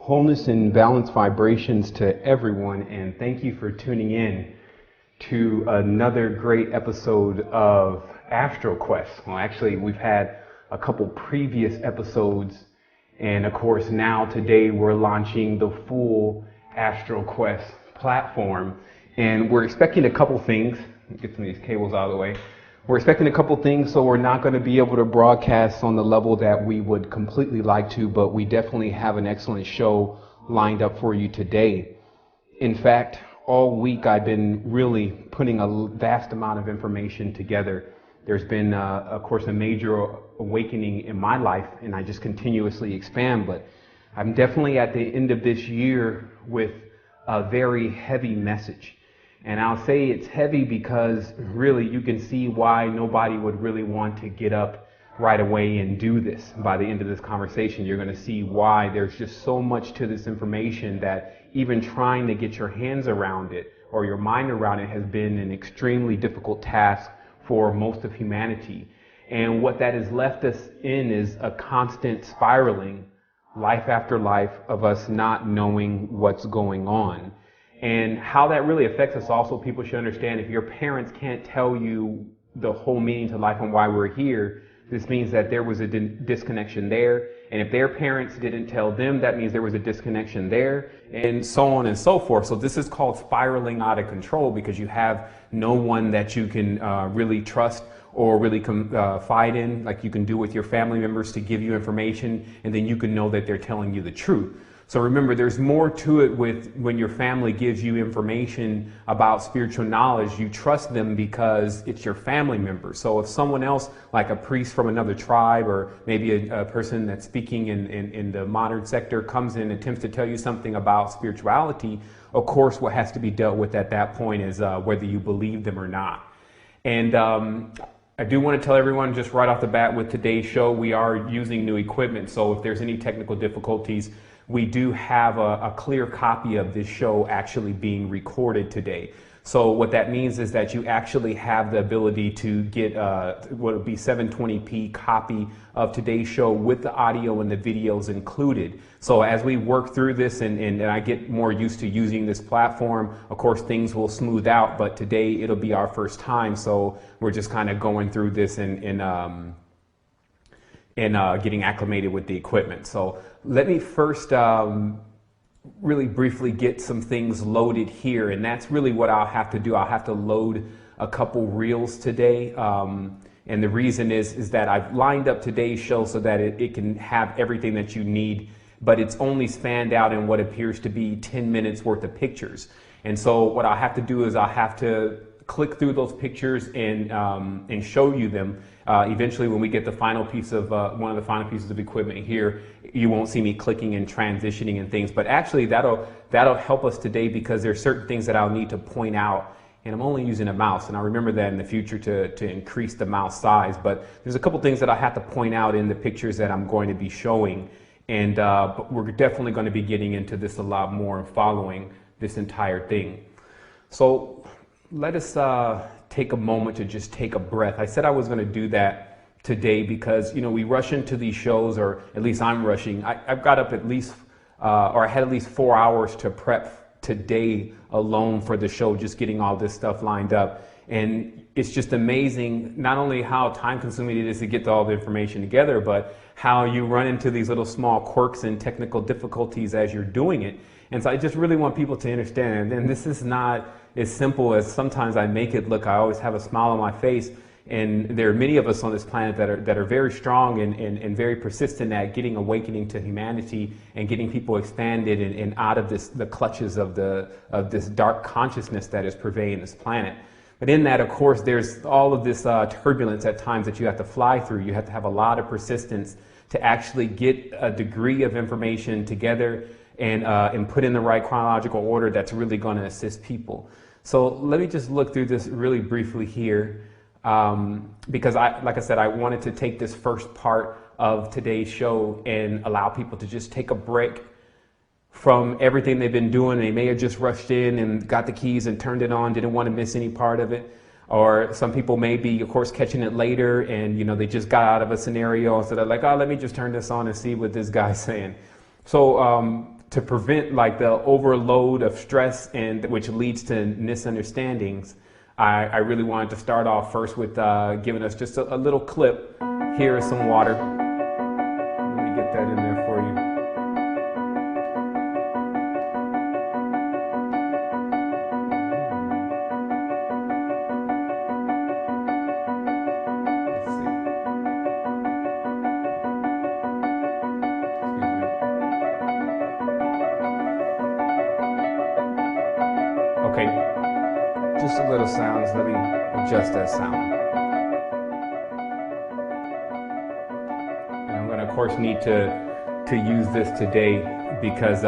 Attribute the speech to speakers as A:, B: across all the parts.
A: Wholeness and balanced vibrations to everyone, and thank you for tuning in to another great episode of Astral Quest. Well, actually, we've had a couple previous episodes, and of course now today we're launching the full Astral Quest platform, and we're expecting a couple things. Get some of these cables out of the way. We're expecting a couple things, so we're not going to be able to broadcast on the level that we would completely like to, but we definitely have an excellent show lined up for you today. In fact, all week I've been really putting a vast amount of information together. There's been, of course, a major awakening in my life, and I just continuously expand, but I'm definitely at the end of this year with a very heavy message. And I'll say it's heavy because really you can see why nobody would really want to get up right away and do this. By the end of this conversation, you're going to see why there's just so much to this information that even trying to get your hands around it or your mind around it has been an extremely difficult task for most of humanity. And what that has left us in is a constant spiraling, life after life, of us not knowing what's going on. And how that really affects us also, people should understand, if your parents can't tell you the whole meaning to life and why we're here, this means that there was a disconnection there. And if their parents didn't tell them, that means there was a disconnection there, and so on and so forth. So this is called spiraling out of control because you have no one that you can really trust or really confide in, like you can do with your family members, to give you information, and then you can know that they're telling you the truth. So remember, there's more to it with when your family gives you information about spiritual knowledge. You trust them because it's your family member. So if someone else, like a priest from another tribe, or maybe a person that's speaking in the modern sector, comes in and attempts to tell you something about spirituality, of course what has to be dealt with at that point is whether you believe them or not. And I do want to tell everyone just right off the bat, with today's show, we are using new equipment. So if there's any technical difficulties, we do have a clear copy of this show actually being recorded today. So what that means is that you actually have the ability to get what would be 720p copy of today's show with the audio and the videos included. So as we work through this and I get more used to using this platform, of course things will smooth out, but today it'll be our first time. So we're just kind of going through this and getting acclimated with the equipment. So let me first really briefly get some things loaded here, and that's really what I'll have to do. I'll have to load a couple reels today, and the reason is that I've lined up today's show so that it can have everything that you need, but it's only spanned out in what appears to be 10 minutes worth of pictures. And so what I'll have to do is I'll have to click through those pictures and show you them. Eventually, when we get the final piece of one of the final pieces of equipment here, you won't see me clicking and transitioning and things. But actually, that'll help us today because there's certain things that I'll need to point out. And I'm only using a mouse, and I'll remember that in the future to increase the mouse size. But there's a couple things that I have to point out in the pictures that I'm going to be showing. And but we're definitely going to be getting into this a lot more and following this entire thing. So let us take a moment to just take a breath. I said I was going to do that today because, you know, we rush into these shows, or at least I'm rushing. I've got up at least, or I had at least 4 hours to prep today alone for the show, just getting all this stuff lined up. And it's just amazing, not only how time consuming it is to get all the information together, but how you run into these little small quirks and technical difficulties as you're doing it. And so I just really want people to understand, and this is not as simple as sometimes I make it look. I always have a smile on my face, and there are many of us on this planet that are very strong and very persistent at getting awakening to humanity and getting people expanded and out of the clutches of this dark consciousness that is pervading this planet. But in that, of course, there's all of this turbulence at times that you have to fly through. You have to have a lot of persistence to actually get a degree of information together and put in the right chronological order that's really going to assist people. So let me just look through this really briefly here, because like I said, I wanted to take this first part of today's show and allow people to just take a break from everything they've been doing. They may have just rushed in and got the keys and turned it on, didn't want to miss any part of it. Or some people may be, of course, catching it later, and they just got out of a scenario, so they're like, oh, let me just turn this on and see what this guy's saying. So to prevent like the overload of stress and which leads to misunderstandings, I really wanted to start off first with giving us just a little clip. Here is some water. Let me get that in there for you. Okay, just a little sounds. Let me adjust that sound. And I'm going to, of course, need to use this today because,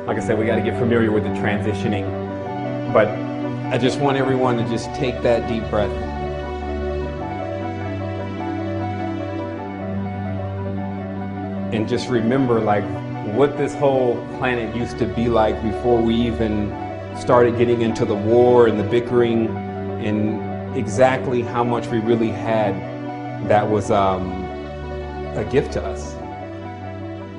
A: like I said, we got to get familiar with the transitioning. But I just want everyone to just take that deep breath. And just remember, like, what this whole planet used to be like before we even started getting into the war and the bickering, and exactly how much we really had that was a gift to us.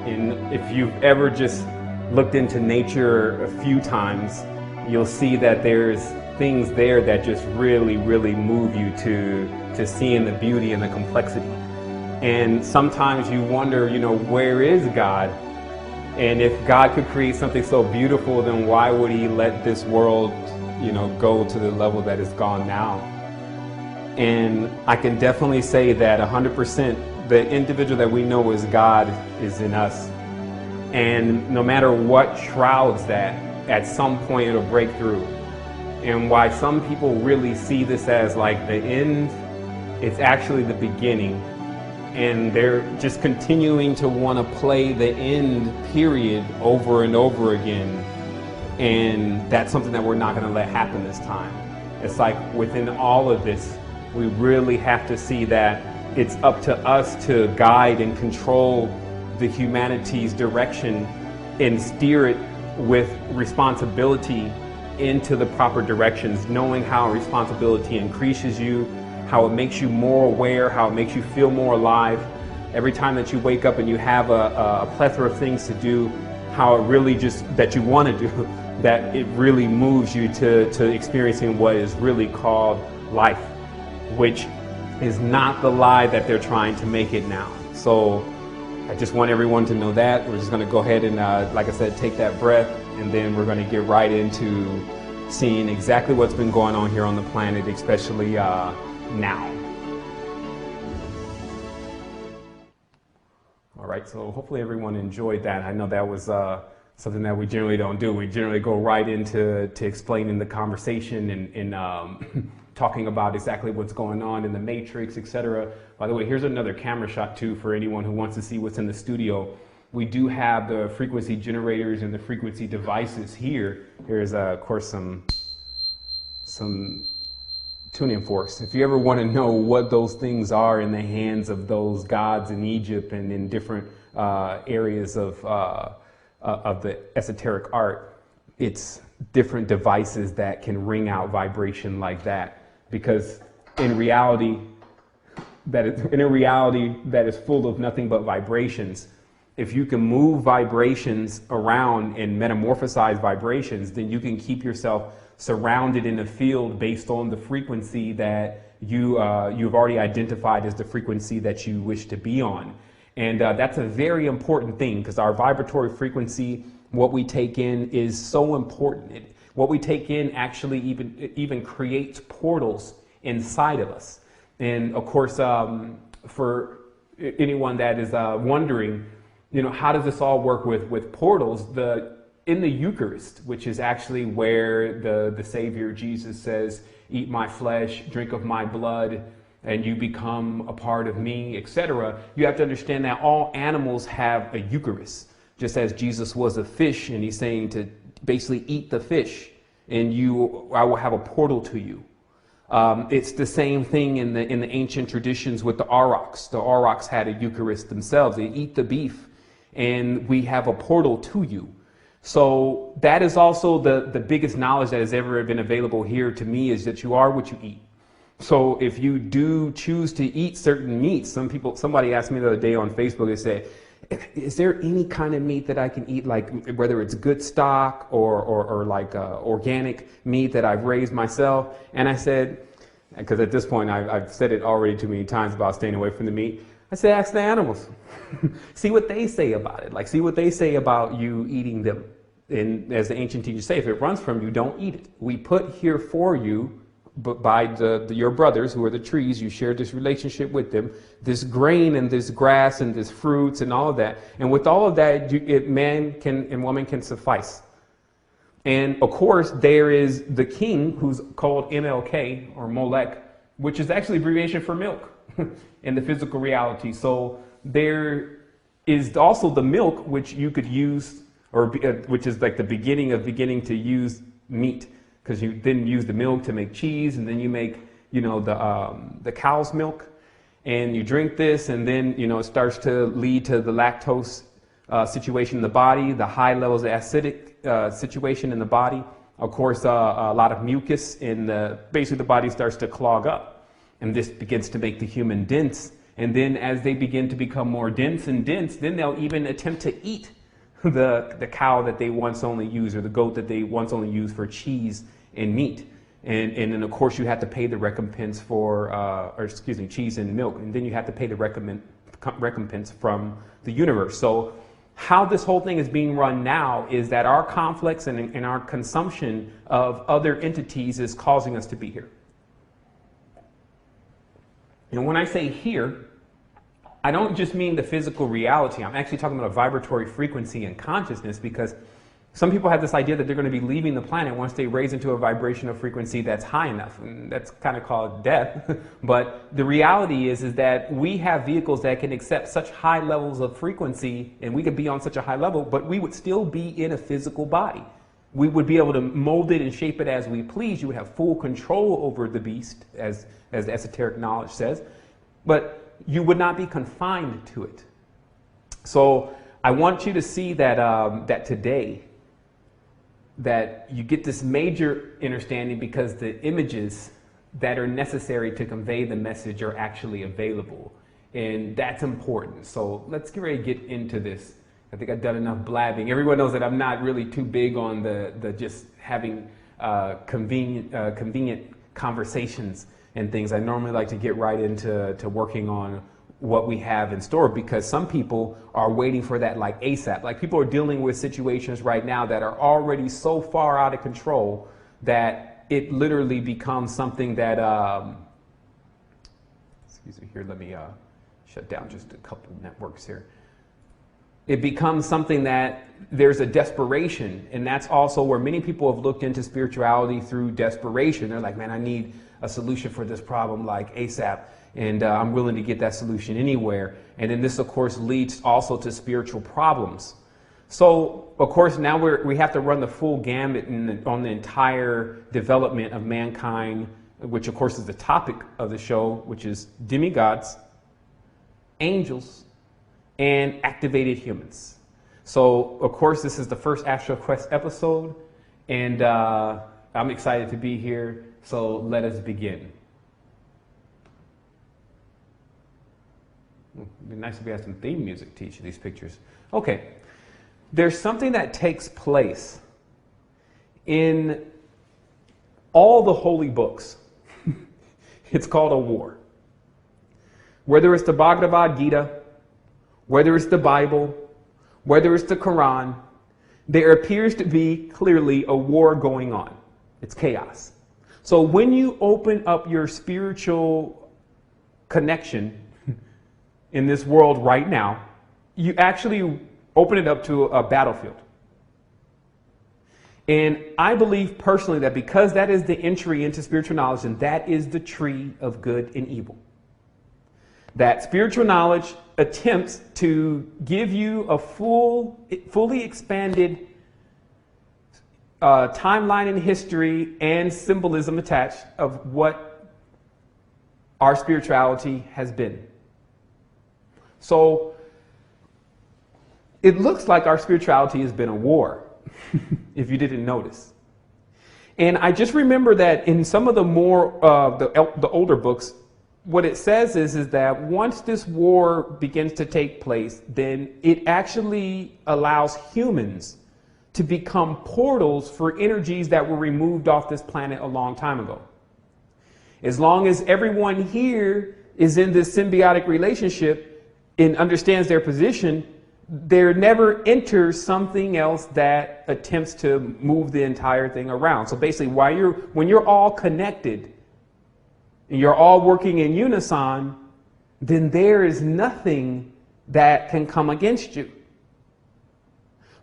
A: And if you've ever just looked into nature a few times, you'll see that there's things there that just really, really move you to seeing the beauty and the complexity. And sometimes you wonder, you know, where is God? And if God could create something so beautiful, then why would he let this world, you know, go to the level that it's gone now? And I can definitely say that 100% the individual that we know as God is in us. And no matter what shrouds that, at some point it'll break through. And why some people really see this as like the end, it's actually the beginning. And they're just continuing to want to play the end period over and over again. And that's something that we're not going to let happen this time. It's like within all of this, we really have to see that it's up to us to guide and control the humanity's direction and steer it with responsibility into the proper directions, knowing how responsibility increases you, how it makes you more aware, how it makes you feel more alive. Every time that you wake up and you have a plethora of things to do, how it really just, that you want to do, that it really moves you to experiencing what is really called life, which is not the lie that they're trying to make it now. So I just want everyone to know that. We're just going to go ahead and, like I said, take that breath, and then we're going to get right into seeing exactly what's been going on here on the planet, especially now. All right, so hopefully everyone enjoyed that. I know that was something that we generally don't do. We generally go right into explaining the conversation and talking about exactly what's going on in the matrix, etc. By the way, here's another camera shot too for anyone who wants to see what's in the studio. We do have the frequency generators and the frequency devices here. Here's of course some tuning forks. If you ever want to know what those things are in the hands of those gods in Egypt and in different areas of the esoteric art, it's different devices that can ring out vibration like that. Because in a reality that is full of nothing but vibrations, if you can move vibrations around and metamorphosize vibrations, then you can keep yourself surrounded in a field based on the frequency that you've already identified as the frequency that you wish to be on. And that's a very important thing, because our vibratory frequency, what we take in, is so important. What we take in actually even creates portals inside of us. And of course, for anyone that is wondering, you know, how does this all work with portals? In the Eucharist, which is actually where the Savior Jesus says, "Eat my flesh, drink of my blood, and you become a part of me," etc. You have to understand that all animals have a Eucharist, just as Jesus was a fish, and he's saying to basically eat the fish, and I will have a portal to you. It's the same thing in the ancient traditions with the aurochs. The aurochs had a Eucharist themselves. They eat the beef, and we have a portal to you. So that is also the biggest knowledge that has ever been available here to me, is that you are what you eat. So if you do choose to eat certain meats, somebody asked me the other day on Facebook, they said, is there any kind of meat that I can eat, like whether it's good stock or like organic meat that I've raised myself? And I said, because at this point I've said it already too many times about staying away from the meat. I said, ask the animals. See what they say about it. Like, see what they say about you eating them. And as the ancient teachers say, if it runs from you, don't eat it. We put here for you, but by your brothers who are the trees, you share this relationship with them, this grain and this grass and this fruits and all of that. And with all of that, man can and woman can suffice. And of course, there is the king who's called MLK or Molech, which is actually abbreviation for milk in the physical reality. So there is also the milk, which you could use, or which is like the beginning to use meat. Because you then use the milk to make cheese, and then you make, the cow's milk, and you drink this, and then, it starts to lead to the lactose situation in the body, the high levels of acidic situation in the body. Of course, a lot of mucus basically the body starts to clog up, and this begins to make the human dense. And then as they begin to become more dense and dense, then they'll even attempt to eat the cow that they once only used, or the goat that they once only used for cheese and meat. And then of course you have to pay the recompense cheese and milk. And then you have to pay the recompense from the universe. So how this whole thing is being run now is that our conflicts and our consumption of other entities is causing us to be here. And when I say here, I don't just mean the physical reality. I'm actually talking about a vibratory frequency and consciousness, because some people have this idea that they're going to be leaving the planet once they raise into a vibrational frequency that's high enough. And that's kind of called death. But the reality is that we have vehicles that can accept such high levels of frequency, and we could be on such a high level, but we would still be in a physical body. We would be able to mold it and shape it as we please. You would have full control over the beast, as the esoteric knowledge says. But you would not be confined to it. So I want you to see that today, that you get this major understanding, because the images that are necessary to convey the message are actually available. And that's important. So let's get ready to get into this. I think I've done enough blabbing. Everyone knows that I'm not really too big on the just having convenient conversations and things. I normally like to get right into working on what we have in store, because some people are waiting for that like ASAP. Like, people are dealing with situations right now that are already so far out of control that it literally becomes something that, excuse me here, let me shut down just a couple networks here. It becomes something that there's a desperation, and that's also where many people have looked into spirituality through desperation. They're like, man, I need a solution for this problem like ASAP, and I'm willing to get that solution anywhere. And then this, of course, leads also to spiritual problems. So, of course, now we have to run the full gamut on the entire development of mankind, which, of course, is the topic of the show, which is demigods, angels, and activated humans. So, of course, this is the first Astral Quest episode, and I'm excited to be here. So let us begin. It'd be nice if we had some theme music to each of these pictures. Okay, there's something that takes place in all the holy books. It's called a war. Whether it's the Bhagavad Gita, whether it's the Bible, whether it's the Quran, there appears to be clearly a war going on. It's chaos. So when you open up your spiritual connection in this world right now, you actually open it up to a battlefield. And I believe personally that because that is the entry into spiritual knowledge, and that is the tree of good and evil, that spiritual knowledge attempts to give you a fully expanded timeline in history and symbolism attached of what our spirituality has been. So it looks like our spirituality has been a war, if you didn't notice. And I just remember that in some of the more the older books, what it says is that once this war begins to take place, then it actually allows humans to become portals for energies that were removed off this planet a long time ago. As long as everyone here is in this symbiotic relationship and understands their position, there never enters something else that attempts to move the entire thing around. So basically, when you're all connected and you're all working in unison, then there is nothing that can come against you.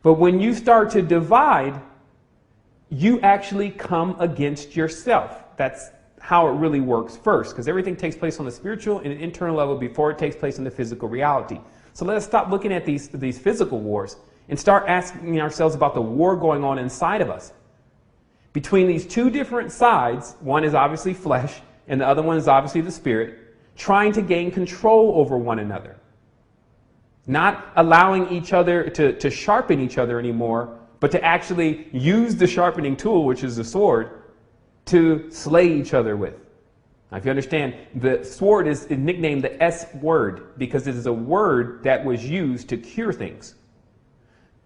A: But when you start to divide, you actually come against yourself. That's how it really works first, because everything takes place on the spiritual and internal level before it takes place in the physical reality. So let us stop looking at these physical wars and start asking ourselves about the war going on inside of us. Between these two different sides, one is obviously flesh and the other one is obviously the spirit, trying to gain control over one another. Not allowing each other to sharpen each other anymore, but to actually use the sharpening tool, which is the sword, to slay each other with. Now, if you understand, the sword is nicknamed the S word because it is a word that was used to cure things.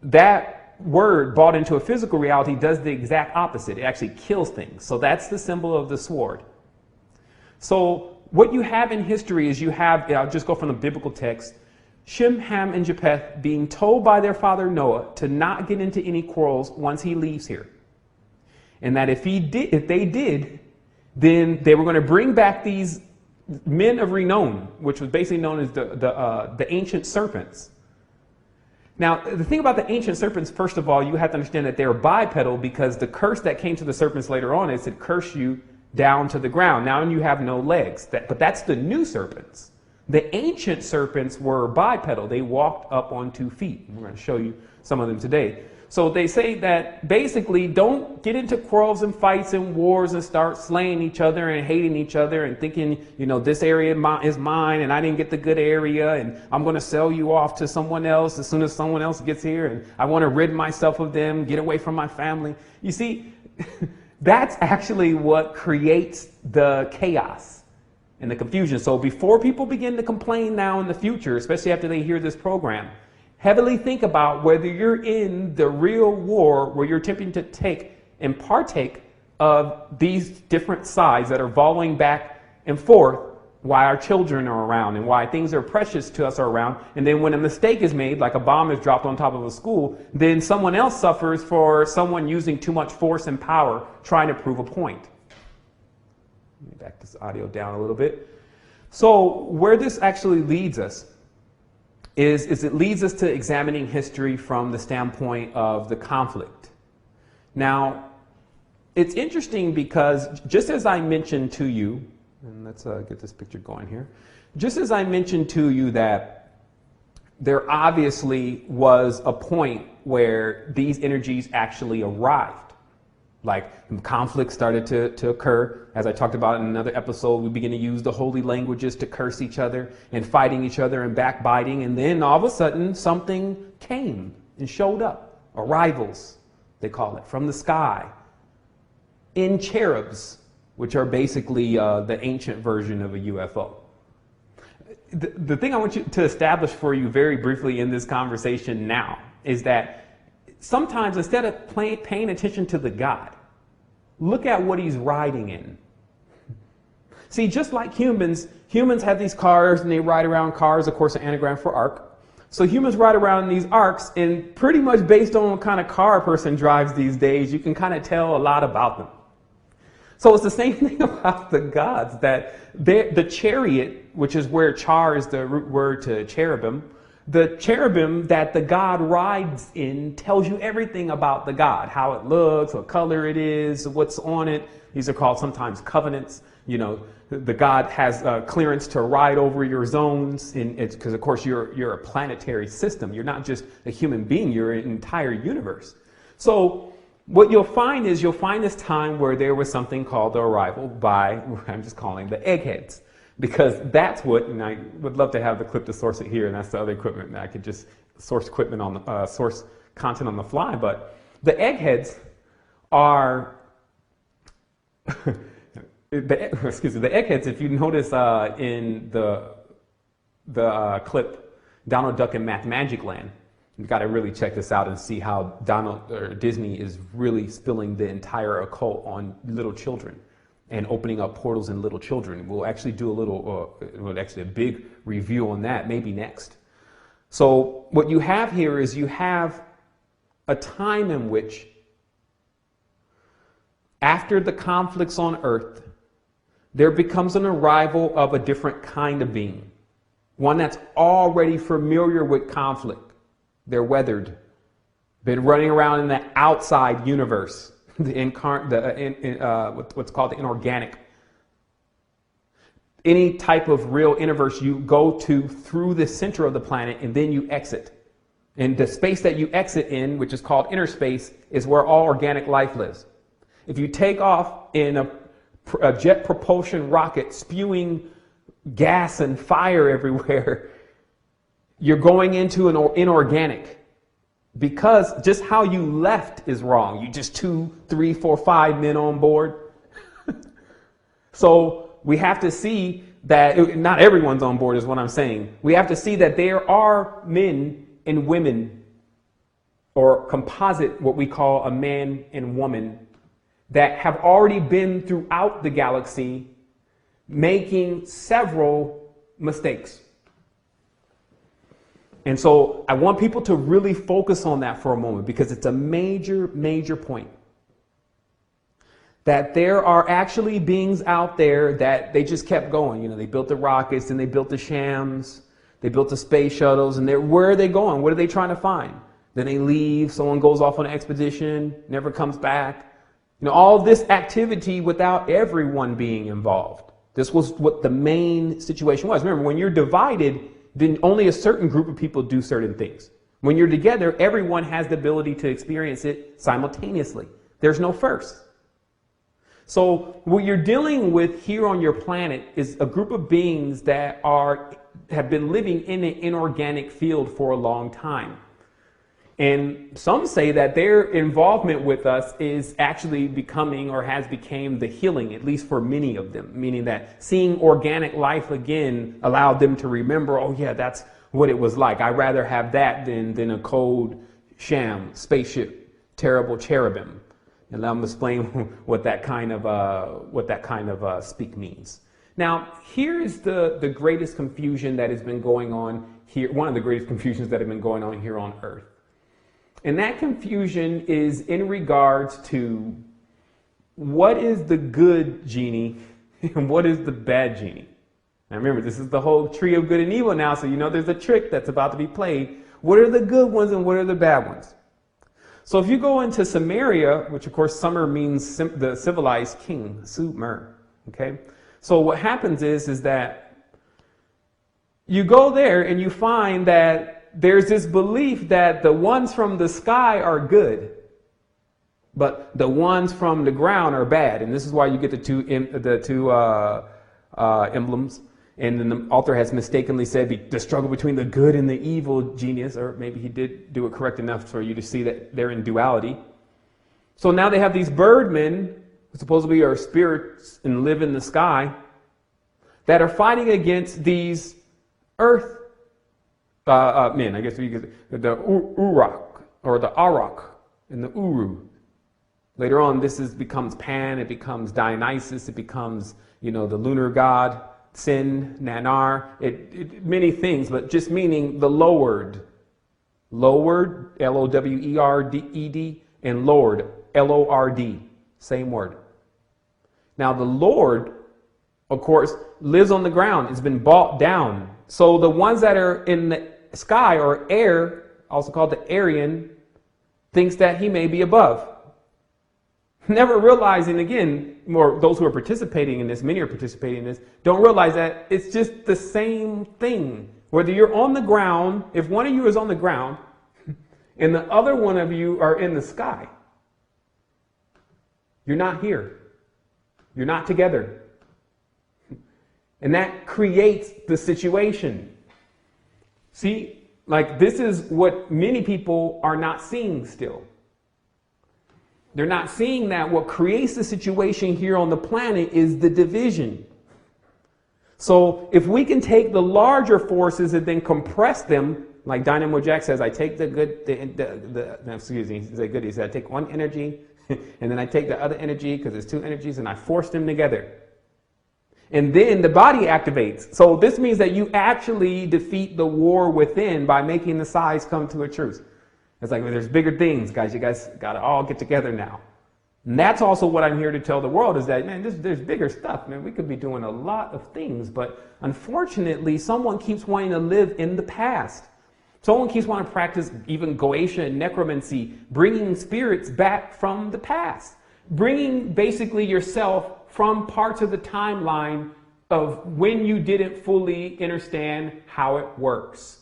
A: That word brought into a physical reality does the exact opposite. It actually kills things. So that's the symbol of the sword. So what you have in history is I'll just go from the biblical text, Shem, Ham, and Japheth being told by their father Noah to not get into any quarrels once he leaves here. And that if they did, then they were going to bring back these men of renown, which was basically known as the ancient serpents. Now, the thing about the ancient serpents, first of all, you have to understand that they're bipedal because the curse that came to the serpents later on is it curse you down to the ground. Now you have no legs. But that's the new serpents. The ancient serpents were bipedal. They walked up on 2 feet. We're going to show you some of them today. So they say that basically don't get into quarrels and fights and wars and start slaying each other and hating each other and thinking, this area is mine and I didn't get the good area and I'm going to sell you off to someone else as soon as someone else gets here and I want to rid myself of them, get away from my family. You see, that's actually what creates the chaos and the confusion. So before people begin to complain now in the future, especially after they hear this program, heavily think about whether you're in the real war where you're attempting to take and partake of these different sides that are volleying back and forth why our children are around and why things are precious to us are around. And then when a mistake is made, like a bomb is dropped on top of a school, then someone else suffers for someone using too much force and power trying to prove a point. Let me back this audio down a little bit. So where this actually leads us is it leads us to examining history from the standpoint of the conflict. Now, it's interesting because just as I mentioned to you, and let's get this picture going here, just as I mentioned to you that there obviously was a point where these energies actually arrived. Like conflict started to occur. As I talked about in another episode, we begin to use the holy languages to curse each other and fighting each other and backbiting. And then all of a sudden something came and showed up. Arrivals, they call it, from the sky. In cherubs, which are basically the ancient version of a UFO. The thing I want you to establish for you very briefly in this conversation now is that sometimes instead of paying attention to the God, look at what he's riding in. See, just like humans have these cars and they ride around cars, of course, an anagram for ark. So humans ride around in these arcs and pretty much based on what kind of car a person drives these days, you can kind of tell a lot about them. So it's the same thing about the gods, that the chariot, which is where char is the root word to cherubim, the cherubim that the God rides in tells you everything about the God, how it looks, what color it is, what's on it. These are called sometimes covenants. The God has clearance to ride over your zones, because of course you're a planetary system. You're not just a human being, you're an entire universe. So what you'll find is this time where there was something called the arrival by, I'm just calling the eggheads. Because that's what, and I would love to have the clip to source it here, and that's the other equipment that I could just source source content on the fly. But the eggheads are, excuse me, the eggheads, if you notice in the clip, Donald Duck in Magic Land, you've got to really check this out and see how Disney is really spilling the entire occult on little children and opening up portals in little children. We'll actually do a big review on that maybe next. So what you have here is you have a time in which, after the conflicts on Earth, there becomes an arrival of a different kind of being, one that's already familiar with conflict. They're weathered, been running around in the outside universe, what's called the inorganic. Any type of real universe you go to through the center of the planet and then you exit. And the space that you exit in, which is called inner space, is where all organic life lives. If you take off in a jet propulsion rocket spewing gas and fire everywhere, you're going into an inorganic, because just how you left is wrong. You just 2, 3, 4, 5 men on board. So we have to see that not everyone's on board is what I'm saying. We have to see that there are men and women, or composite, what we call a man and woman, that have already been throughout the galaxy making several mistakes. And so I want people to really focus on that for a moment, because it's a major, major point. That there are actually beings out there that they just kept going. You know, they built the rockets and they built the shams, they built the space shuttles, and where are they going? What are they trying to find? Then they leave, someone goes off on an expedition, never comes back. You know, all this activity without everyone being involved. This was what the main situation was. Remember, when you're divided, then only a certain group of people do certain things. When you're together, everyone has the ability to experience it simultaneously. There's no first. So what you're dealing with here on your planet is a group of beings that have been living in an inorganic field for a long time. And some say that their involvement with us is actually becoming, or has become, the healing, at least for many of them. Meaning that seeing organic life again allowed them to remember, oh yeah, that's what it was like. I'd rather have that than a cold sham, spaceship, terrible cherubim. And I'm going to explain what that kind of speak means. Now, here is the greatest confusion that has been going on here. One of the greatest confusions that have been going on here on Earth. And that confusion is in regards to what is the good genie and what is the bad genie. Now remember, this is the whole tree of good and evil now, so you know there's a trick that's about to be played. What are the good ones and what are the bad ones? So if you go into Samaria, which of course Sumer means the civilized king, Sumer, okay? So what happens is that you go there and you find that there's this belief that the ones from the sky are good, but the ones from the ground are bad. And this is why you get the two emblems. And then the author has mistakenly said the struggle between the good and the evil genius, or maybe he did do it correct enough for you to see that they're in duality. So now they have these birdmen, who supposedly are spirits and live in the sky, that are fighting against these earth men, I guess you could say, the Uruk, or the Arak, and the Uru. Later on, becomes Pan, it becomes Dionysus, it becomes, the lunar god, Sin, Nanar, many things, but just meaning the lowered, L-O-W-E-R-D-E-D, and Lord, L-O-R-D, same word. Now the Lord, of course, lives on the ground, it's been brought down. So the ones that are in the sky, or air, also called the Aryan, thinks that he may be above. Never realizing, again, or those who are participating in this, many are participating in this, don't realize that it's just the same thing. Whether you're on the ground, if one of you is on the ground, and the other one of you are in the sky, you're not here. You're not together. And that creates the situation. See, like this is what many people are not seeing still. They're not seeing that what creates the situation here on the planet is the division. So if we can take the larger forces and then compress them, like Dynamo Jack says, I take the good, excuse me, he said good, he said, I take one energy and then I take the other energy because there's two energies and I force them together. And then the body activates. So this means that you actually defeat the war within by making the sides come to a truce. It's like, well, there's bigger things, guys. You guys got to all get together now. And that's also what I'm here to tell the world is that, man, there's bigger stuff, man. We could be doing a lot of things, but unfortunately, someone keeps wanting to live in the past. Someone keeps wanting to practice even Goetia and necromancy, bringing spirits back from the past, bringing basically yourself from parts of the timeline of when you didn't fully understand how it works.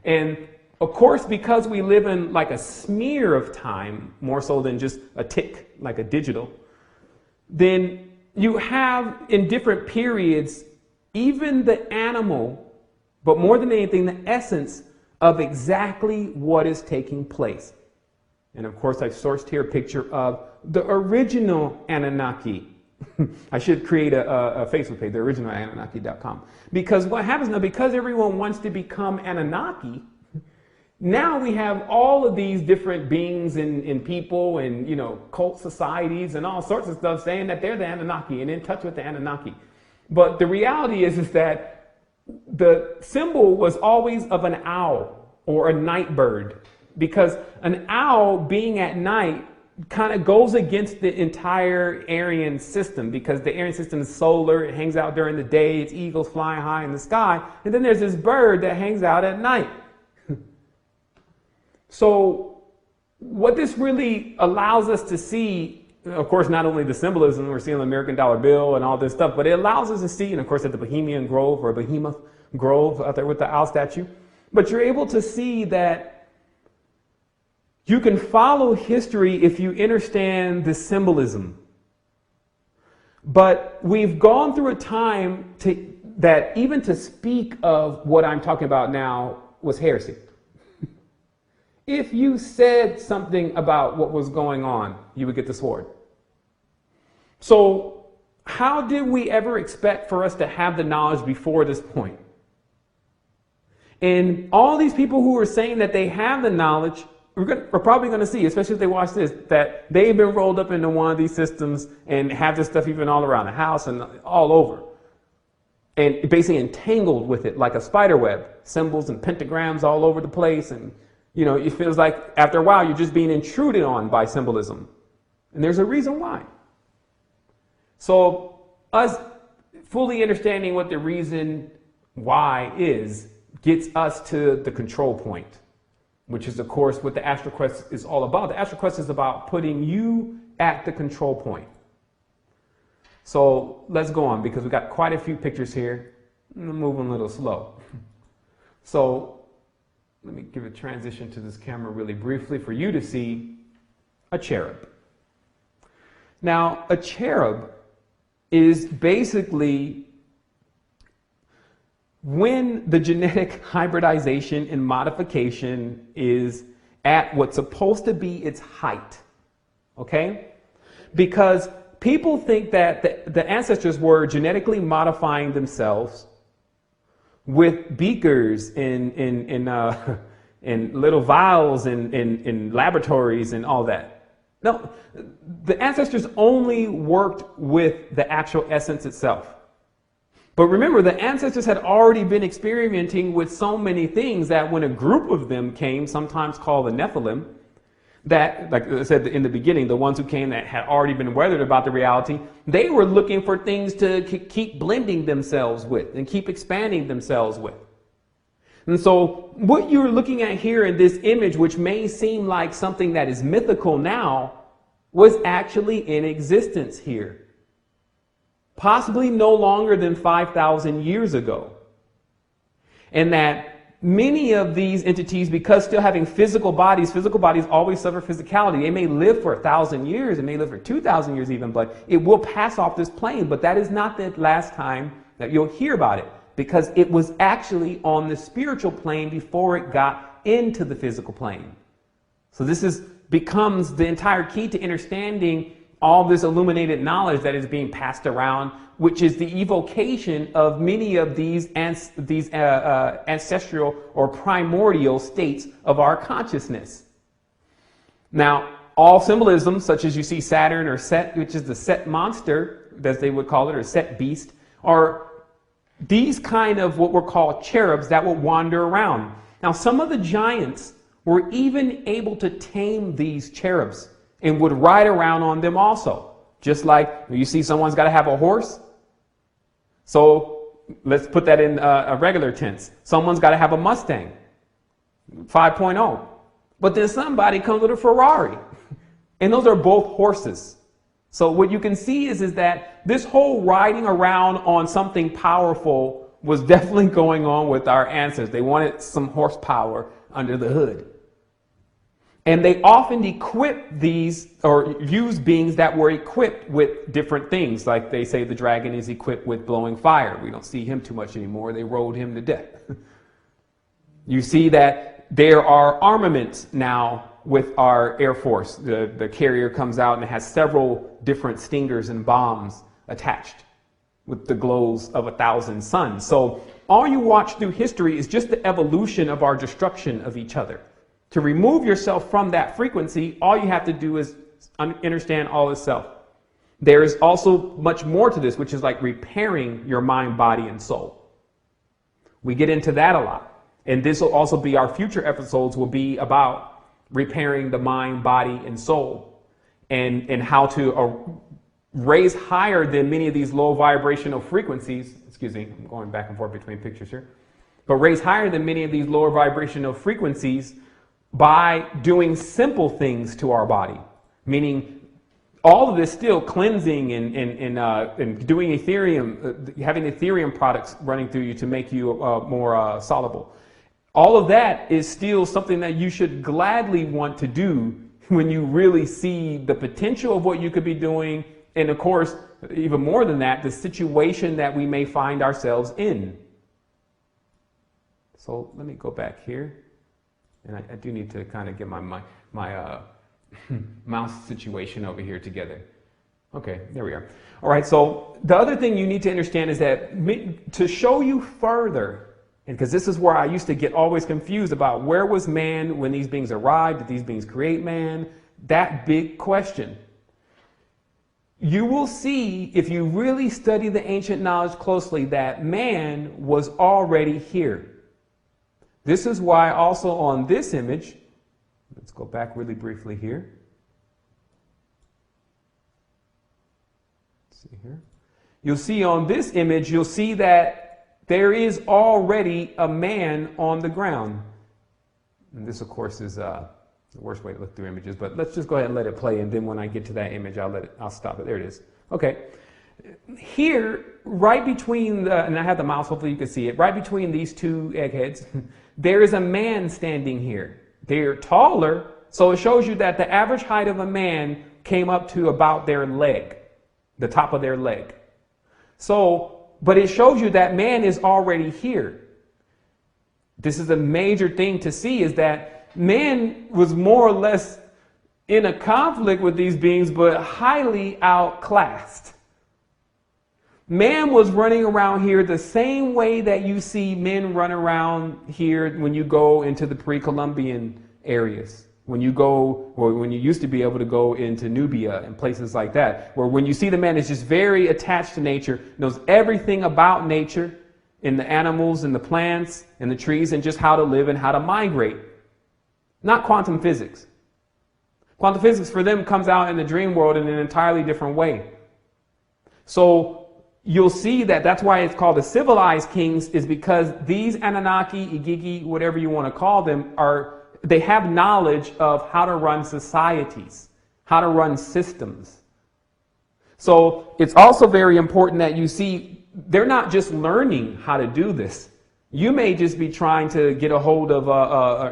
A: And of course, because we live in like a smear of time, more so than just a tick, like a digital, then you have in different periods, even the animal, but more than anything, the essence of exactly what is taking place. And of course, I've sourced here a picture of the original Anunnaki. I should create a Facebook page, the original Anunnaki.com. Because what happens now, because everyone wants to become Anunnaki, now we have all of these different beings and people and, you know, cult societies and all sorts of stuff saying that they're the Anunnaki and in touch with the Anunnaki. But the reality is that the symbol was always of an owl or a night bird, because an owl being at night kind of goes against the entire Aryan system, because the Aryan system is solar, it hangs out during the day, it's eagles flying high in the sky, and then there's this bird that hangs out at night. So what this really allows us to see, of course, not only the symbolism we're seeing on the American dollar bill and all this stuff, but it allows us to see, and of course at the Bohemian Grove or Behemoth Grove out there with the owl statue, but you're able to see that you can follow history if you understand the symbolism. But we've gone through a time that even to speak of what I'm talking about now was heresy. If you said something about what was going on, you would get the sword. So how did we ever expect for us to have the knowledge before this point? And all these people who are saying that they have the knowledge, we're probably going to see, especially if they watch this, that they've been rolled up into one of these systems and have this stuff even all around the house and all over. And basically entangled with it like a spider web, symbols and pentagrams all over the place. And, you know, it feels like after a while you're just being intruded on by symbolism. And there's a reason why. So us fully understanding what the reason why is gets us to the control point, which is, of course, what the Astral Quest is all about. The Astral Quest is about putting you at the control point. So let's go on, because we've got quite a few pictures here. I'm moving a little slow. So let me give a transition to this camera really briefly for you to see a cherub. Now, a cherub is basically when the genetic hybridization and modification is at what's supposed to be its height, okay? Because people think that the ancestors were genetically modifying themselves with beakers and little vials in laboratories and all that. No, the ancestors only worked with the actual essence itself. But remember, the ancestors had already been experimenting with so many things that when a group of them came, sometimes called the Nephilim, that, like I said in the beginning, the ones who came that had already been weathered about the reality, they were looking for things to keep blending themselves with and keep expanding themselves with. And so what you're looking at here in this image, which may seem like something that is mythical now, was actually in existence here. Possibly no longer than 5,000 years ago. And that many of these entities, because still having physical bodies always suffer physicality. They may live for 1,000 years, it may live for 2,000 years even, but it will pass off this plane. But that is not the last time that you'll hear about it, because it was actually on the spiritual plane before it got into the physical plane. So this is
B: becomes the entire key to understanding all this illuminated knowledge that is being passed around, which is the evocation of many of these ancestral or primordial states of our consciousness. Now, all symbolism, such as you see Saturn or Set, which is the Set monster, as they would call it, or Set beast, are these kind of what were called cherubs that would wander around. Now, some of the giants were even able to tame these cherubs and would ride around on them also. Just like you see someone's got to have a horse. So let's put that in a regular tense. Someone's got to have a Mustang 5.0. But then somebody comes with a Ferrari. And those are both horses. So what you can see is that this whole riding around on something powerful was definitely going on with our ancestors. They wanted some horsepower under the hood. And they often equip these or use beings that were equipped with different things. Like they say the dragon is equipped with blowing fire. We don't see him too much anymore. They rode him to death. You see that there are armaments now with our Air Force. The carrier comes out and it has several different stingers and bombs attached with the glows of 1,000 suns. So all you watch through history is just the evolution of our destruction of each other. To remove yourself from that frequency, all you have to do is understand all is self. There is also much more to this, which is like repairing your mind, body, and soul. We get into that a lot. And this will also be our future episodes will be about repairing the mind, body, and soul, and how to raise higher than many of these low vibrational frequencies. Excuse me, I'm going back and forth between pictures here. But raise higher than many of these lower vibrational frequencies by doing simple things to our body, meaning all of this still cleansing and doing Ethereum, having Ethereum products running through you to make you more soluble. All of that is still something that you should gladly want to do when you really see the potential of what you could be doing. And of course, even more than that, the situation that we may find ourselves in. So let me go back here. And I do need to kind of get my mouse situation over here together. Okay, there we are. All right, so the other thing you need to understand is that to show you further, and because this is where I used to get always confused about where was man when these beings arrived, did these beings create man? That big question. You will see, if you really study the ancient knowledge closely, that man was already here. This is why also on this image, let's go back really briefly here. Let's see here. You'll see on this image, you'll see that there is already a man on the ground. And this, of course, is the worst way to look through images, but let's just go ahead and let it play. And then when I get to that image, I'll stop it. There it is. Okay. Here, right between and I have the mouse, hopefully you can see it, right between these two eggheads, there is a man standing here. They're taller, so it shows you that the average height of a man came up to about their leg, the top of their leg. So, but it shows you that man is already here. This is a major thing to see, is that man was more or less in a conflict with these beings, but highly outclassed. Man was running around here the same way that you see men run around here when you go into the pre-Columbian areas. When you go, or when you used to be able to go into Nubia and places like that, where when you see the man is just very attached to nature, knows everything about nature, and the animals and the plants and the trees, and just how to live and how to migrate. Not quantum physics. Quantum physics for them comes out in the dream world in an entirely different way. So you'll see that that's why it's called the civilized kings, is because these Anunnaki, Igigi, whatever you want to call them, they have knowledge of how to run societies, how to run systems. So it's also very important that you see they're not just learning how to do this. You may just be trying to get a hold of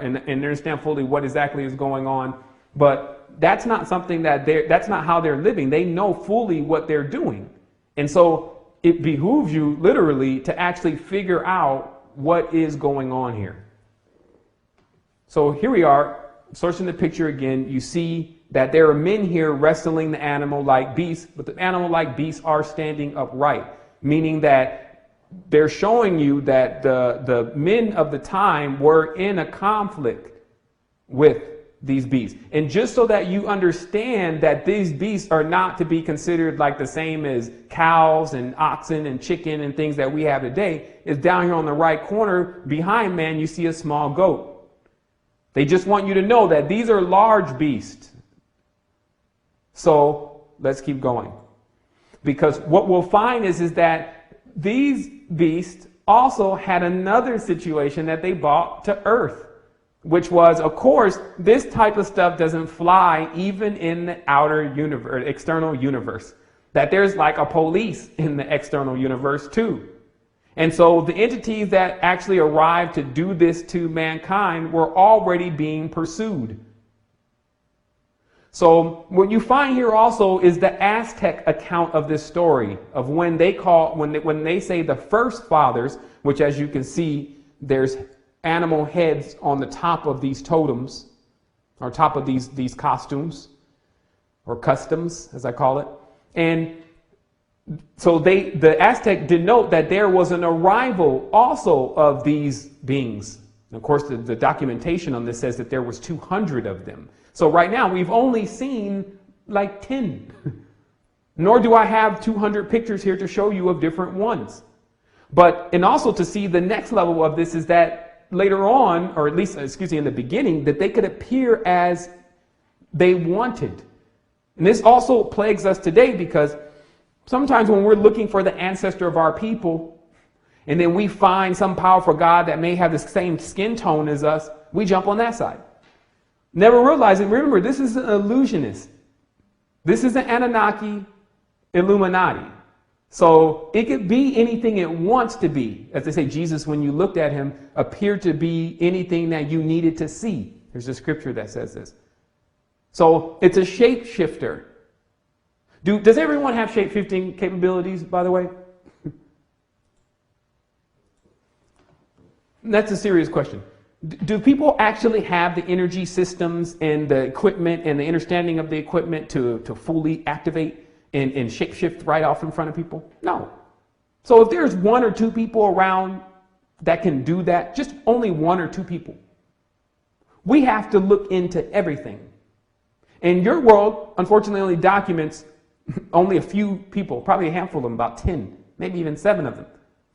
B: and understand fully what exactly is going on, but that's not something that's not how they're living. They know fully what they're doing. And so it behooves you literally to actually figure out what is going on here. So here we are. searching the picture again, you see that there are men here wrestling the animal-like beasts, but the animal-like beasts are standing upright, meaning that they're showing you that the men of the time were in a conflict with these beasts. And just so that you understand that these beasts are not to be considered like the same as cows and oxen and chicken and things that we have today, is down here on the right corner behind man, you see a small goat. They just want you to know that these are large beasts. So let's keep going. Because what we'll find is that these beasts also had another situation that they brought to earth, which was, of course, this type of stuff doesn't fly even in the outer universe, external universe. That there's like a police in the external universe too. And so the entities that actually arrived to do this to mankind were already being pursued. So what you find here also is the Aztec account of this story of when they say the first fathers, which as you can see, there's animal heads on the top of these totems, or top of these costumes, or customs, as I call it. And so the Aztec denote that there was an arrival also of these beings. And of course, the documentation on this says that there was 200 of them. So right now, we've only seen like 10. Nor do I have 200 pictures here to show you of different ones. And also to see the next level of this is that later on, or at least, in the beginning, that they could appear as they wanted. And this also plagues us today because sometimes when we're looking for the ancestor of our people, and then we find some powerful God that may have the same skin tone as us, we jump on that side. Never realizing, remember, this is an illusionist. This is an Anunnaki Illuminati. So it could be anything it wants to be. As they say, Jesus, when you looked at him, appeared to be anything that you needed to see. There's a scripture that says this. So it's a shapeshifter. Does everyone have shape-shifting capabilities, by the way? That's a serious question. Do people actually have the energy systems and the equipment and the understanding of the equipment to fully activate and shapeshift right off in front of people? No. So if there's one or two people around that can do that, just only one or two people, we have to look into everything. And your world, unfortunately, only documents only a few people, probably a handful of them, about 10, maybe even 7 of them,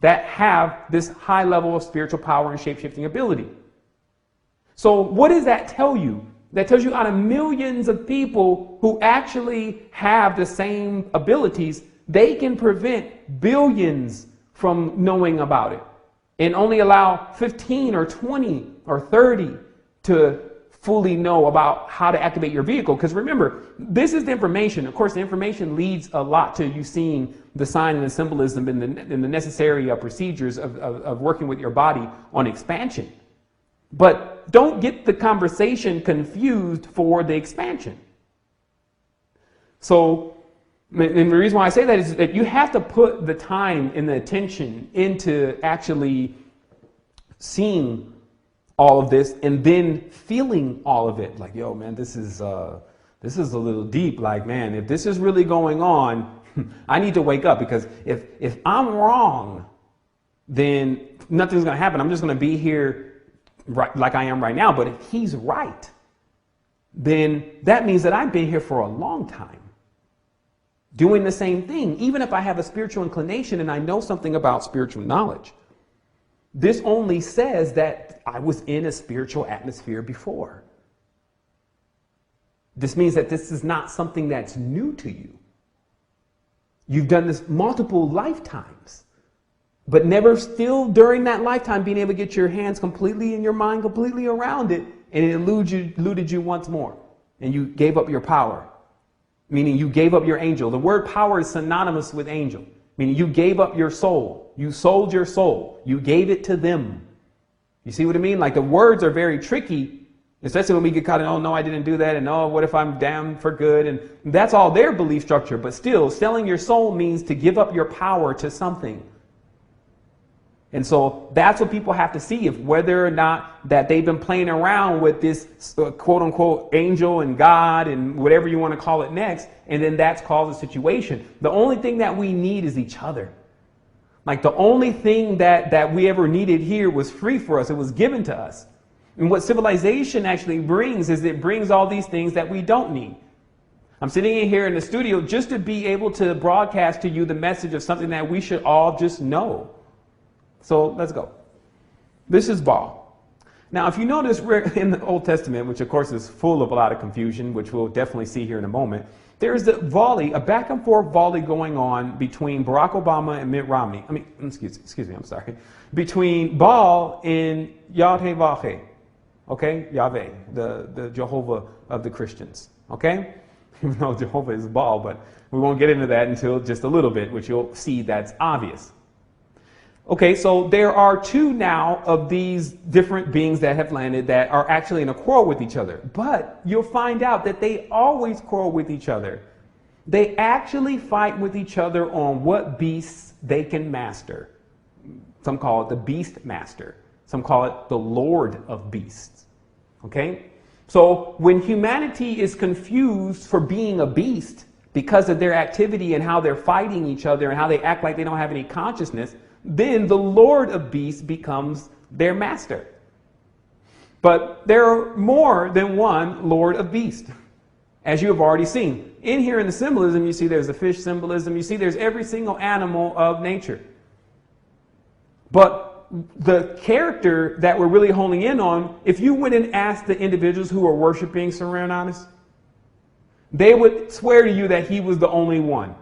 B: that have this high level of spiritual power and shapeshifting ability. So what does that tell you? That tells you out of millions of people who actually have the same abilities, they can prevent billions from knowing about it and only allow 15 or 20 or 30 to fully know about how to activate your vehicle. Because remember, this is the information. Of course, the information leads a lot to you seeing the sign and the symbolism and the necessary procedures of working with your body on expansion. But don't get the conversation confused for the expansion. So, and the reason why I say that is that you have to put the time and the attention into actually seeing all of this and then feeling all of it. Like, yo, man, this is a little deep. Like, man, if this is really going on, I need to wake up, because if I'm wrong, then nothing's going to happen. I'm just going to be here right, like I am right now. But if he's right, then that means that I've been here for a long time doing the same thing. Even if I have a spiritual inclination and I know something about spiritual knowledge, this only says that I was in a spiritual atmosphere before. This means that this is not something that's new to you. You've done this multiple lifetimes, but never still during that lifetime being able to get your hands completely and your mind completely around it, and it eluded you once more, and you gave up your power, meaning you gave up your angel. The word power is synonymous with angel, meaning you gave up your soul. You sold your soul. You gave it to them. You see what I mean? Like, the words are very tricky, especially when we get caught in, oh, no, I didn't do that. And, oh, what if I'm damned for good? And that's all their belief structure. But still, selling your soul means to give up your power to something. And so that's what people have to see, if whether or not that they've been playing around with this quote unquote angel and God and whatever you want to call it next. And then that's caused a situation. The only thing that we need is each other. Like the only thing that we ever needed here was free for us. It was given to us. And what civilization actually brings is it brings all these things that we don't need. I'm sitting in here in the studio just to be able to broadcast to you the message of something that we should all just know. So let's go. This is Baal. Now, if you notice, we're in the Old Testament, which of course is full of a lot of confusion, which we'll definitely see here in a moment. There's a volley, a back and forth volley going on between Barack Obama and Mitt Romney. Excuse me, I'm sorry. Between Baal and Yahweh, okay? Yahweh, the Jehovah of the Christians, okay? Even though Jehovah is Baal, but we won't get into that until just a little bit, which you'll see that's obvious. Okay, so there are two now of these different beings that have landed that are actually in a quarrel with each other. But you'll find out that they always quarrel with each other. They actually fight with each other on what beasts they can master. Some call it the beast master. Some call it the Lord of beasts. Okay? So when humanity is confused for being a beast because of their activity and how they're fighting each other and how they act like they don't have any consciousness, then the Lord of beasts becomes their master. But there are more than one Lord of beasts, as you have already seen. In here in the symbolism, you see there's the fish symbolism. You see there's every single animal of nature. But the character that we're really honing in on, if you went and asked the individuals who are worshiping Sevan, they would swear to you that he was the only one.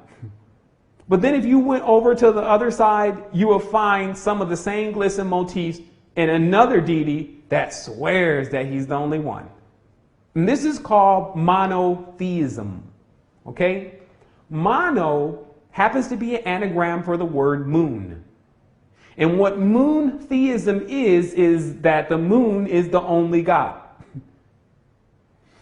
B: But then if you went over to the other side, you will find some of the same glisten motifs in another deity that swears that he's the only one. And this is called monotheism. Okay? Mono happens to be an anagram for the word moon. And what moontheism is that the moon is the only God.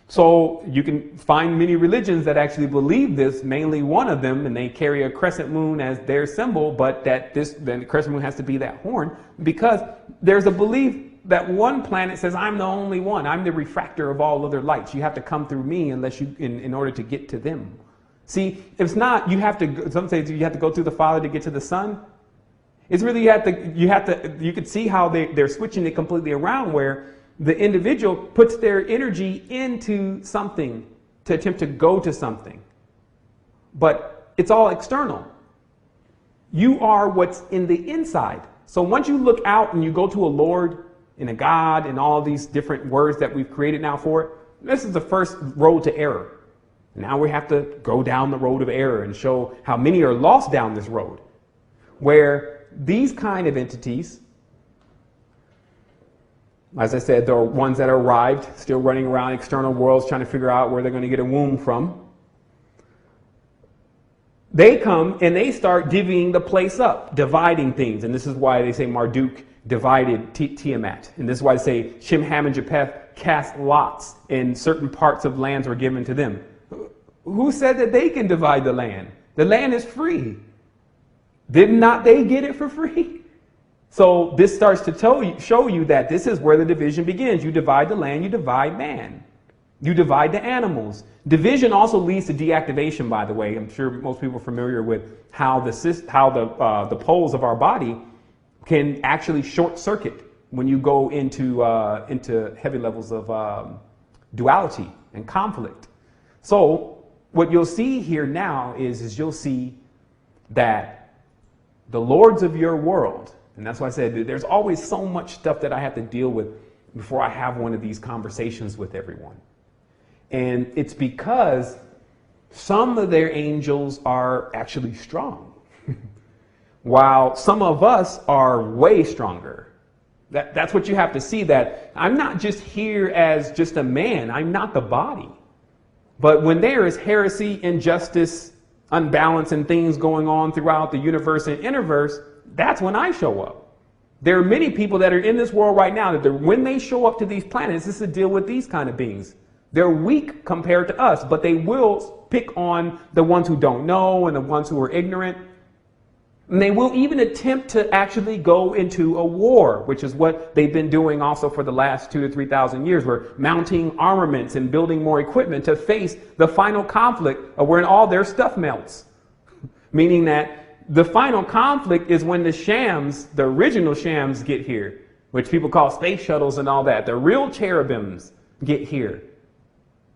B: So you can find many religions that actually believe this, mainly one of them, and they carry a crescent moon as their symbol, but then the crescent moon has to be that horn, because there's a belief that one planet says, I'm the only one. I'm the refractor of all other lights. You have to come through me unless you, in order to get to them. See, if it's not, you have to, some say you have to go through the Father to get to the Son. It's really, you could see how they're switching it completely around, where the individual puts their energy into something to attempt to go to something. But it's all external. You are what's in the inside. So once you look out and you go to a Lord and a God and all these different words that we've created now for it, this is the first road to error. Now we have to go down the road of error and show how many are lost down this road, where these kind of entities, as I said, there are ones that are arrived, still running around external worlds trying to figure out where they're going to get a womb from. They come and they start divvying the place up, dividing things. And this is why they say Marduk divided Tiamat. And this is why they say Shem, Ham, and Japheth cast lots, and certain parts of lands were given to them. Who said that they can divide the land? The land is free. Did not they get it for free? So this starts to show you that this is where the division begins. You divide the land, you divide man. You divide the animals. Division also leads to deactivation, by the way. I'm sure most people are familiar with how the poles of our body can actually short circuit when you go into heavy levels of duality and conflict. So what you'll see here now is you'll see that the lords of your world, and that's why I said there's always so much stuff that I have to deal with before I have one of these conversations with everyone. And it's because some of their angels are actually strong, while some of us are way stronger. That's what you have to see, that I'm not just here as just a man. I'm not the body. But when there is heresy, injustice, unbalance, and things going on throughout the universe and interverse, that's when I show up. There are many people that are in this world right now that when they show up to these planets, it's to deal with these kind of beings. They're weak compared to us, but they will pick on the ones who don't know and the ones who are ignorant. And they will even attempt to actually go into a war, which is what they've been doing also for the last 2,000 to 3,000 years. We're mounting armaments and building more equipment to face the final conflict of when all their stuff melts. Meaning that the final conflict is when the shams, the original shams, get here, which people call space shuttles and all that. The real cherubims get here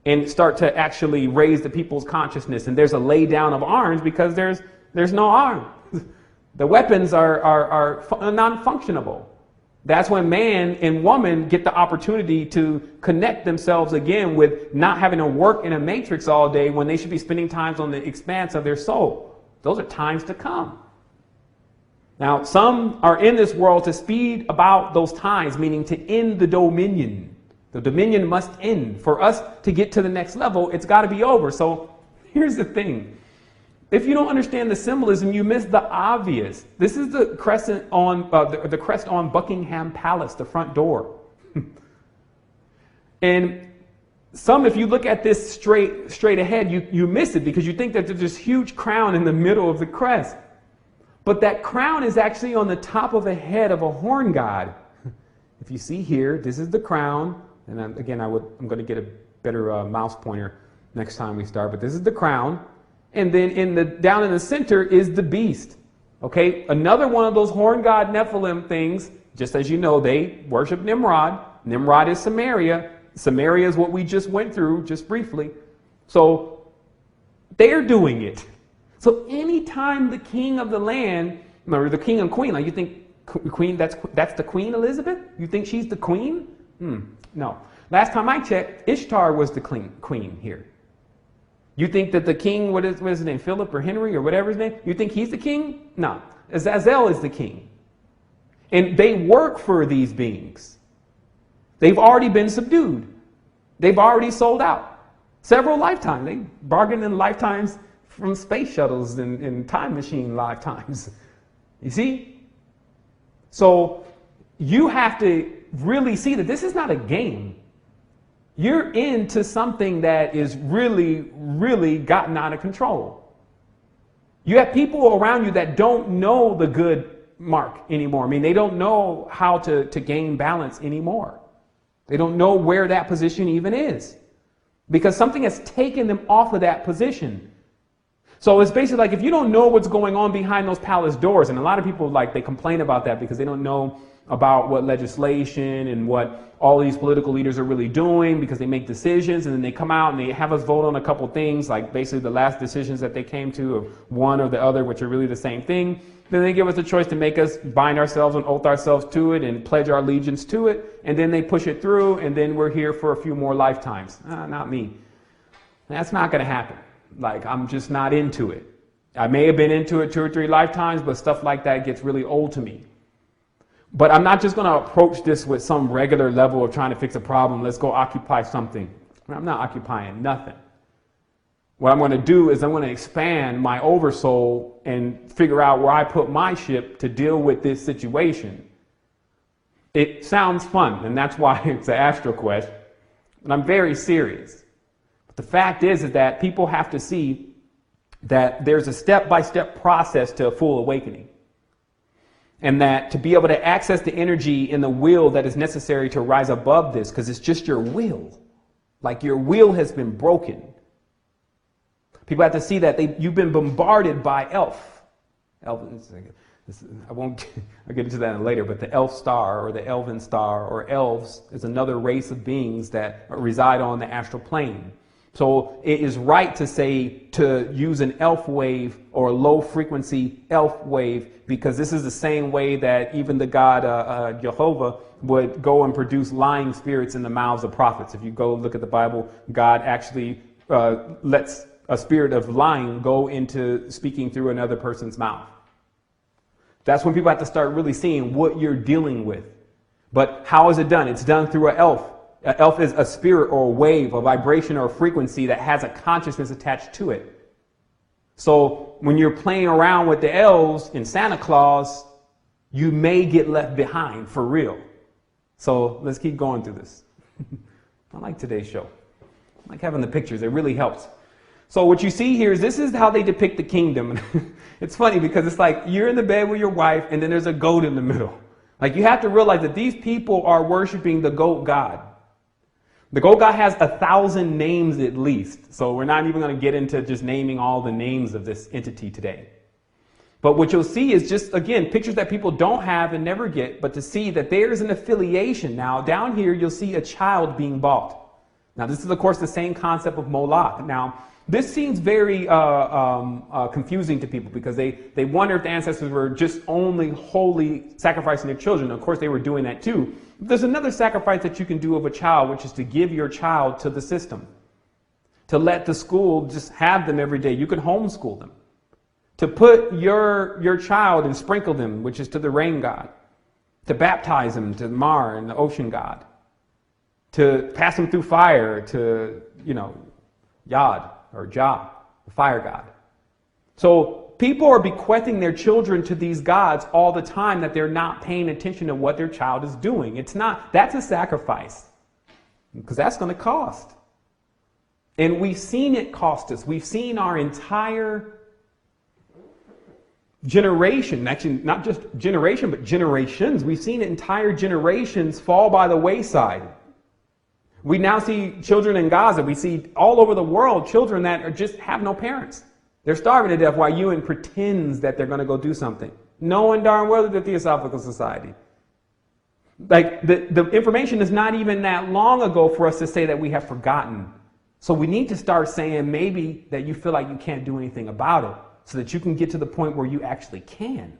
B: and start to actually raise the people's consciousness. And there's a lay down of arms because there's no arm. The weapons are non-functionable. That's when man and woman get the opportunity to connect themselves again with not having to work in a matrix all day when they should be spending time on the expanse of their soul. Those are times to come. Now, some are in this world to speed about those times, meaning to end the dominion. The dominion must end. For us to get to the next level, it's got to be over. So here's the thing. If you don't understand the symbolism, you miss the obvious. This is the crescent on the crest on Buckingham Palace, the front door. And some, if you look at this straight ahead, you miss it because you think that there's this huge crown in the middle of the crest. But that crown is actually on the top of the head of a horn god. If you see here, this is the crown. And I'm going to get a better mouse pointer next time we start. But this is the crown. And then down in the center is the beast. Okay, another one of those horn god Nephilim things. Just as you know, they worship Nimrod. Nimrod is Samaria. Samaria is what we just went through, just briefly. So they're doing it. So anytime the king of the land, or the king and queen, like you think queen, that's the Queen Elizabeth? You think she's the queen? No. Last time I checked, Ishtar was the queen here. You think that the king, what is his name, Philip or Henry or whatever his name, you think he's the king? No. Azazel is the king. And they work for these beings. They've already been subdued. They've already sold out. Several lifetimes. They bargained in lifetimes from space shuttles and time machine lifetimes. You see? So you have to really see that this is not a game. You're into something that is really, really gotten out of control. You have people around you that don't know the good mark anymore. I mean, they don't know how to gain balance anymore. They don't know where that position even is because something has taken them off of that position. So it's basically like if you don't know what's going on behind those palace doors, and a lot of people they complain about that because they don't know about what legislation and what all these political leaders are really doing because they make decisions and then they come out and they have us vote on a couple things, like basically the last decisions that they came to of one or the other, which are really the same thing. Then they give us a choice to make us bind ourselves and oath ourselves to it and pledge our allegiance to it. And then they push it through and then we're here for a few more lifetimes. Not me. That's not going to happen. I'm just not into it. I may have been into it 2 or 3 lifetimes, but stuff like that gets really old to me. But I'm not just going to approach this with some regular level of trying to fix a problem. Let's go occupy something. I'm not occupying nothing. What I'm going to do is I'm going to expand my oversoul and figure out where I put my ship to deal with this situation. It sounds fun, and that's why it's an Astral Quest. And I'm very serious. But the fact is that people have to see that there's a step-by-step process to a full awakening. And that to be able to access the energy and the will that is necessary to rise above this, because it's just your will. Like your will has been broken. People have to see that you've been bombarded by elf. I'll get into that later, but the elf star or the elven star or elves is another race of beings that reside on the astral plane. So it is right to say to use an elf wave or a low frequency elf wave, because this is the same way that even the God Jehovah would go and produce lying spirits in the mouths of prophets. If you go look at the Bible, God actually lets a spirit of lying go into speaking through another person's mouth. That's when people have to start really seeing what you're dealing with. But how is it done? It's done through an elf. An elf is a spirit or a wave, a vibration or a frequency that has a consciousness attached to it. So when you're playing around with the elves in Santa Claus, you may get left behind for real. So let's keep going through this. I like today's show. I like having the pictures. It really helps. So what you see here is this is how they depict the kingdom. It's funny because it's like you're in the bed with your wife and then there's a goat in the middle. Like you have to realize that these people are worshiping the goat god. The goat god has 1,000 names at least. So we're not even going to get into just naming all the names of this entity today. But what you'll see is just, again, pictures that people don't have and never get, but to see that there's an affiliation. Now, down here, you'll see a child being bought. Now, this is, of course, the same concept of Moloch. Now, this seems very confusing to people because they wonder if the ancestors were just only wholly sacrificing their children. Of course, they were doing that too. But there's another sacrifice that you can do of a child, which is to give your child to the system. To let the school just have them every day. You can homeschool them. To put your child and sprinkle them, which is to the rain god. To baptize them to Mar and the ocean god. To pass them through fire to, Yod or Jah, the fire god. So people are bequeathing their children to these gods all the time that they're not paying attention to what their child is doing. That's a sacrifice. Because that's going to cost. And we've seen it cost us. We've seen our entire generation, actually not just generation, but generations. We've seen entire generations fall by the wayside. We now see children in Gaza. We see all over the world children that are just have no parents. They're starving to death while UN pretends that they're going to go do something. Knowing darn well that the Theosophical Society. Like the information is not even that long ago for us to say that we have forgotten. So we need to start saying maybe that you feel like you can't do anything about it, so that you can get to the point where you actually can.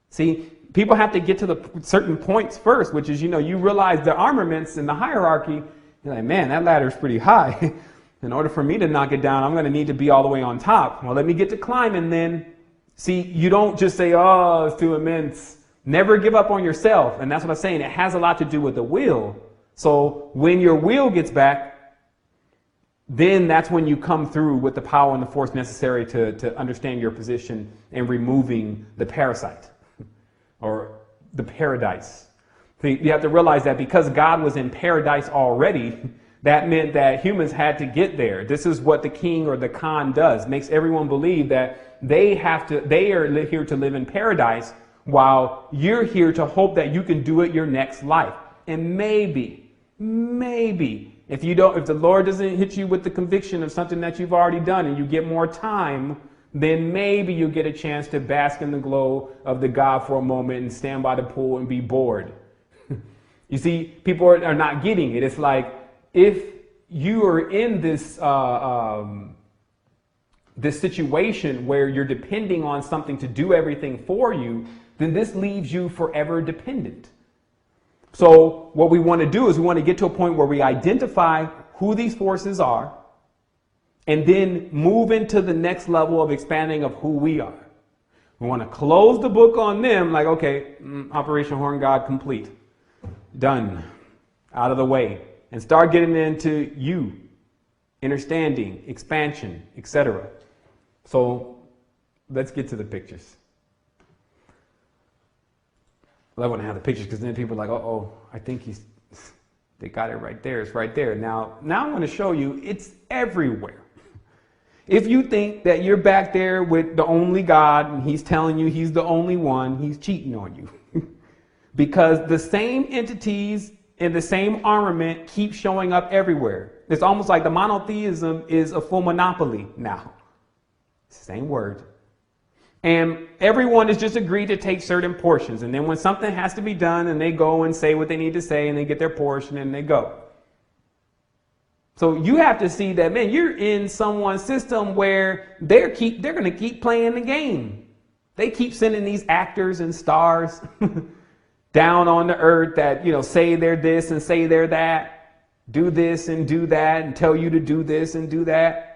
B: See, people have to get to the certain points first, which is, you realize the armaments in the hierarchy. You're like, man, that ladder's pretty high. In order for me to knock it down, I'm going to need to be all the way on top. Well, let me get to climbing then. See, you don't just say, oh, it's too immense. Never give up on yourself. And that's what I'm saying. It has a lot to do with the will. So when your will gets back, then that's when you come through with the power and the force necessary to understand your position and removing the parasite or the paradise. So you have to realize that because God was in paradise already, that meant that humans had to get there. This is what the king or the Khan does. Makes everyone believe that they are here to live in paradise while you're here to hope that you can do it your next life. And maybe, if the Lord doesn't hit you with the conviction of something that you've already done and you get more time, then maybe you'll get a chance to bask in the glow of the God for a moment and stand by the pool and be bored. You see, people are not getting it. It's like, if you are in this this situation where you're depending on something to do everything for you, then this leaves you forever dependent. So what we want to do is we want to get to a point where we identify who these forces are and then move into the next level of expanding of who we are. We want to close the book on them like, okay, Operation Horn God complete. Done. Out of the way. And start getting into you, understanding, expansion, etc. So let's get to the pictures. I love when I have the pictures because then people are like, oh, I think they got it right there. It's right there. Now I'm going to show you it's everywhere. If you think that you're back there with the only God and he's telling you he's the only one, he's cheating on you. Because the same entities and the same armament keep showing up everywhere. It's almost like the monotheism is a full monopoly now. Same word. And everyone has just agreed to take certain portions. And then when something has to be done and they go and say what they need to say and they get their portion and they go. So you have to see that, man, you're in someone's system where they're going to keep playing the game. They keep sending these actors and stars down on the earth that, say they're this and say they're that, do this and do that and tell you to do this and do that.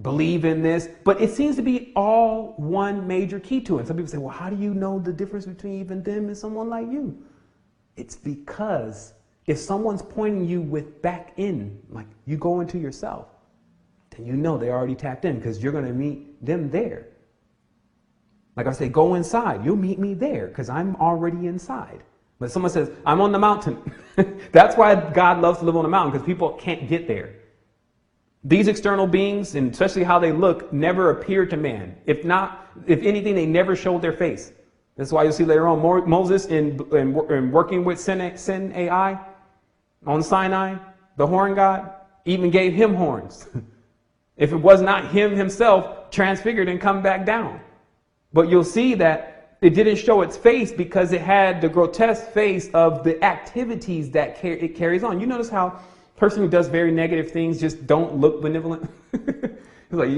B: Believe in this, but it seems to be all one major key to it. Some people say, well, how do you know the difference between even them and someone like you? It's because if someone's pointing you with back in, like you go into yourself, then you know they already tapped in because you're going to meet them there. Like I say, go inside. You'll meet me there because I'm already inside. But someone says, I'm on the mountain. That's why God loves to live on the mountain, because people can't get there. These external beings, and especially how they look, never appear to man. If anything, they never showed their face. That's why you'll see later on Moses in working with Sin AI on Sinai, the horn god, even gave him horns. If it was not him himself, transfigured and come back down. But you'll see that it didn't show its face because it had the grotesque face of the activities that it carries on. You notice how a person who does very negative things just don't look benevolent? He's like,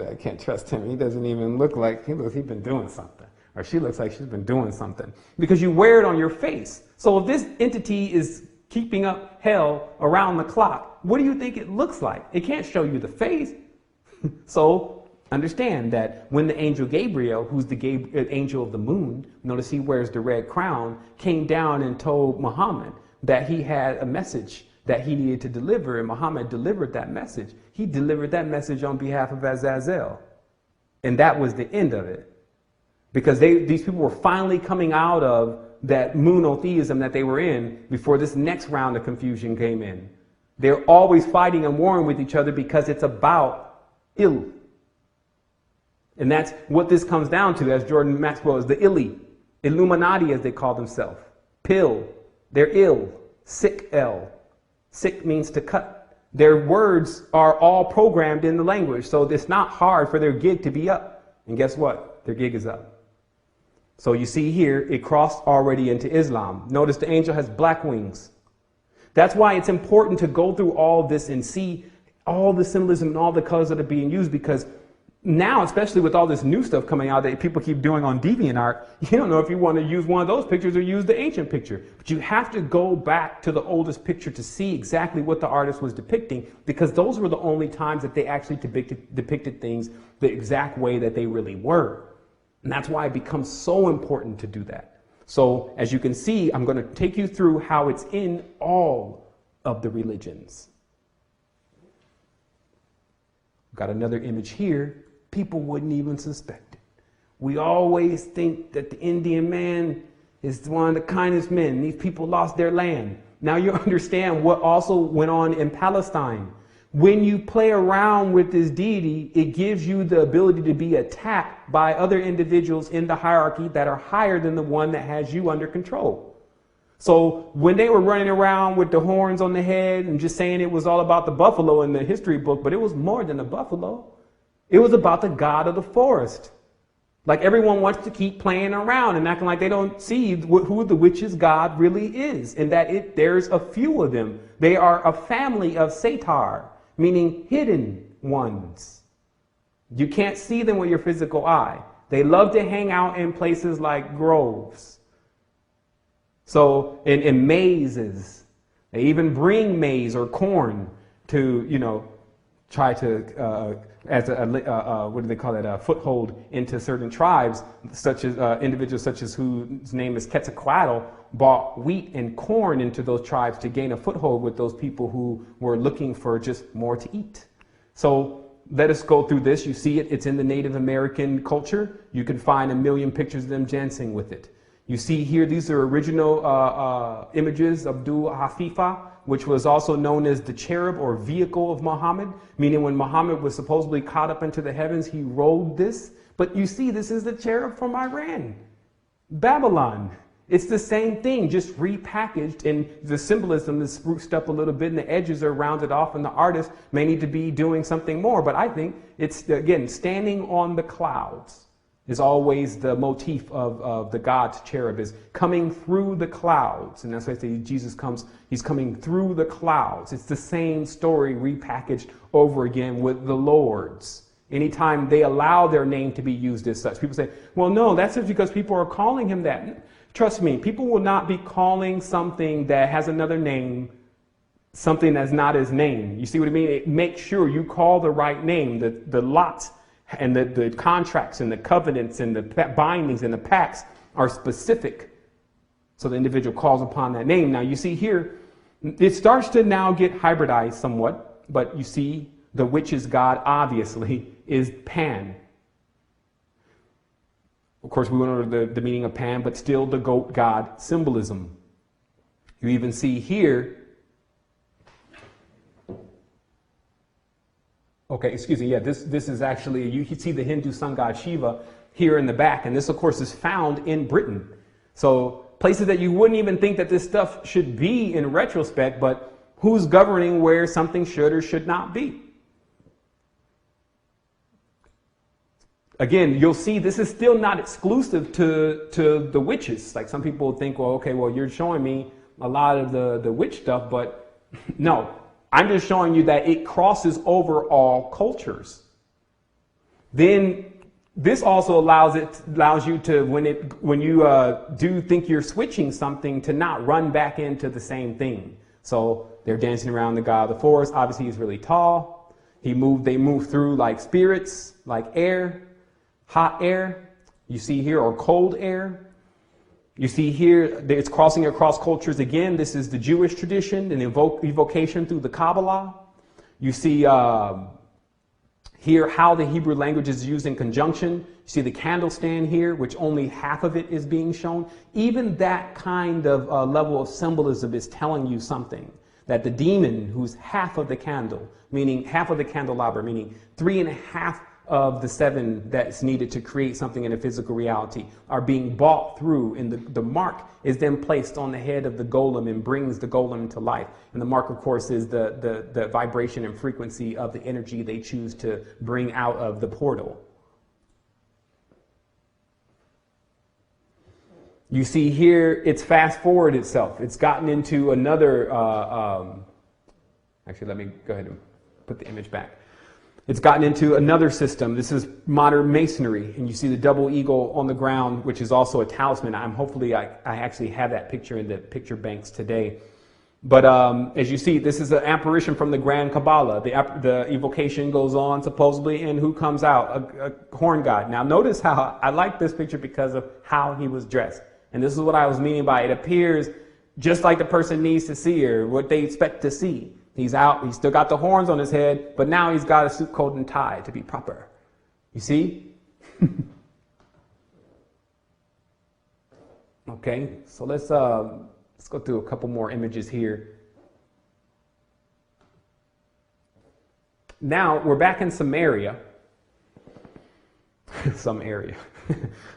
B: I can't trust him. He doesn't even look like he's been doing something. Or she looks like she's been doing something. Because you wear it on your face. So if this entity is keeping up hell around the clock, what do you think it looks like? It can't show you the face. So understand that when the angel Gabriel, who's the angel of the moon, notice he wears the red crown, came down and told Muhammad that he had a message that he needed to deliver, and Muhammad delivered that message. He delivered that message on behalf of Azazel. And that was the end of it. Because these people were finally coming out of that monotheism that they were in before this next round of confusion came in. They're always fighting and warring with each other because it's about ill. And that's what this comes down to, as Jordan Maxwell is the illy, Illuminati as they call themselves. Pill, they're ill, sick L. Sick means to cut. Their words are all programmed in the language, so it's not hard for their gig to be up. And guess what? Their gig is up. So you see here, it crossed already into Islam. Notice the angel has black wings. That's why it's important to go through all this and see all the symbolism and all the colors that are being used, because now, especially with all this new stuff coming out that people keep doing on DeviantArt, you don't know if you want to use one of those pictures or use the ancient picture. But you have to go back to the oldest picture to see exactly what the artist was depicting, because those were the only times that they actually depicted things the exact way that they really were. And that's why it becomes so important to do that. So as you can see, I'm going to take you through how it's in all of the religions. Got another image here. People wouldn't even suspect it. We always think that the Indian man is one of the kindest men. These people lost their land. Now you understand what also went on in Palestine. When you play around with this deity, it gives you the ability to be attacked by other individuals in the hierarchy that are higher than the one that has you under control. So when they were running around with the horns on the head and just saying it was all about the buffalo in the history book, but it was more than a buffalo. It was about the god of the forest. Like everyone wants to keep playing around and acting like they don't see who the witch's god really is, and that there's a few of them. They are a family of Satar, meaning hidden ones. You can't see them with your physical eye. They love to hang out in places like groves. So in mazes, they even bring maize or corn to, try to, as what do they call it, a foothold into certain tribes, such as individuals such as whose name is Quetzalcoatl, bought wheat and corn into those tribes to gain a foothold with those people who were looking for just more to eat. So let us go through this. You see it. It's in the Native American culture. You can find a million pictures of them dancing with it. You see here, these are original images of Abdul Hafifa, which was also known as the cherub or vehicle of Muhammad, meaning when Muhammad was supposedly caught up into the heavens, he rode this. But you see, this is the cherub from Iran, Babylon. It's the same thing, just repackaged, and the symbolism is spruced up a little bit and the edges are rounded off, and the artist may need to be doing something more. But I think it's, again, standing on the clouds is always the motif of the God's cherub, is coming through the clouds. And that's why I say Jesus comes, he's coming through the clouds. It's the same story repackaged over again with the Lords. Anytime they allow their name to be used as such, people say, well, no, that's just because people are calling him that. Trust me, people will not be calling something that has another name something that's not his name. You see what I mean? Make sure you call the right name. The lots and the contracts and the covenants and the bindings and the pacts are specific. So the individual calls upon that name. Now you see here, it starts to now get hybridized somewhat, but you see the witch's god obviously is Pan. Of course, we went over the meaning of Pan, but still the goat god symbolism. You even see here Okay, excuse me. Yeah, this is actually, you can see the Hindu sun god Shiva here in the back. And this, of course, is found in Britain. So places that you wouldn't even think that this stuff should be in retrospect, but who's governing where something should or should not be? Again, you'll see this is still not exclusive to the witches. Like some people think, well, okay, well, you're showing me a lot of the witch stuff, but no, I'm just showing you that it crosses over all cultures. Then this also allows you to, when you do think you're switching something, to not run back into the same thing. So they're dancing around the god of the forest. Obviously, he's really tall. They move through like spirits, like air, hot air. You see here, or cold air. You see here, it's crossing across cultures again. This is the Jewish tradition and evocation through the Kabbalah. You see here how the Hebrew language is used in conjunction. You see the candle stand here, which only half of it is being shown. Even that kind of level of symbolism is telling you something. That the demon, who's half of the candle, meaning half of the candelabra, meaning 3.5 of the 7 that's needed to create something in a physical reality, are being bought through, and the mark is then placed on the head of the golem and brings the golem to life. And the mark, of course, is the vibration and frequency of the energy they choose to bring out of the portal. You see here, it's fast forward itself. It's gotten into another, actually, let me go ahead and put the image back. It's gotten into another system. This is modern masonry, and you see the double eagle on the ground, which is also a talisman. Hopefully I actually have that picture in the picture banks today. But as you see, this is an apparition from the Grand Kabbalah. The evocation goes on, supposedly, and who comes out? A horn god. Now notice how I like this picture because of how he was dressed. And this is what I was meaning by it appears just like the person needs to see, or what they expect to see. He's out, he's still got the horns on his head, but now he's got a suit, coat, and tie to be proper. You see? Okay, so let's go through a couple more images here. Now we're back in Samaria. Some area.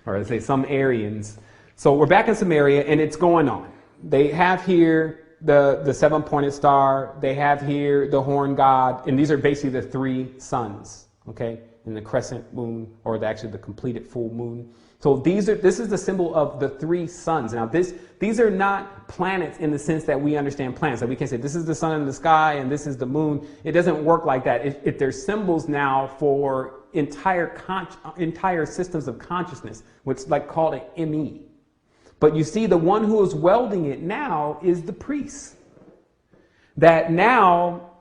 B: Or let's say some Aryans. So we're back in Samaria, and it's going on. They have here the 7-pointed star. They have here the horn god, and these are basically the 3 suns, okay, and the crescent moon, or actually the completed full moon. So this is the symbol of the 3 suns. Now these are not planets in the sense that we understand planets. Like we can say this is the sun in the sky and this is the moon. It doesn't work like that. There's symbols now for entire systems of consciousness, what's like called an ME. But you see, the one who is welding it now is the priest. That now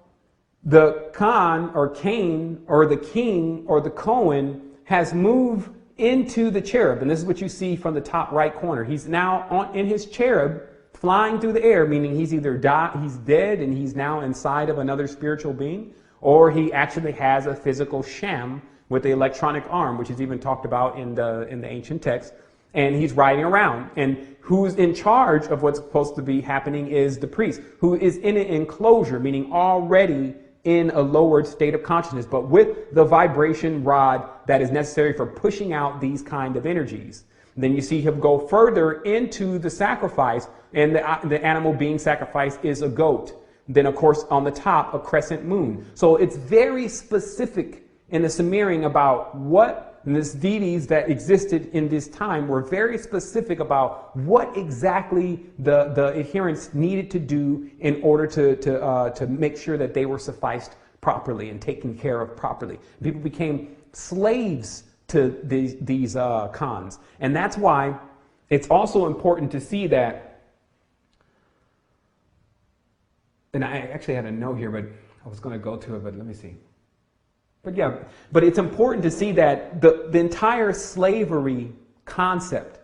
B: the Khan or Cain or the king or the Cohen has moved into the cherub. And this is what you see from the top right corner. He's now in his cherub, flying through the air, meaning he's either he's dead and he's now inside of another spiritual being, or he actually has a physical sham with the electronic arm, which is even talked about in the ancient text. And he's riding around. And who's in charge of what's supposed to be happening is the priest, who is in an enclosure, meaning already in a lowered state of consciousness, but with the vibration rod that is necessary for pushing out these kind of energies. Then you see him go further into the sacrifice, and the animal being sacrificed is a goat. Then, of course, on the top, a crescent moon. So it's very specific in the Sumerian about what. And these deities that existed in this time were very specific about what exactly the adherents needed to do in order to make sure that they were sufficed properly and taken care of properly. People became slaves to these Khans. And that's why it's also important to see that, and I actually had a note here, but I was going to go to it, but let me see. But it's important to see that the entire slavery concept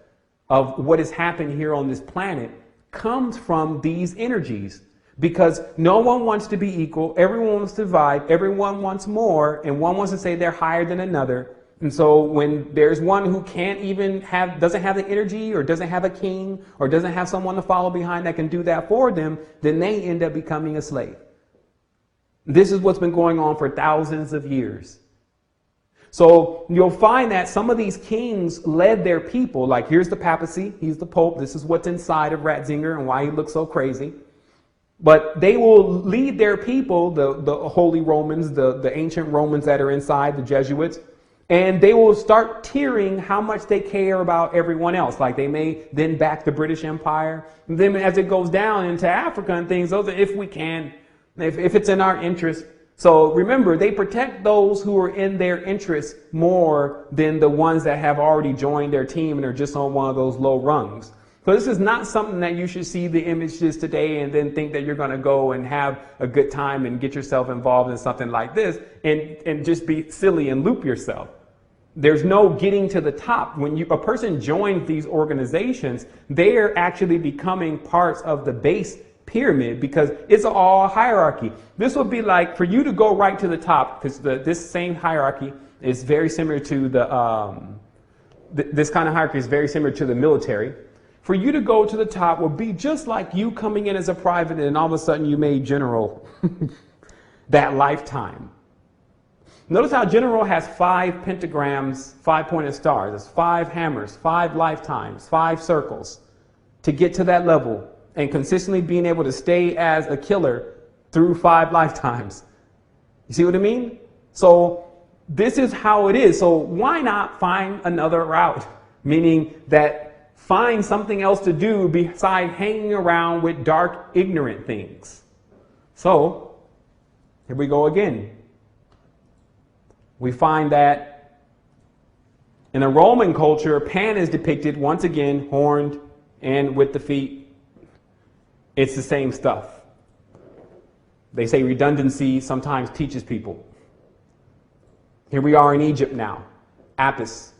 B: of what has happened here on this planet comes from these energies, because no one wants to be equal. Everyone wants to divide. Everyone wants more, and one wants to say they're higher than another. And so when there's one who doesn't have the energy, or doesn't have a king, or doesn't have someone to follow behind that can do that for them, then they end up becoming a slave. This is what's been going on for thousands of years. So you'll find that some of these kings led their people, like here's the papacy, he's the Pope, this is what's inside of Ratzinger and why he looks so crazy. But they will lead their people, the Holy Romans, the ancient Romans that are inside, the Jesuits, and they will start tiering how much they care about everyone else. Like they may then back the British Empire. And then as it goes down into Africa and things, those are if we can, if it's in our interest. So remember, they protect those who are in their interest more than the ones that have already joined their team and are just on one of those low rungs. So this is not something that you should see the images today and then think that you're going to go and have a good time and get yourself involved in something like this and just be silly and loop yourself. There's no getting to the top. When a person joins these organizations, they are actually becoming parts of the base pyramid because it's all hierarchy. This would be like for you to go right to the top, because this same hierarchy is very similar to this kind of hierarchy is very similar to the military. For you to go to the top would be just like you coming in as a private and all of a sudden you made general that lifetime. Notice how general has 5 pentagrams, 5-pointed stars. It's 5 hammers, 5 lifetimes, 5 circles to get to that level and consistently being able to stay as a killer through 5 lifetimes. You see what I mean? So this is how it is. So why not find another route? Meaning that find something else to do beside hanging around with dark, ignorant things. So here we go again. We find that in the Roman culture, Pan is depicted once again horned and with the feet. It's the same stuff. They say redundancy sometimes teaches people. Here we are in Egypt now. Apis.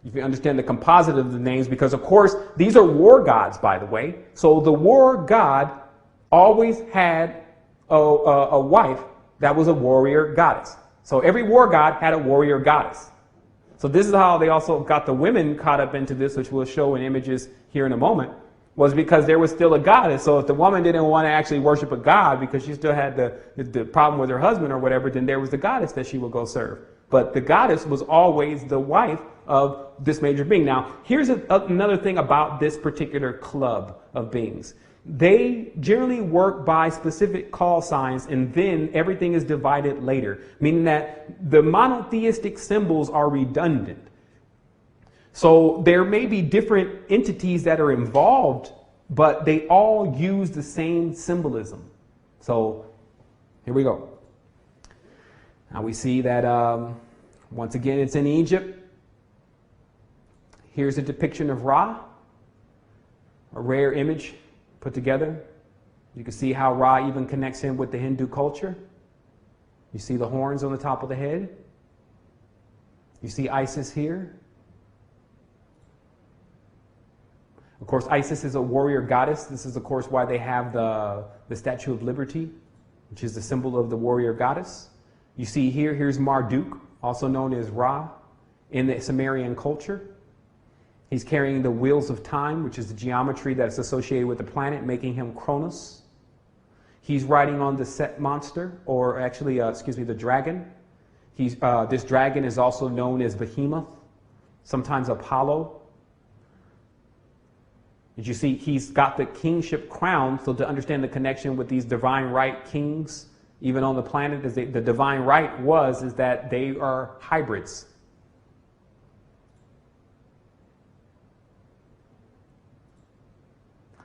B: You can understand the composite of the names because, of course, these are war gods, by the way. So the war god always had a wife that was a warrior goddess. So every war god had a warrior goddess. So this is how they also got the women caught up into this, which we'll show in images here in a moment, was because there was still a goddess. So if the woman didn't want to actually worship a god because she still had the problem with her husband or whatever, then there was the goddess that she would go serve. But the goddess was always the wife of this major being. Now, here's another thing about this particular club of beings. They generally work by specific call signs, and then everything is divided later, meaning that the monotheistic symbols are redundant. So there may be different entities that are involved, but they all use the same symbolism. So here we go. Now we see that once again it's in Egypt. Here's a depiction of Ra, a rare image put together. You can see how Ra even connects in with the Hindu culture. You see the horns on the top of the head. You see Isis here. Of course, Isis is a warrior goddess. This is, of course, why they have the Statue of Liberty, which is the symbol of the warrior goddess. You see here's Marduk, also known as Ra, in the Sumerian culture. He's carrying the wheels of time, which is the geometry that's associated with the planet, making him Kronos. He's riding on the Set monster, or actually, the dragon. This dragon is also known as Behemoth, sometimes Apollo. As you see, he's got the kingship crown, so to understand the connection with these divine right kings, even on the planet, the divine right is that they are hybrids.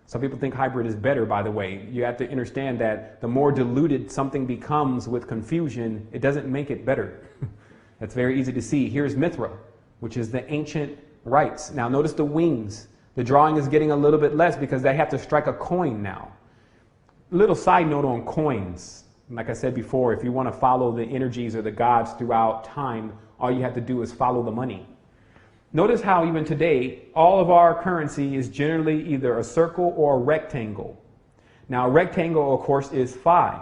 B: Some people think hybrid is better, by the way. You have to understand that the more diluted something becomes with confusion, it doesn't make it better. That's very easy to see. Here's Mithra, which is the ancient rites. Now notice the wings. The drawing is getting a little bit less because they have to strike a coin now. Little side note on coins. Like I said before, if you want to follow the energies or the gods throughout time, all you have to do is follow the money. Notice how even today, all of our currency is generally either a circle or a rectangle. Now, a rectangle, of course, is phi,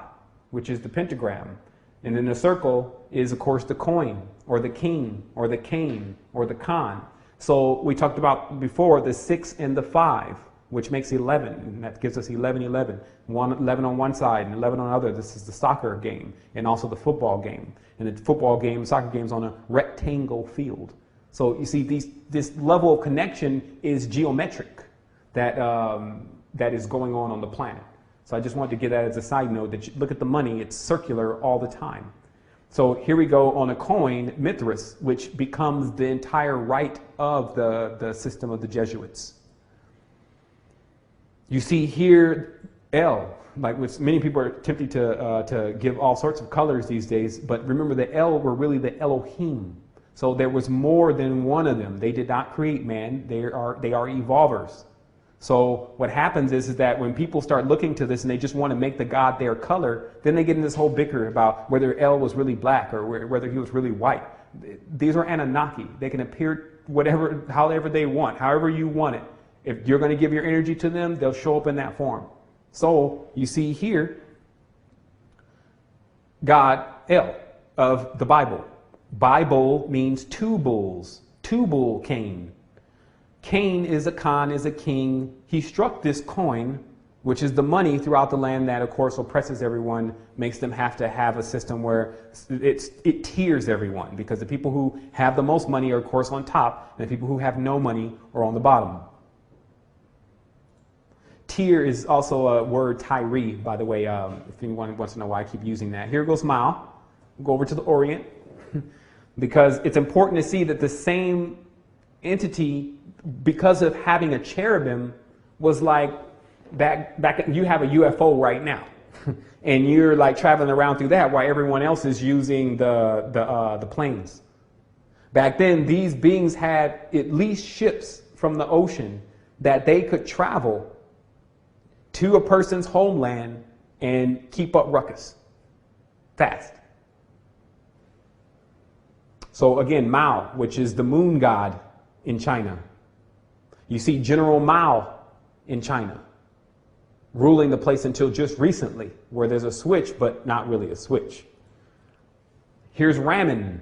B: which is the pentagram. And then the circle is, of course, the coin, or the king, or the cane, or the khan. So we talked about before the 6 and the 5. which makes 11, and that gives us 11, 11. 11 on one side and 11 on the other. This is the soccer game and also the football game. And the football game, soccer game's on a rectangle field. So you see, this level of connection is geometric that is going on the planet. So I just wanted to give that as a side note, that you look at the money, it's circular all the time. So here we go on a coin, Mithras, which becomes the entire right of the system of the Jesuits. You see here L, like which many people are tempted to give all sorts of colors these days, but remember the L were really the Elohim. So there was more than one of them. They did not create man, they are evolvers. So what happens is that when people start looking to this and they just want to make the God their color, then they get in this whole bicker about whether El was really black or whether he was really white. These are Anunnaki. They can appear however they want, however you want it. If you're going to give your energy to them, they'll show up in that form. So you see here, God, El, of the Bible. Bible means two bulls. Two-bull Cain. Cain is a Khan, is a king. He struck this coin, which is the money throughout the land that, of course, oppresses everyone, makes them have to have a system where it tiers everyone, because the people who have the most money are, of course, on top, and the people who have no money are on the bottom. Tier is also a word, Tyree, by the way, if anyone wants to know why I keep using that. Here goes Mao. We'll go over to the Orient, because it's important to see that the same entity, because of having a cherubim, was like back you have a UFO right now and you're like traveling around through that while everyone else is using the planes. Back then, these beings had at least ships from the ocean that they could travel to a person's homeland and keep up ruckus fast. So again, Mao, which is the moon god in China. You see General Mao in China ruling the place until just recently, where there's a switch, but not really a switch. Here's Ramen.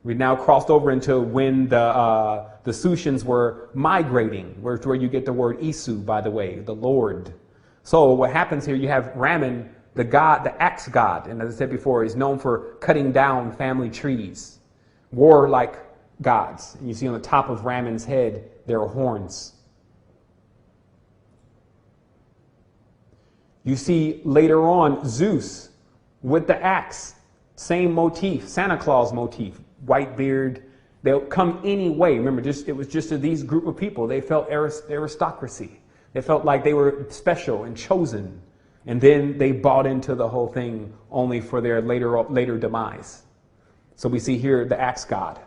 B: We've now crossed over into when the Sushians were migrating, where you get the word Isu, by the way, the Lord. So what happens here, you have Ramen, the god, the axe god, and as I said before, is known for cutting down family trees, warlike gods. And you see on the top of Ramen's head, there are horns. You see later on Zeus with the axe, same motif, Santa Claus motif, white beard. They'll come any way. Remember, it was just these group of people. They felt aristocracy. They felt like they were special and chosen. And then they bought into the whole thing only for their later demise. So we see here the axe god,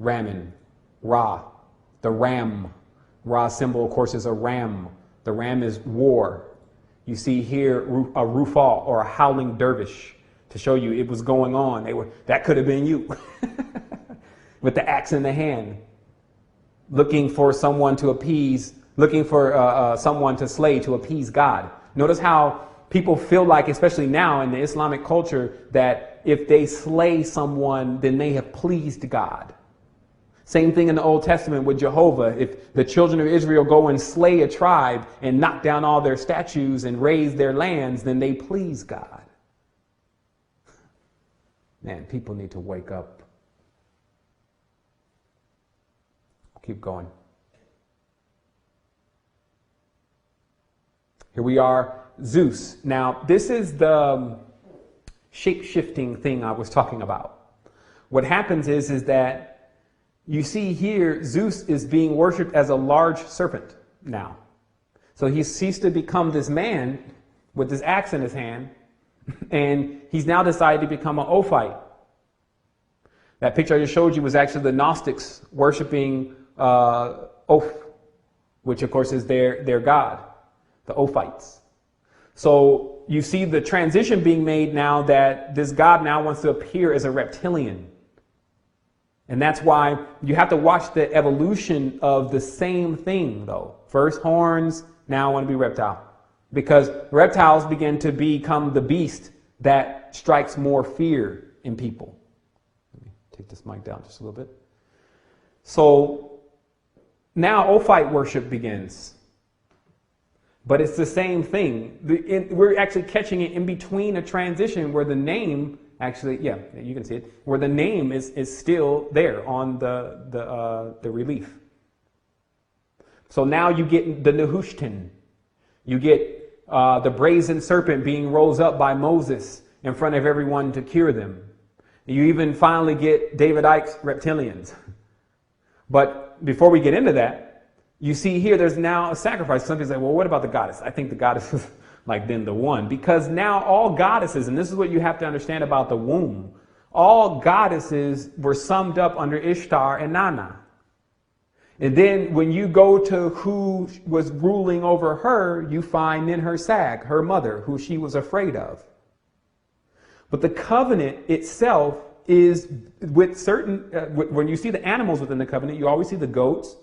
B: Ramen, Ra, the ram. Ra's symbol, of course, is a ram. The ram is war. You see here a rufal, or a howling dervish, to show you it was going on. That could have been you with the axe in the hand, looking for someone to appease, looking for someone to slay to appease God. Notice how people feel like, especially now in the Islamic culture, that if they slay someone, then they have pleased God. Same thing in the Old Testament with Jehovah. If the children of Israel go and slay a tribe and knock down all their statues and raise their lands, then they please God. Man, people need to wake up. Keep going. Here we are, Zeus. Now, this is the shape-shifting thing I was talking about. What happens is that you see here, Zeus is being worshipped as a large serpent now. So he ceased to become this man with this axe in his hand, and he's now decided to become an Ophite. That picture I just showed you was actually the Gnostics worshipping Oph, which of course is their god, the Ophites. So you see the transition being made now that this god now wants to appear as a reptilian. And that's why you have to watch the evolution of the same thing, though. First horns, now I want to be reptile. Because reptiles begin to become the beast that strikes more fear in people. Let me take this mic down just a little bit. So Now Ophite worship begins. But it's the same thing. We're actually catching it in between a transition where the name actually, yeah, you can see it, where the name is still there on the relief. So now you get the Nehushtan. You get the brazen serpent being rose up by Moses in front of everyone to cure them. You even finally get David Icke's reptilians. But before we get into that, you see here there's now a sacrifice. Some people say, well, what about the goddess? I think the goddess is like then the one. Because now all goddesses, and this is what you have to understand about the womb, all goddesses were summed up under Ishtar and Nana. And then when you go to who was ruling over her, you find Ninhursag, her mother, who she was afraid of. But the covenant itself is with certain, when you see the animals within the covenant, you always see the goats,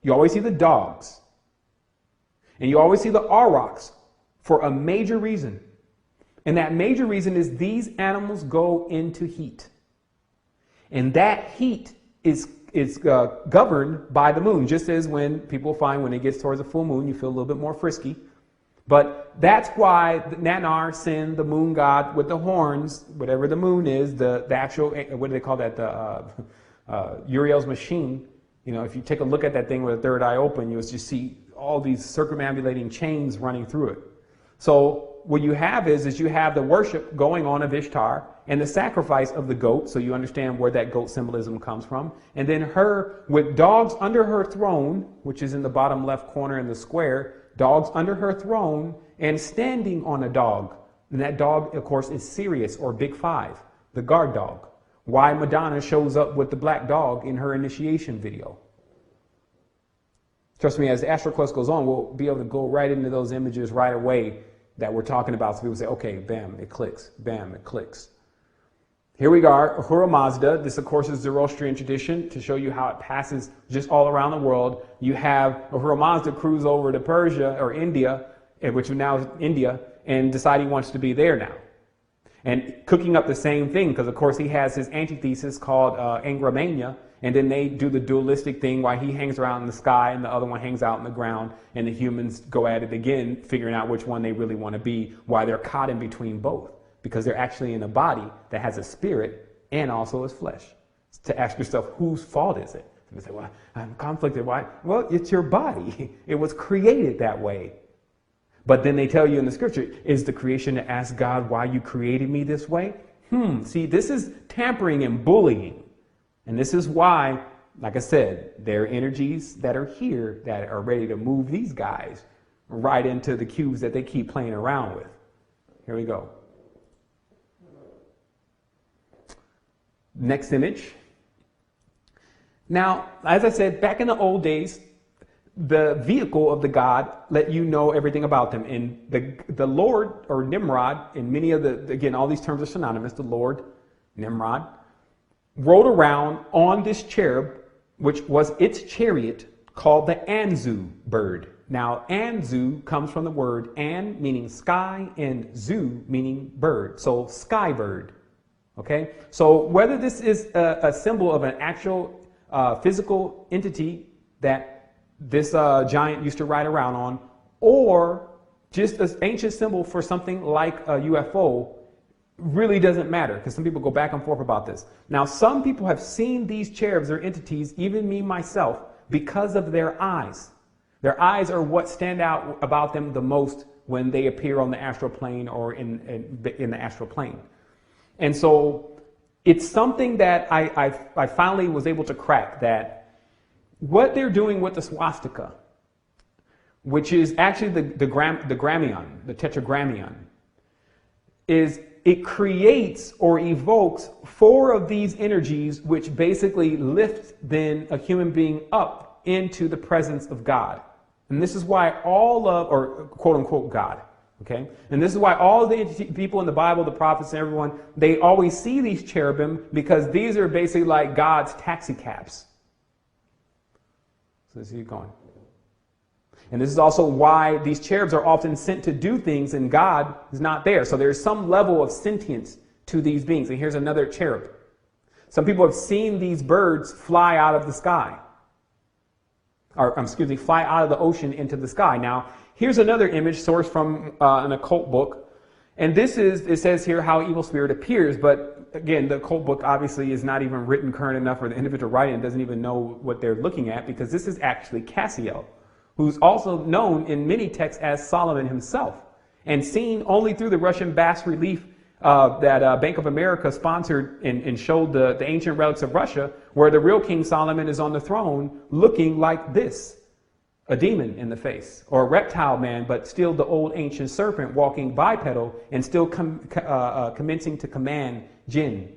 B: you always see the dogs, and you always see the aurochs for a major reason. And that major reason is these animals go into heat. And that heat is governed by the moon, just as when people find when it gets towards a full moon, you feel a little bit more frisky. But that's why Nanar sent the moon god with the horns, whatever the moon is, the actual, what do they call that? Uriel's machine. You know, if you take a look at that thing with the third eye open, you'll just see all these circumambulating chains running through it. So what you have is you have the worship going on of Ishtar and the sacrifice of the goat. So you understand where that goat symbolism comes from. And then her with dogs under her throne, which is in the bottom left corner in the square, dogs under her throne and standing on a dog. And that dog, of course, is Sirius or Big Five, the guard dog. Why Madonna shows up with the black dog in her initiation video. Trust me, as the Astral Quest goes on, we'll be able to go right into those images right away that we're talking about. So people say, okay, bam, it clicks. Bam, it clicks. Here we are, Ahura Mazda. This, of course, is Zoroastrian tradition to show you how it passes just all around the world. You have Ahura Mazda cruise over to Persia or India, which now is India, and decide he wants to be there now. And cooking up the same thing, because, of course, he has his antithesis called Angramania, and then they do the dualistic thing while he hangs around in the sky and the other one hangs out in the ground, and the humans go at it again, figuring out which one they really want to be, while they're caught in between both. Because they're actually in a body that has a spirit and also is flesh. To ask yourself, whose fault is it? You say, well, I'm conflicted. Why? Well, it's your body. It was created that way. But then they tell you in the scripture, is the creation to ask God why you created me this way? See, this is tampering and bullying. And this is why, like I said, there are energies that are here that are ready to move these guys right into the cubes that they keep playing around with. Here we go. Next image. Now, as I said, back in the old days, the vehicle of the god let you know everything about them. And the Lord, or Nimrod, in many of again, all these terms are synonymous, the Lord, Nimrod, rode around on this cherub, which was its chariot, called the Anzu bird. Now, Anzu comes from the word An, meaning sky, and Zu, meaning bird. So, sky bird. Okay, so whether this is a symbol of an actual physical entity that this giant used to ride around on, or just an ancient symbol for something like a UFO, really doesn't matter, because some people go back and forth about this. Now, some people have seen these cherubs or entities, even me myself, because of their eyes. Their eyes are what stand out about them the most when they appear on the astral plane or in the astral plane. And so it's something that I finally was able to crack, that what they're doing with the swastika, which is actually the gramion, the tetragrammion, is it creates or evokes 4 of these energies, which basically lift then a human being up into the presence of God. And this is why or quote unquote God. Okay, and this is why all the people in the Bible, the prophets and everyone, they always see these cherubim, because these are basically like God's taxi cabs. So let's keep going. And this is also why these cherubs are often sent to do things and God is not there. So there's some level of sentience to these beings. And here's another cherub. Some people have seen these birds fly out of the sky. fly out of the ocean into the sky. Now, here's another image sourced from an occult book. And it says here how evil spirit appears, but again, the occult book obviously is not even written current enough, or the individual writing it doesn't even know what they're looking at, because this is actually Cassiel, who's also known in many texts as Solomon himself, and seen only through the Russian bas relief that Bank of America sponsored and showed the ancient relics of Russia, where the real King Solomon is on the throne looking like this. A demon in the face, or a reptile man, but still the old ancient serpent walking bipedal and still commencing to command jinn,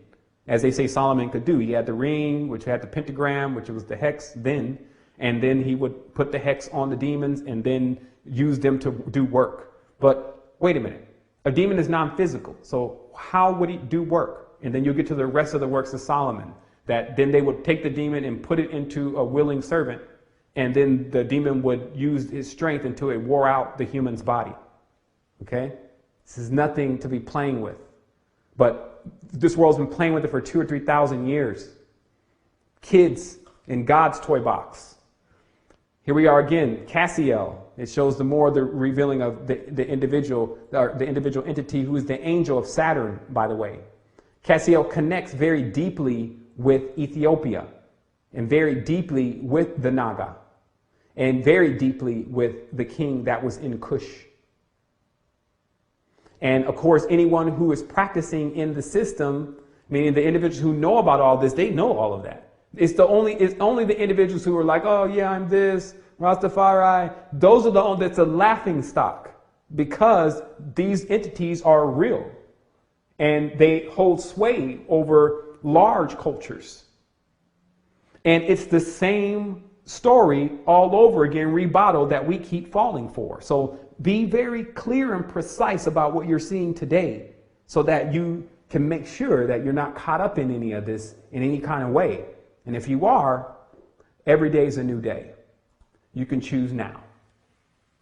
B: as they say Solomon could do. He had the ring, which had the pentagram, which was the hex then, and then he would put the hex on the demons and then use them to do work. But wait a minute, a demon is non-physical, so how would he do work? And then you get to the rest of the works of Solomon, that then they would take the demon and put it into a willing servant, and then the demon would use his strength until it wore out the human's body. Okay? This is nothing to be playing with. But this world's been playing with it for 2,000 or 3,000 years. Kids in God's toy box. Here we are again, Cassiel. It shows the revealing of the individual entity, who is the angel of Saturn, by the way. Cassiel connects very deeply with Ethiopia, and very deeply with the Naga, and very deeply with the king that was in Kush. And of course, anyone who is practicing in the system, meaning the individuals who know about all this, they know all of that. It's only the individuals who are like, oh yeah, I'm this, Rastafari. Those are that's a laughing stock, because these entities are real and they hold sway over large cultures. And it's the same story all over again, rebottled, that we keep falling for. So be very clear and precise about what you're seeing today, so that you can make sure that you're not caught up in any of this in any kind of way. And if you are, every day is a new day. You can choose now.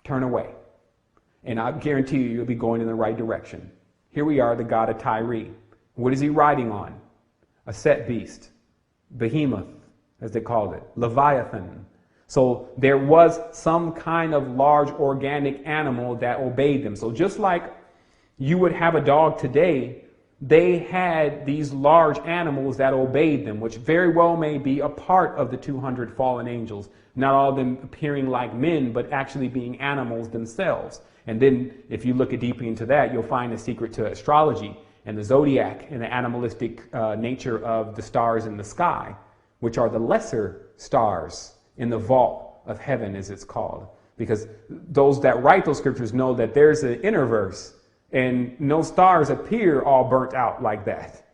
B: Turn away. And I guarantee you'll be going in the right direction. Here we are, the god of Tyre. What is he riding on? A set beast. Behemoth, as they called it, Leviathan. So there was some kind of large organic animal that obeyed them. So just like you would have a dog today, they had these large animals that obeyed them, which very well may be a part of the 200 fallen angels. Not all of them appearing like men, but actually being animals themselves. And then if you look deeply into that, you'll find the secret to astrology and the zodiac and the animalistic nature of the stars in the sky, which are the lesser stars in the vault of heaven, as it's called. Because those that write those scriptures know that there's an inner verse, and no stars appear all burnt out like that.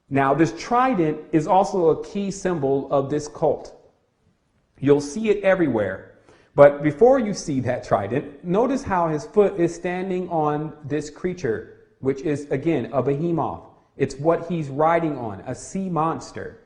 B: Now, this trident is also a key symbol of this cult. You'll see it everywhere. But before you see that trident, notice how his foot is standing on this creature, which is, again, a behemoth. It's what he's riding on, a sea monster.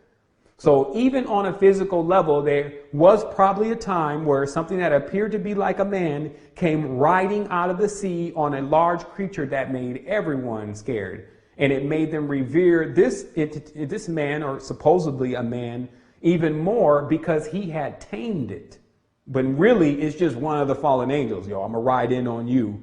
B: So even on a physical level, there was probably a time where something that appeared to be like a man came riding out of the sea on a large creature that made everyone scared. And it made them revere this man, or supposedly a man, even more because he had tamed it. But really, it's just one of the fallen angels. Yo, I'm going to ride in on you.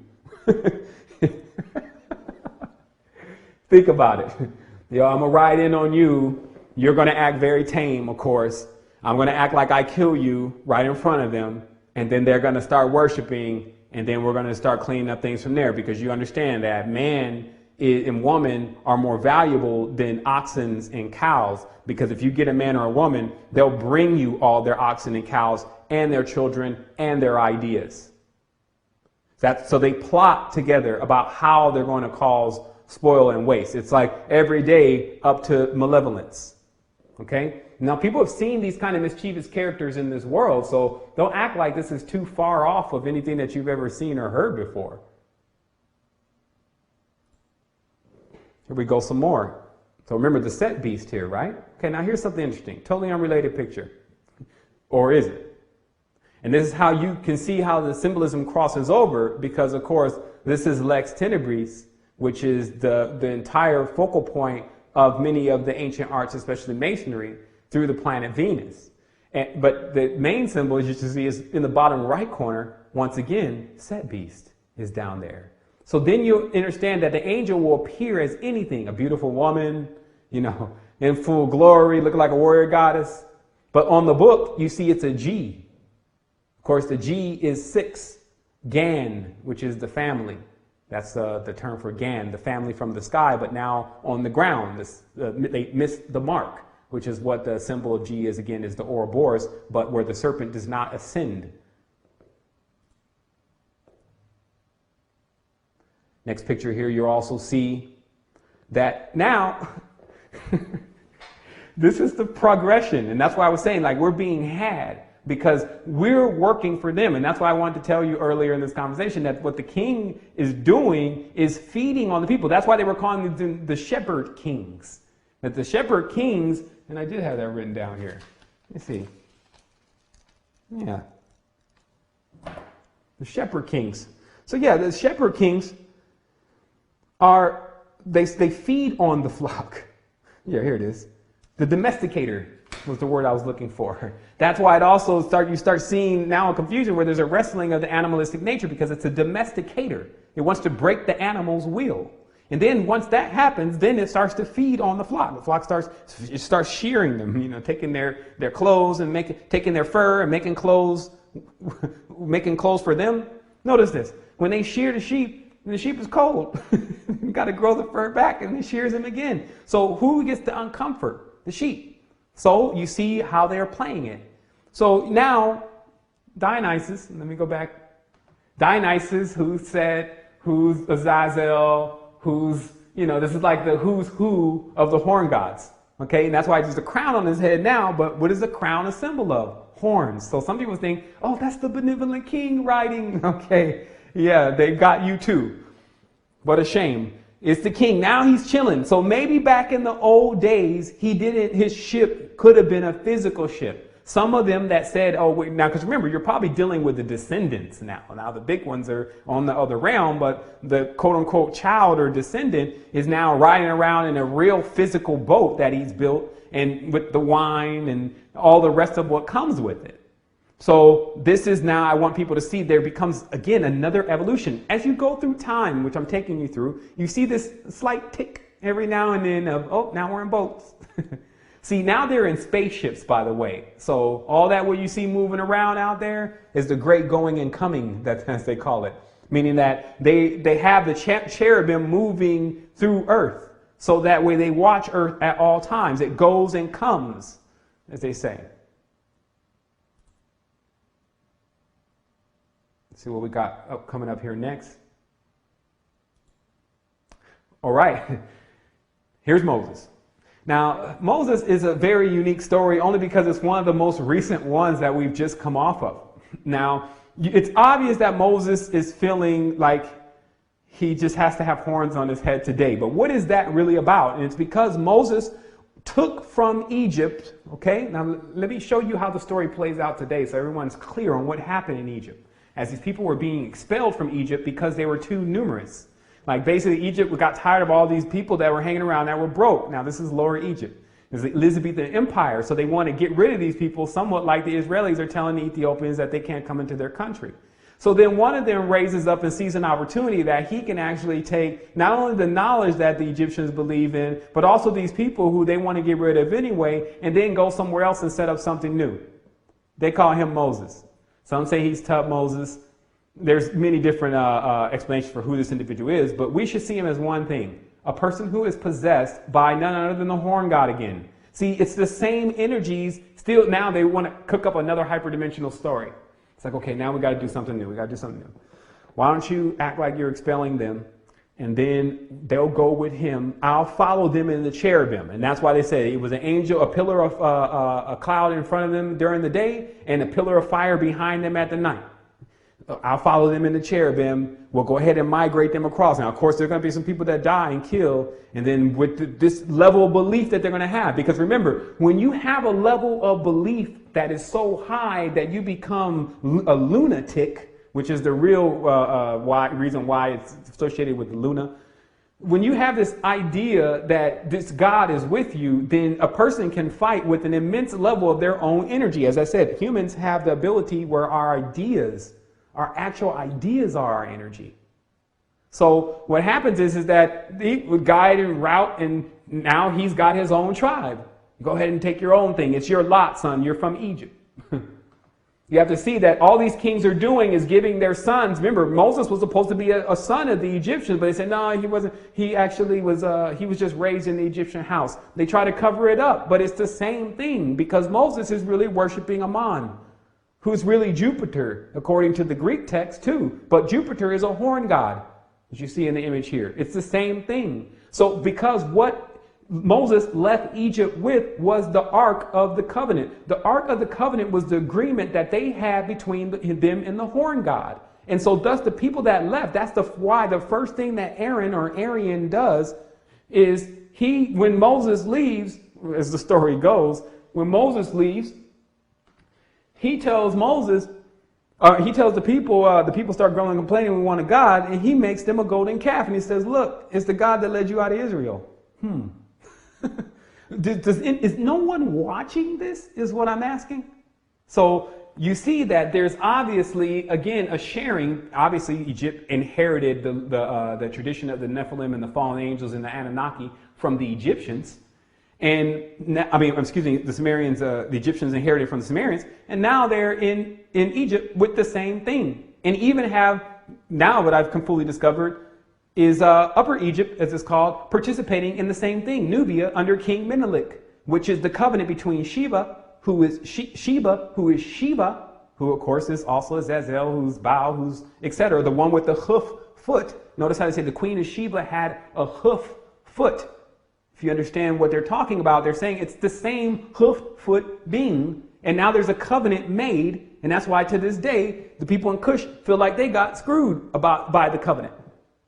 B: Think about it. Yo, I'm going to ride in on you. You're going to act very tame, of course. I'm going to act like I kill you right in front of them. And then they're going to start worshiping. And then we're going to start cleaning up things from there, because you understand that man and woman are more valuable than oxen and cows. Because if you get a man or a woman, they'll bring you all their oxen and cows and their children and their ideas. So they plot together about how they're going to cause spoil and waste. It's like every day up to malevolence. Okay? Now, people have seen these kind of mischievous characters in this world, so don't act like this is too far off of anything that you've ever seen or heard before. Here we go some more. So remember the set beast here, right? Okay, now here's something interesting. Totally unrelated picture. Or is it? And this is how you can see how the symbolism crosses over, because, of course, this is Lex Tenebris, which is the entire focal point of many of the ancient arts, especially masonry, through the planet Venus. But the main symbol, as you can see, is in the bottom right corner. Once again, Set Beast is down there. So then you understand that the angel will appear as anything, a beautiful woman, in full glory, looking like a warrior goddess. But on the book, you see it's a G. Of course, the G is 6, Gan, which is the family. That's the term for Gan, the family from the sky, but now on the ground. They missed the mark, which is what the symbol of G is, again, is the Ouroboros, but where the serpent does not ascend. Next picture here, you'll also see that now, this is the progression. And that's why I was saying, like, we're being had because we're working for them. And that's why I wanted to tell you earlier in this conversation that what the king is doing is feeding on the people. That's why they were calling them the shepherd kings. That the shepherd kings, and I did have that written down here. Let me see. Yeah. The shepherd kings. So yeah, the shepherd kings they feed on the flock. Yeah, here it is. The domesticator was the word I was looking for. That's why it also you start seeing now a confusion where there's a wrestling of the animalistic nature because it's a domesticator. It wants to break the animal's will. And then once that happens, then it starts to feed on the flock. The flock starts shearing them, taking their clothes and taking their fur and making clothes for them. Notice this. When they shear the sheep is cold. You got to grow the fur back and it shears them again. So who gets the uncomfort? The sheep. So you see how they're playing it. So now Dionysus, let me go back. Dionysus, who's Azazel, this is like the who's who of the horn gods. Okay, and that's why there's a crown on his head now, but what is a crown a symbol of? Horns. So some people think, oh, that's the benevolent king riding. Okay, yeah, they got you too. What a shame. It's the king. Now he's chilling. So maybe back in the old days, his ship could have been a physical ship. Some of them that said, oh, wait, now, because remember, you're probably dealing with the descendants now. Now the big ones are on the other realm, but the quote unquote child or descendant is now riding around in a real physical boat that he's built and with the wine and all the rest of what comes with it. So this is now, I want people to see there becomes, again, another evolution. As you go through time, which I'm taking you through, you see this slight tick every now and then of, oh, now we're in boats. See, now they're in spaceships, by the way. So all that what you see moving around out there is the great going and coming, as they call it. Meaning that they have the cherubim moving through Earth. So that way they watch Earth at all times. It goes and comes, as they say. See what we got coming up here next. All right, here's Moses. Now, Moses is a very unique story only because it's one of the most recent ones that we've just come off of. Now, it's obvious that Moses is feeling like he just has to have horns on his head today. But what is that really about? And it's because Moses took from Egypt, okay? Now, let me show you how the story plays out today so everyone's clear on what happened in Egypt. As these people were being expelled from Egypt because they were too numerous. Like basically Egypt got tired of all these people that were hanging around that were broke. Now this is Lower Egypt. It's the Elizabethan Empire. So they want to get rid of these people somewhat like the Israelis are telling the Ethiopians that they can't come into their country. So then one of them raises up and sees an opportunity that he can actually take not only the knowledge that the Egyptians believe in, but also these people who they want to get rid of anyway, and then go somewhere else and set up something new. They call him Moses. Some say he's Tutmosis. There's many different explanations for who this individual is, but we should see him as one thing, a person who is possessed by none other than the horn god again. See, it's the same energies. Still, now they want to cook up another hyperdimensional story. It's like, okay, now we got to do something new. We got to do something new. Why don't you act like you're expelling them, and then they'll go with him. I'll follow them in the cherubim. And that's why they say it was an angel, a pillar of a cloud in front of them during the day, and a pillar of fire behind them at the night. I'll follow them in the cherubim. We'll go ahead and migrate them across. Now, of course, there are going to be some people that die and kill. And then with this level of belief that they're going to have. Because remember, when you have a level of belief that is so high that you become a lunatic, which is the real reason why it's associated with the Luna, when you have this idea that this God is with you, then a person can fight with an immense level of their own energy. As I said, humans have the ability where our ideas, our actual ideas are our energy. So what happens is that he would guide and route, and now he's got his own tribe. Go ahead and take your own thing. It's your lot, son. You're from Egypt. You have to see that all these kings are doing is giving their sons. Remember, Moses was supposed to be a son of the Egyptians, but they said, no, he wasn't. He actually was, he was just raised in the Egyptian house. They try to cover it up, but it's the same thing because Moses is really worshiping Ammon, who's really Jupiter, according to the Greek text too. But Jupiter is a horn god, as you see in the image here. It's the same thing. So because what Moses left Egypt with was the Ark of the Covenant. The Ark of the Covenant was the agreement that they had between them and the horn god. And so thus the people that left, that's why the first thing that Aaron or Arian does is when Moses leaves, as the story goes, when Moses leaves, he tells the people start grumbling and complaining, we want a God, and he makes them a golden calf. And he says, look, it's the God that led you out of Israel. Is no one watching this is what I'm asking. So you see that there's obviously, again, a sharing. Obviously, Egypt inherited the tradition of the Nephilim and the fallen angels and the Anunnaki from the Egyptians. The Sumerians, the Egyptians inherited from the Sumerians. And now they're in Egypt with the same thing. And even have, now what I've fully discovered, is Upper Egypt, as it's called, participating in the same thing. Nubia under King Menelik, which is the covenant between Sheba, who is Shiva, who of course is also Azazel, who's Baal, who's etc. The one with the hoof foot. Notice how they say the queen of Sheba had a hoof foot. If you understand what they're talking about, they're saying it's the same hoof foot being. And now there's a covenant made. And that's why to this day, the people in Cush feel like they got screwed by the covenant.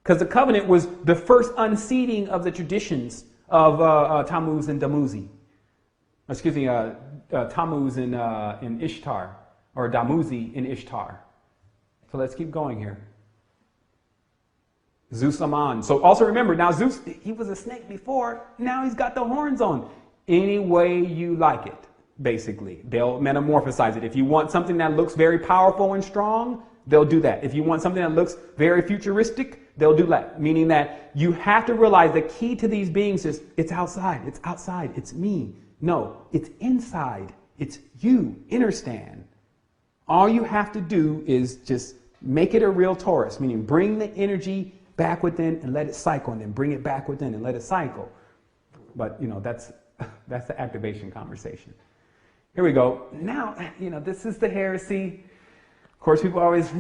B: Because the covenant was the first unseating of the traditions of Tammuz and Tammuz and Ishtar, or Damuzi and Ishtar. So let's keep going here. Zeus Ammon. So also remember, now Zeus, he was a snake before, now he's got the horns on. Any way you like it, basically. They'll metamorphosize it. If you want something that looks very powerful and strong, they'll do that. If you want something that looks very futuristic, they'll do that. Meaning that you have to realize the key to these beings is it's outside, it's me. No, it's inside, it's you, understand. All you have to do is just make it a real torus, meaning bring the energy back within and let it cycle, and then bring it back within and let it cycle. But, that's the activation conversation. Here we go. Now, this is the heresy. Of course, people always,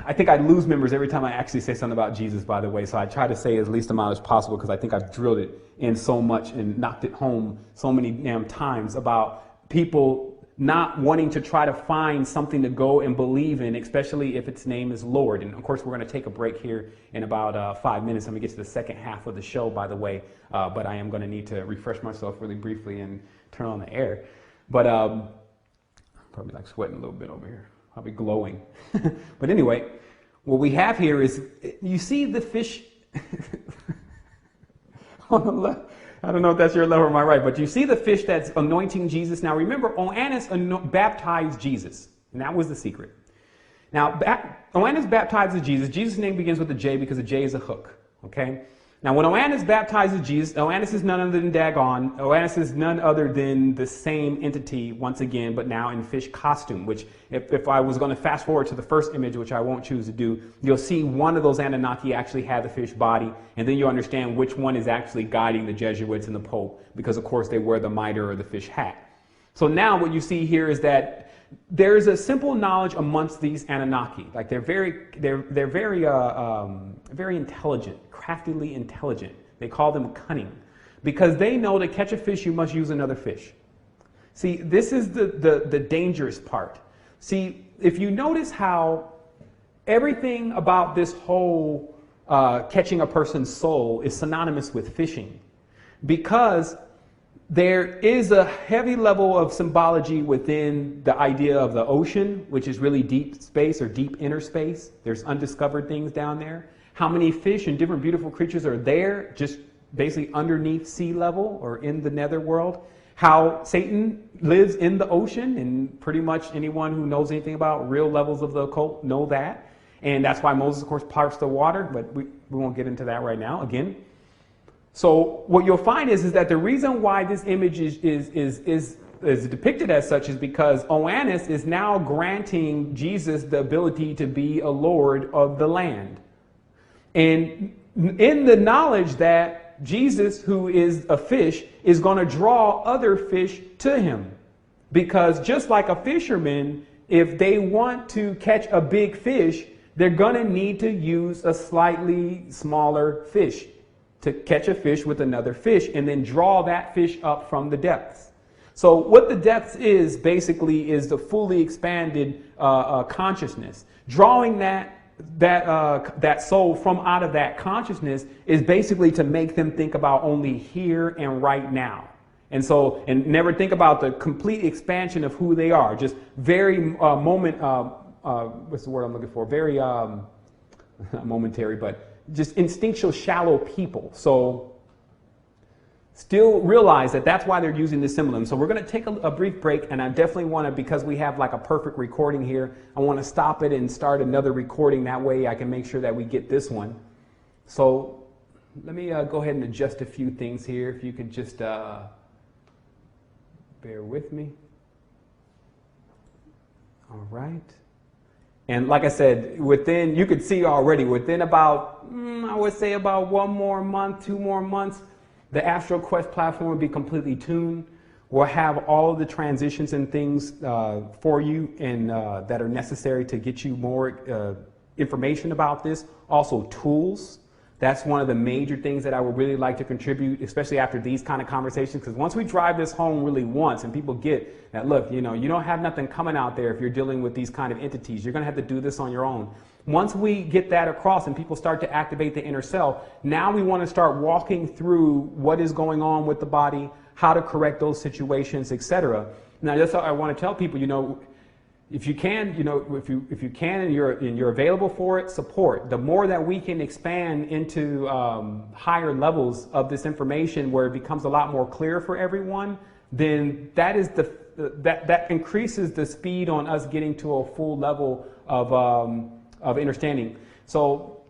B: I think I lose members every time I actually say something about Jesus, by the way. So I try to say as least amount as possible because I think I've drilled it in so much and knocked it home so many damn times about people not wanting to try to find something to go and believe in, especially if its name is Lord. And of course, we're going to take a break here in about 5 minutes. I'm going to get to the second half of the show, by the way. But I am going to need to refresh myself really briefly and turn on the air. But probably like sweating a little bit over here. I'll be glowing. But anyway, what we have here is, you see the fish on the left. I don't know if that's your left or my right, but you see the fish that's anointing Jesus. Now remember, Oannes baptized Jesus, and that was the secret. Now, Oannes baptizes Jesus. Jesus' name begins with a J because a J is a hook, okay? Now, when Oannes baptizes Jesus, Oannes is none other than Dagon. Oannes is none other than the same entity once again, but now in fish costume, which if I was going to fast forward to the first image, which I won't choose to do, you'll see one of those Anunnaki actually have the fish body, and then you'll understand which one is actually guiding the Jesuits and the Pope, because of course they wear the mitre or the fish hat. So now what you see here is that there's a simple knowledge amongst these Anunnaki. Like they're very intelligent, craftily intelligent. They call them cunning, because they know to catch a fish you must use another fish. See, this is the dangerous part. See, if you notice how everything about this whole catching a person's soul is synonymous with fishing, because There is a heavy level of symbology within the idea of the ocean, which is really deep space or deep inner space. There's undiscovered things down there. How many fish and different beautiful creatures are there, just basically underneath sea level or in the netherworld. How Satan lives in the ocean, and pretty much anyone who knows anything about real levels of the occult know that. And that's why Moses, of course, parts the water, but we won't get into that right now again. So what you'll find is that the reason why this image is depicted as such is because Oannes is now granting Jesus the ability to be a lord of the land. And in the knowledge that Jesus, who is a fish, is going to draw other fish to him. Because just like a fisherman, if they want to catch a big fish, they're going to need to use a slightly smaller fish to catch a fish with another fish and then draw that fish up from the depths. So what the depths is basically is the fully expanded consciousness. Drawing that soul from out of that consciousness is basically to make them think about only here and right now. And so, and never think about the complete expansion of who they are. Just very what's the word I'm looking for? Very not momentary, but just instinctual, shallow people. So still realize that that's why they're using this symbolism. So we're going to take a brief break, and I definitely want to, because we have like a perfect recording here, I want to stop it and start another recording. That way I can make sure that we get this one. So let me go ahead and adjust a few things here. If you could just bear with me. All right. And like I said, you could see already, within about, I would say about 1 more month, 2 more months, the Astral Quest platform will be completely tuned. We'll have all of the transitions and things for you and that are necessary to get you more information about this. Also tools. That's one of the major things that I would really like to contribute, especially after these kind of conversations, because once we drive this home really once and people get that, look, you don't have nothing coming out there if you're dealing with these kind of entities. You're going to have to do this on your own. Once we get that across and people start to activate the inner self, now we want to start walking through what is going on with the body, how to correct those situations, etc. Now, that's how I want to tell people, if you can, if you can and you're available for it, support. The more that we can expand into higher levels of this information where it becomes a lot more clear for everyone, then that is that increases the speed on us getting to a full level of understanding. So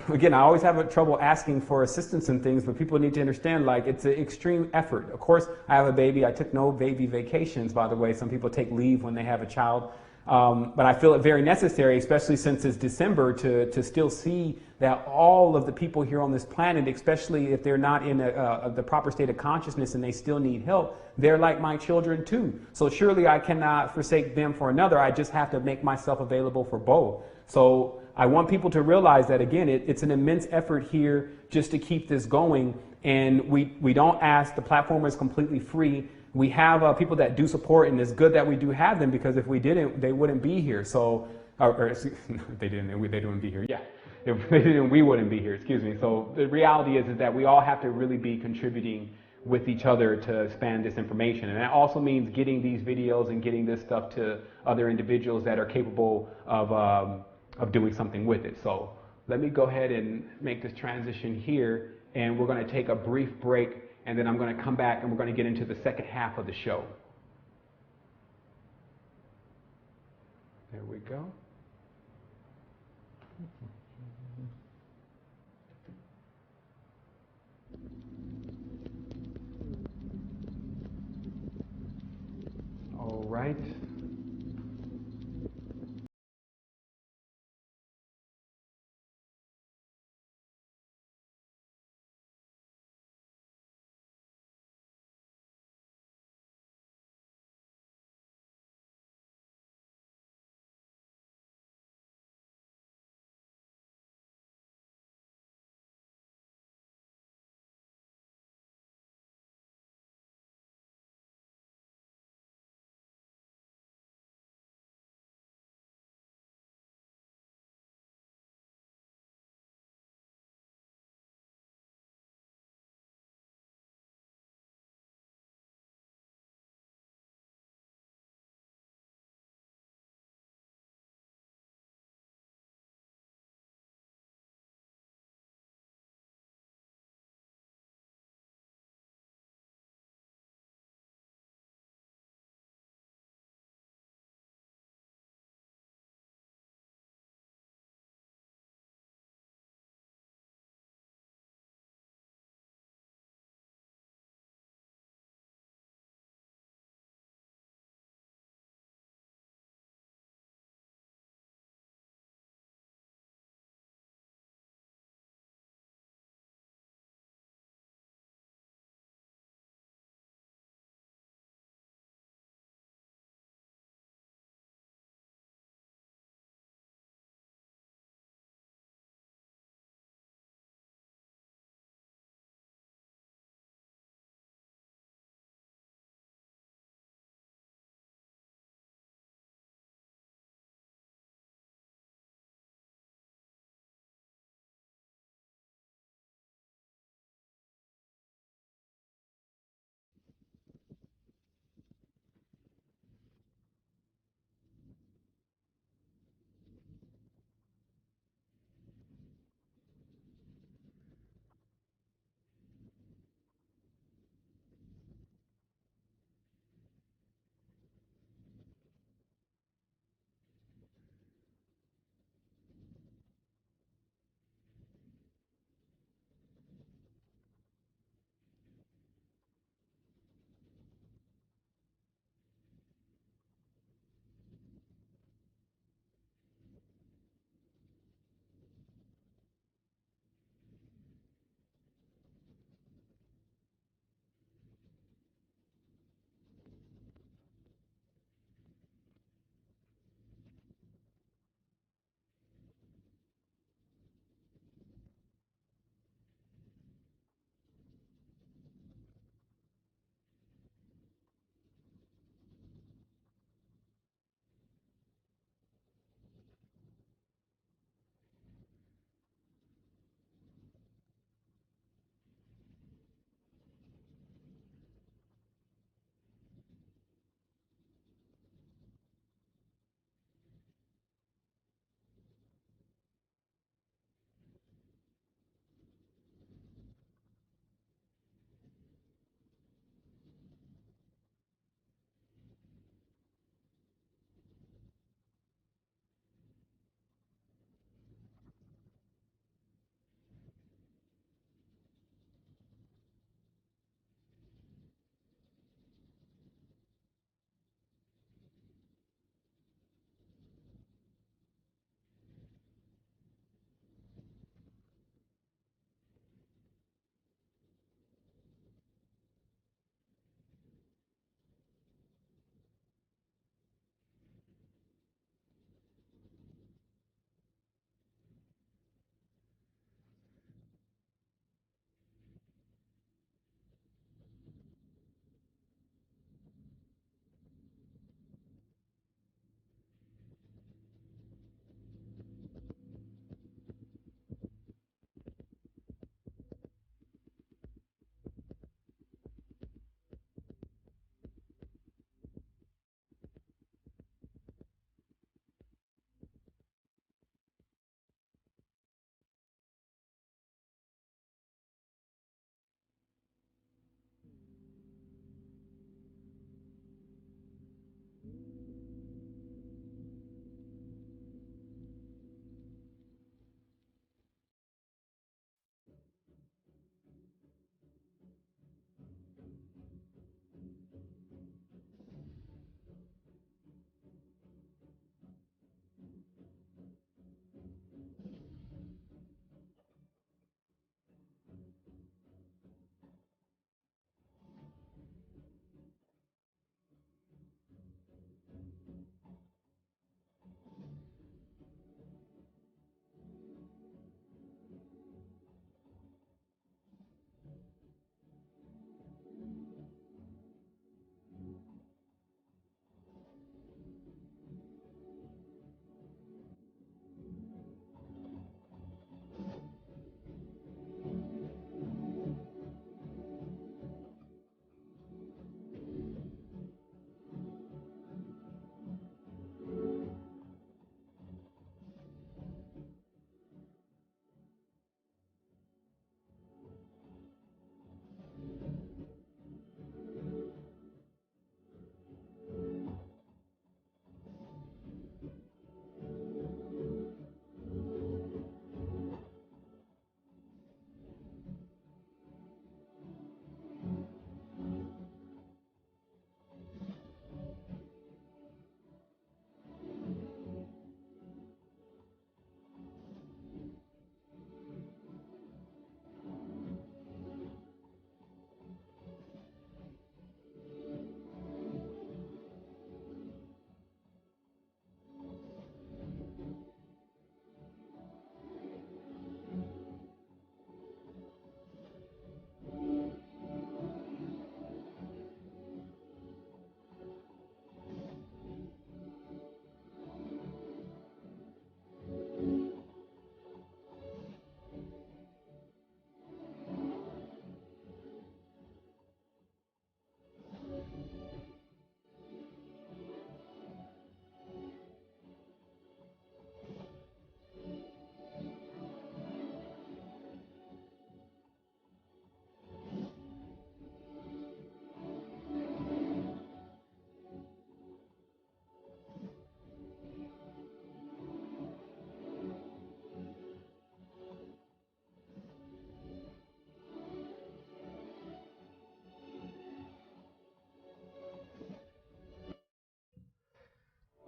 B: again, I always have trouble asking for assistance and things, but people need to understand, like, it's an extreme effort. Of course, I have a baby. I took no baby vacations, by the way. Some people take leave when they have a child. But I feel it very necessary, especially since it's December, to still see that all of the people here on this planet, especially if they're not in the proper state of consciousness and they still need help, they're like my children too. So surely I cannot forsake them for another. I just have to make myself available for both. So I want people to realize that, again, it's an immense effort here just to keep this going. And we don't ask. The platform is completely free. We have people that do support, and it's good that we do have them, because if we didn't, they wouldn't be here. So, if they didn't, they wouldn't be here. Yeah, if they didn't, we wouldn't be here. Excuse me. So the reality is that we all have to really be contributing with each other to expand this information, and that also means getting these videos and getting this stuff to other individuals that are capable of doing something with it. So let me go ahead and make this transition here, and we're going to take a brief break. And then I'm going to come back and we're going to get into the second half of the show. There we go. All right.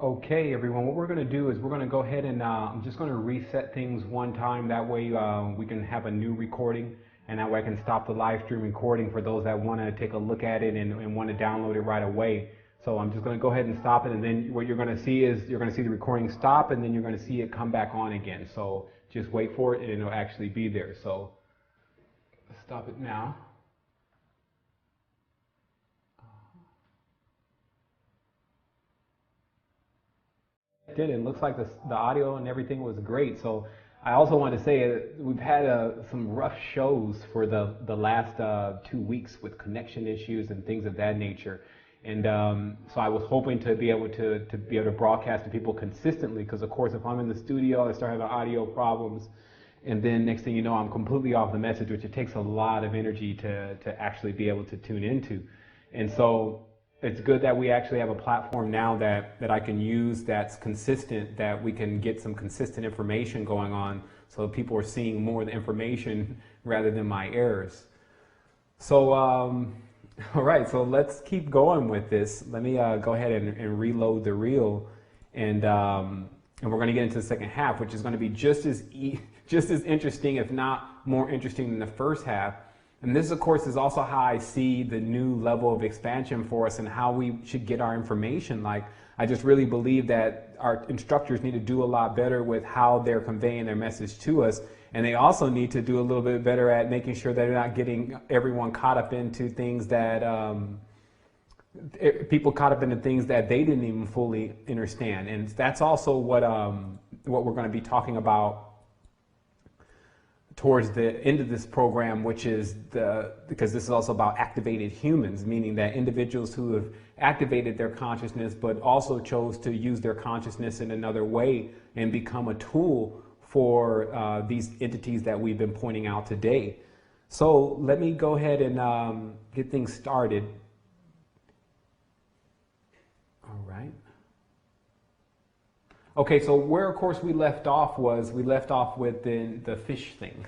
A: Okay, everyone, what we're going to do is we're going to go ahead and I'm just going to reset things one time. That way we can have a new recording, and that way I can stop the live stream recording for those that want to take a look at it and want to download it right away. So I'm just going to go ahead and stop it, and then what you're going to see is you're going to see the recording stop, and then you're going to see it come back on again. So just wait for it, and it'll actually be there. So let's stop it now. Did it looks like the audio and everything was great. So I also want to say we've had some rough shows for the last 2 weeks with connection issues and things of that nature. And so I was hoping to be able to broadcast to people consistently, because of course if I'm in the studio I start having audio problems, and then next thing you know I'm completely off the message, which it takes a lot of energy to actually be able to tune into. And so it's good that we actually have a platform now that I can use that's consistent, that we can get some consistent information going on, so people are seeing more of the information rather than my errors. So all right, so let's keep going with this. Let me go ahead and reload the reel, and we're going to get into the second half, which is going to be just as interesting, if not more interesting than the first half. And this, of course, is also how I see the new level of expansion for us and how we should get our information. Like, I just really believe that our instructors need to do a lot better with how they're conveying their message to us. And they also need to do a little bit better at making sure that they're not getting everyone caught up into things that, people caught up into things that they didn't even fully understand. And that's also what we're going to be talking about towards the end of this program, which is because this is also about activated humans, meaning that individuals who have activated their consciousness but also chose to use their consciousness in another way and become a tool for these entities that we've been pointing out today. So let me go ahead and get things started. All right. Okay, so where, of course, we left off with the fish thing.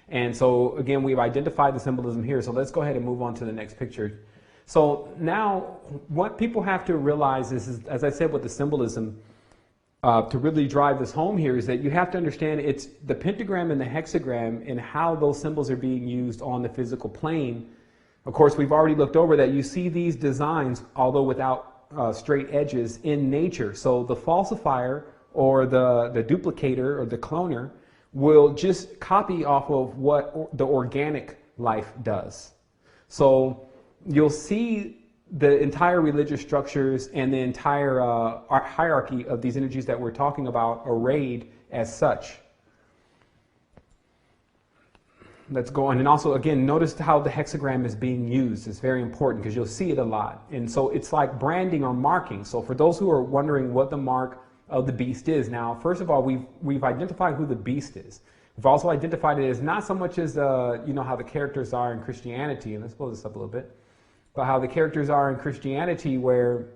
A: And so, again, we've identified the symbolism here, so let's go ahead and move on to the next picture. So now, what people have to realize is, as I said with the symbolism, to really drive this home here, is that you have to understand it's the pentagram and the hexagram and how those symbols are being used on the physical plane. Of course, we've already looked over that. You see these designs, although without straight edges, in nature. So the falsifier or the duplicator or the cloner will just copy off of what the organic life does. So you'll see the entire religious structures and the entire hierarchy of these energies that we're talking about arrayed as such. Let's go on. And also, again, notice how the hexagram is being used. It's very important because you'll see it a lot. And so it's like branding or marking. So for those who are wondering what the mark of the beast is, now, first of all, we've identified who the beast is. We've also identified it as not so much as, you know, how the characters are in Christianity. And let's blow this up a little bit. But how the characters are in Christianity, where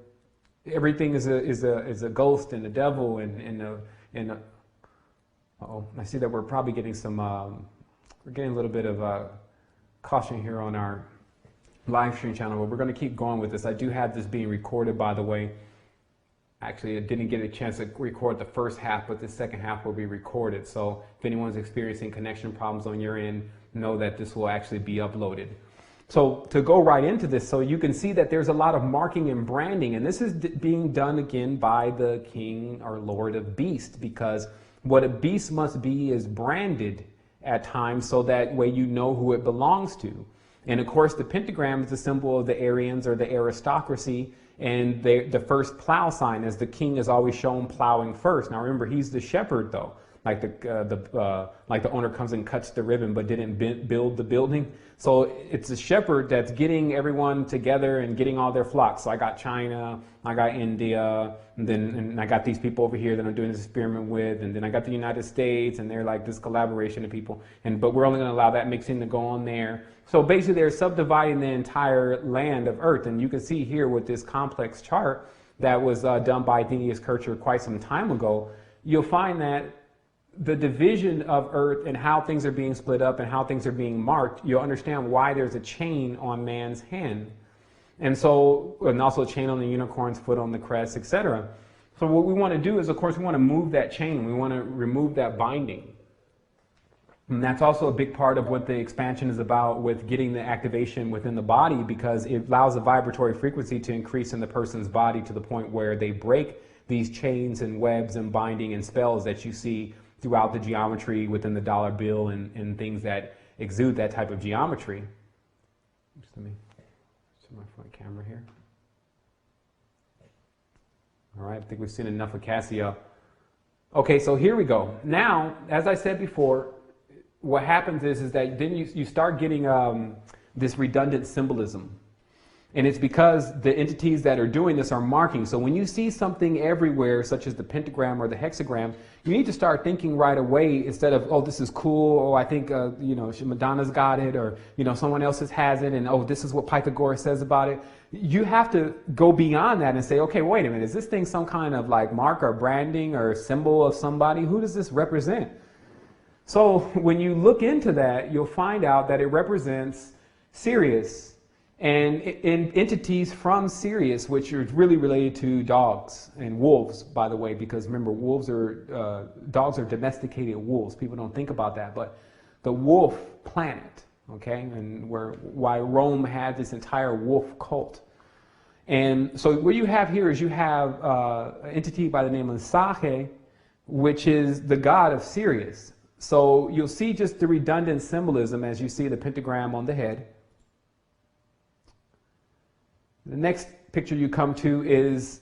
A: everything is a ghost and a devil and uh-oh, I see that we're probably getting some... We're getting a little bit of caution here on our live stream channel, but we're going to keep going with this. I do have this being recorded, by the way. Actually, I didn't get a chance to record the first half, but the second half will be recorded. So if anyone's experiencing connection problems on your end, know that this will actually be uploaded. So to go right into this, so you can see that there's a lot of marking and branding, and this is being done again by the king or lord of beast, because what a beast must be is branded at times, so that way you know who it belongs to. And of course, the pentagram is a symbol of the Aryans or the aristocracy, and the first plow sign, as the king is always shown plowing first. Now remember, he's the shepherd, though. Like the owner comes and cuts the ribbon, but didn't build the building. So it's a shepherd that's getting everyone together and getting all their flocks. So I got China, I got India, and I got these people over here that I'm doing this experiment with, and then I got the United States, and they're like this collaboration of people. But we're only going to allow that mixing to go on there. So basically, they're subdividing the entire land of Earth, and you can see here with this complex chart that was done by Thenius Kircher quite some time ago. You'll find that the division of Earth and how things are being split up and how things are being marked, you'll understand why there's a chain on man's hand. And also a chain on the unicorn's foot on the crest, etc.
B: So what we want to do is, of course, we want to move that chain. We want to remove that binding. And that's also a big part of what the expansion is about with getting the activation within the body, because it allows the vibratory frequency to increase in the person's body to the point where they break these chains and webs and binding and spells that you see throughout the geometry within the dollar bill and things that exude that type of geometry. Just let me set my front camera here. All right, I think we've seen enough of Cassia. Okay, so here we go. Now, as I said before, what happens is that then you start getting this redundant symbolism. And it's because the entities that are doing this are marking. So when you see something everywhere, such as the pentagram or the hexagram, you need to start thinking right away, instead of, oh, this is cool, oh, I think, Madonna's got it, or, someone else has it, and, oh, this is what Pythagoras says about it. You have to go beyond that and say, okay, wait a minute, is this thing some kind of like mark or branding or symbol of somebody? Who does this represent? So when you look into that, you'll find out that it represents Sirius and in entities from Sirius, which are really related to dogs and wolves, by the way, because remember, dogs are domesticated wolves. People don't think about that, but the wolf planet, okay, and why Rome had this entire wolf cult. And so what you have here is you have an entity by the name of Sahe, which is the god of Sirius. So you'll see just the redundant symbolism as you see the pentagram on the head. The next picture you come to is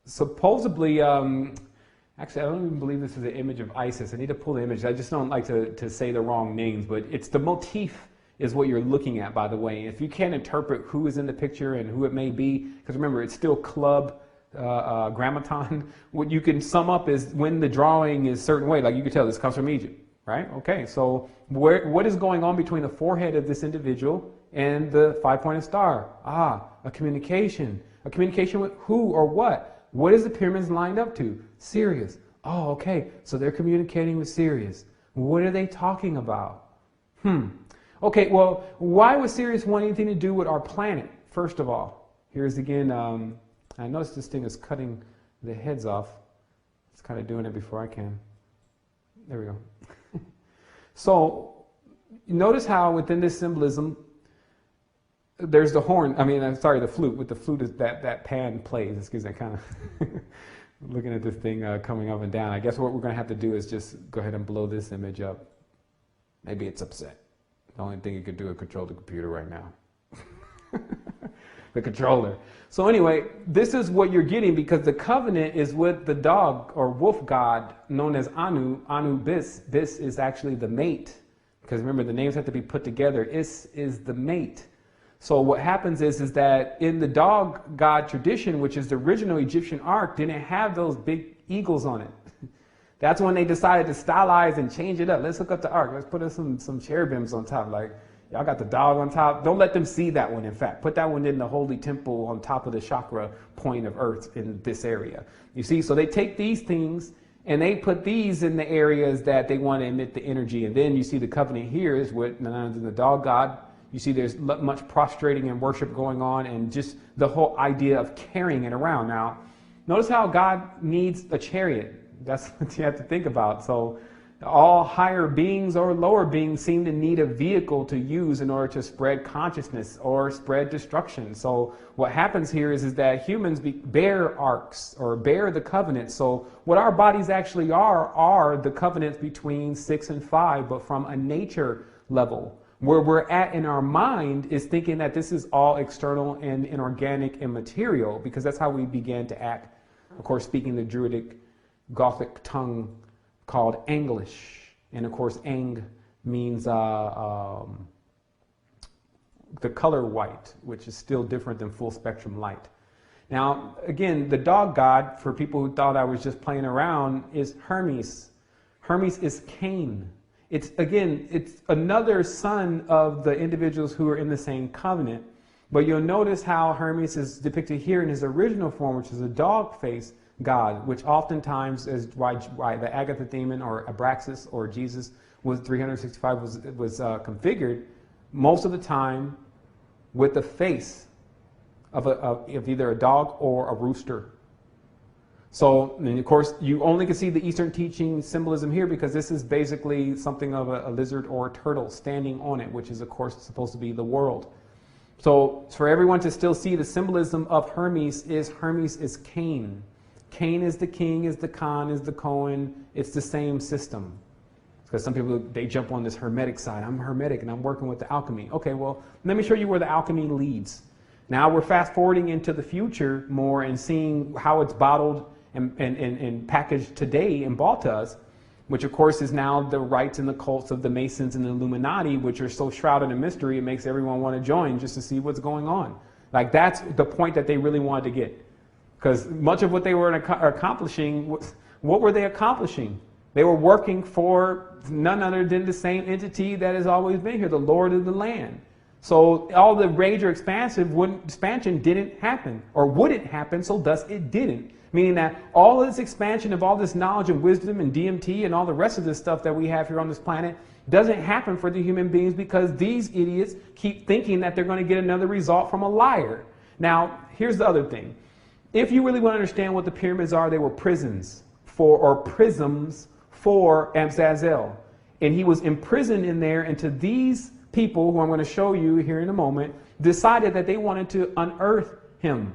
B: supposedly, actually I don't even believe this is an image of Isis. I need to pull the image. I just don't like to say the wrong names, but it's the motif is what you're looking at, by the way. If you can't interpret who is in the picture and who it may be, because remember, it's still club grammaton, what you can sum up is when the drawing is a certain way, like you can tell this comes from Egypt, right? Okay, so what is going on between the forehead of this individual and the five-pointed star? A communication. A communication with who or what? What is the pyramids lined up to? Sirius. Oh, okay, so they're communicating with Sirius. What are they talking about? Okay, well, why would Sirius want anything to do with our planet? First of all, here's again, I notice this thing is cutting the heads off. It's kind of doing it before I can. There we go. So, notice how within this symbolism, there's the horn, the flute. With the flute is that Pan plays. Excuse me, kind of looking at this thing coming up and down. I guess what we're going to have to do is just go ahead and blow this image up. Maybe it's upset. The only thing you could do is control the computer right now. The controller. So anyway, this is what you're getting, because the covenant is with the dog or wolf god known as Anu. Anu Bis. Bis is actually the mate. Because remember, the names have to be put together. Is the mate. So what happens is that in the dog god tradition, which is the original Egyptian ark, didn't have those big eagles on it. That's when they decided to stylize and change it up. Let's hook up the ark. Let's put some cherubims on top. Like, y'all got the dog on top. Don't let them see that one, in fact. Put that one in the holy temple on top of the chakra point of earth in this area. You see, so they take these things and they put these in the areas that they want to emit the energy. And then you see the covenant here is with the dog god. You see there's much prostrating and worship going on, and just the whole idea of carrying it around. Now, notice how God needs a chariot. That's what you have to think about. So all higher beings or lower beings seem to need a vehicle to use in order to spread consciousness or spread destruction. So what happens here is that humans bear arcs or bear the covenant. So what our bodies actually are the covenants between 6 and 5, but from a nature level. Where we're at in our mind is thinking that this is all external and inorganic and material, because that's how we began to act. Of course, speaking the Druidic Gothic tongue called English. And of course, Eng means the color white, which is still different than full spectrum light. Now, again, the dog god, for people who thought I was just playing around, is Hermes. Hermes is Cain. It's another son of the individuals who are in the same covenant. But you'll notice how Hermes is depicted here in his original form, which is a dog face god, which oftentimes is why the Agatha demon or Abraxas or Jesus was 365 was configured most of the time with the face of either a dog or a rooster. So, and of course, you only can see the Eastern teaching symbolism here because this is basically something of a lizard or a turtle standing on it, which is, of course, supposed to be the world. So, for everyone to still see the symbolism of Hermes is Cain. Cain is the king, is the Khan, is the Cohen. It's the same system. Because some people, they jump on this hermetic side. I'm hermetic and I'm working with the alchemy. Okay, well, let me show you where the alchemy leads. Now we're fast forwarding into the future more and seeing how it's bottled and packaged today and bought to us, which of course is now the rites and the cults of the Masons and the Illuminati, which are so shrouded in mystery, it makes everyone want to join just to see what's going on. Like that's the point that they really wanted to get. Because much of what they were accomplishing, what were they accomplishing? They were working for none other than the same entity that has always been here, the Lord of the land. So all the major expansion didn't happen, or wouldn't happen, so thus it didn't. Meaning that all of this expansion of all this knowledge and wisdom and DMT and all the rest of this stuff that we have here on this planet doesn't happen for the human beings because these idiots keep thinking that they're going to get another result from a liar. Now, here's the other thing. If you really want to understand what the pyramids are, they were prisons or prisms for Azazel. And he was imprisoned in there, and to these people, who I'm going to show you here in a moment, decided that they wanted to unearth him.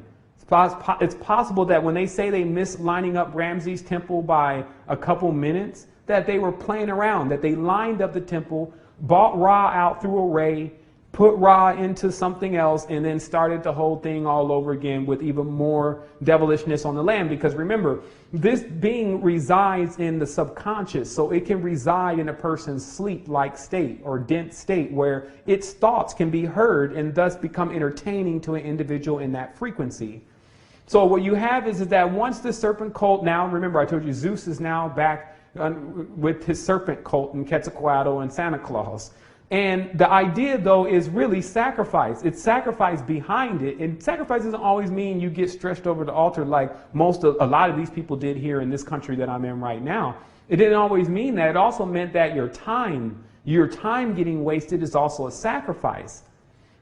B: It's possible that when they say they missed lining up Ramses' temple by a couple minutes, that they were playing around, that they lined up the temple, bought Ra out through a ray, put Ra into something else, and then started the whole thing all over again with even more devilishness on the land. Because remember, this being resides in the subconscious, so it can reside in a person's sleep-like state or dense state where its thoughts can be heard and thus become entertaining to an individual in that frequency. So what you have is that once the serpent cult, now remember I told you Zeus is now back with his serpent cult and Quetzalcoatl and Santa Claus. And the idea, though, is really sacrifice. It's sacrifice behind it. And sacrifice doesn't always mean you get stretched over the altar like a lot of these people did here in this country that I'm in right now. It didn't always mean that. It also meant that your time getting wasted is also a sacrifice.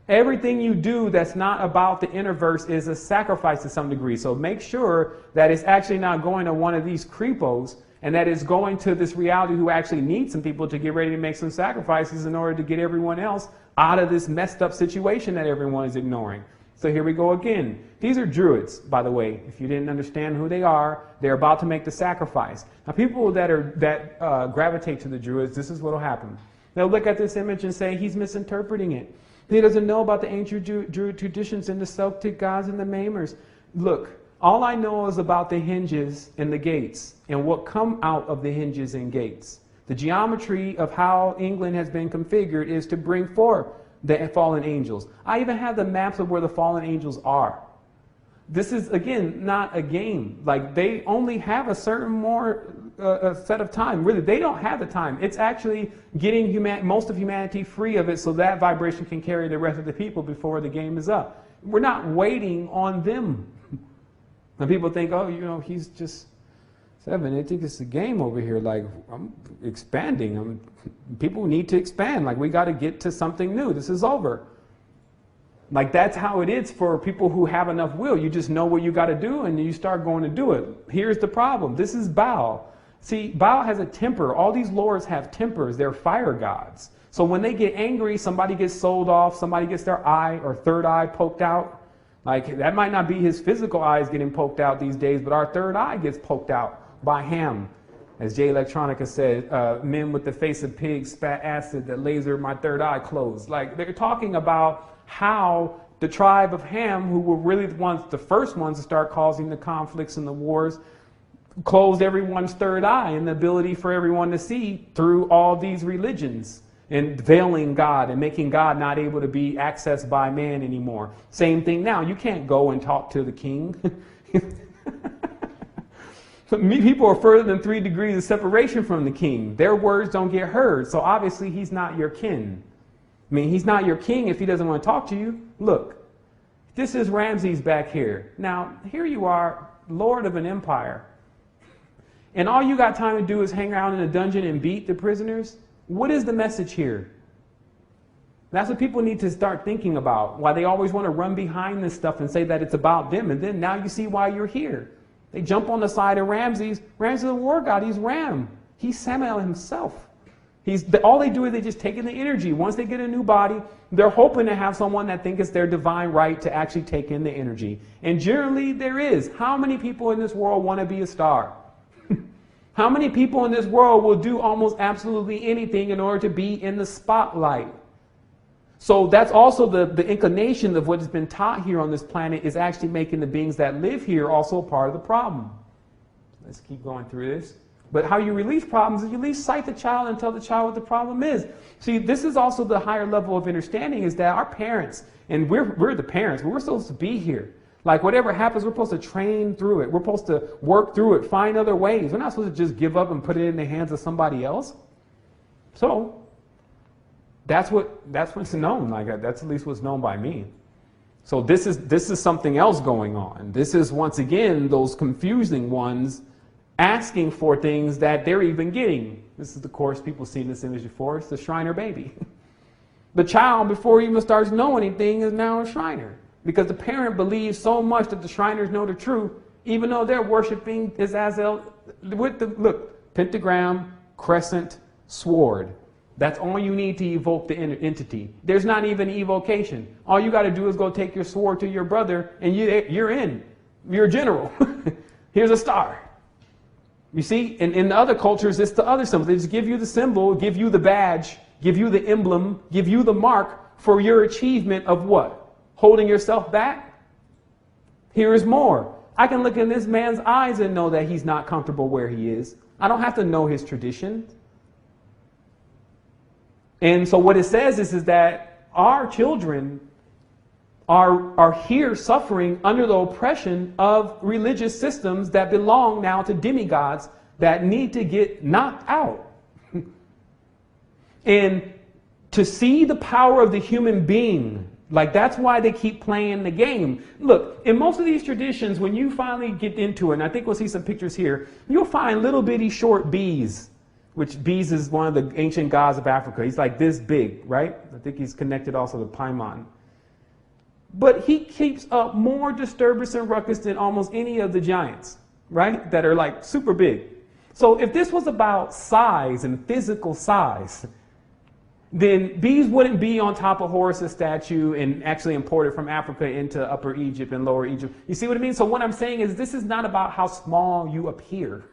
B: Everything you do that's not about the innerverse is a sacrifice to some degree. So make sure that it's actually not going to one of these creepos, and that it's going to this reality who actually needs some people to get ready to make some sacrifices in order to get everyone else out of this messed up situation that everyone is ignoring. So here we go again. These are druids, by the way. If you didn't understand who they are, they're about to make the sacrifice. Now, people that gravitate to the druids, this is what will happen. They'll look at this image and say, he's misinterpreting it. He doesn't know about the ancient druid traditions and the Celtic gods and the Maimers. Look, all I know is about the hinges and the gates and what come out of the hinges and gates. The geometry of how England has been configured is to bring forth the fallen angels. I even have the maps of where the fallen angels are. This is, again, not a game. Like, they only have a certain a set of time. Really, they don't have the time. It's actually getting most of humanity free of it so that vibration can carry the rest of the people before the game is up. We're not waiting on them. And people think, oh, he's just Sevan. They think it's a game over here. Like, I'm expanding. People need to expand. Like, we got to get to something new. This is over. Like, that's how it is for people who have enough will. You just know what you got to do and you start going to do it. Here's the problem. This is Baal. See, Baal has a temper. All these lords have tempers. They're fire gods. So when they get angry, somebody gets sold off, somebody gets their eye or third eye poked out. Like, that might not be his physical eyes getting poked out these days, but our third eye gets poked out by Ham. As Jay Electronica said, men with the face of pigs spat acid that lasered my third eye closed. Like, they're talking about how the tribe of Ham, who were really the first ones to start causing the conflicts and the wars, closed everyone's third eye and the ability for everyone to see through all these religions and veiling God and making God not able to be accessed by man anymore. Same thing now. You can't go and talk to the king. People are further than 3 degrees of separation from the king. Their words don't get heard. So obviously he's not your kin. I mean, he's not your king if he doesn't want to talk to you. Look, this is Ramses back here. Now, here you are, lord of an empire. And all you got time to do is hang around in a dungeon and beat the prisoners? What is the message here? That's what people need to start thinking about. Why they always want to run behind this stuff and say that it's about them. And then now you see why you're here. They jump on the side of Ramses. Ramses is a war god. He's Ram. He's Samael himself. All they do is they just take in the energy. Once they get a new body, they're hoping to have someone that thinks it's their divine right to actually take in the energy. And generally there is. How many people in this world want to be a star? How many people in this world will do almost absolutely anything in order to be in the spotlight? So that's also the inclination of what has been taught here on this planet, is actually making the beings that live here also part of the problem. Let's keep going through this. But how you release problems is you at least cite the child and tell the child what the problem is. See, this is also the higher level of understanding, is that our parents, and we're the parents, but we're supposed to be here. Like whatever happens, we're supposed to train through it. We're supposed to work through it, find other ways. We're not supposed to just give up and put it in the hands of somebody else. So that's what's known. Like that's at least what's known by me. So this is something else going on. This is once again those confusing ones asking for things that they're even getting. This is the course people seen this image before. It's the Shriner baby. The child, before he even starts knowing anything, is now a Shriner. Because the parent believes so much that the Shriners know the truth, even though they're worshiping Azazel with the, look, pentagram, crescent, sword. That's all you need to evoke the entity. There's not even evocation. All you got to do is go take your sword to your brother and you're in. You're a general. Here's a star. You see, in the other cultures, it's the other symbol. They just give you the symbol, give you the badge, give you the emblem, give you the mark for your achievement of what? Holding yourself back? Here is more. I can look in this man's eyes and know that he's not comfortable where he is. I don't have to know his tradition. And so what it says is that our children are here suffering under the oppression of religious systems that belong now to demigods that need to get knocked out. And to see the power of the human being, like that's why they keep playing the game. Look, in most of these traditions, when you finally get into it, and I think we'll see some pictures here, you'll find little bitty short bees, which bees is one of the ancient gods of Africa. He's like this big, right? I think he's connected also to Paimon. But he keeps up more disturbance and ruckus than almost any of the giants, right? That are like super big. So if this was about size and physical size, then bees wouldn't be on top of Horus's statue and actually imported from Africa into Upper Egypt and Lower Egypt. You see what I mean? So what I'm saying is this is not about how small you appear.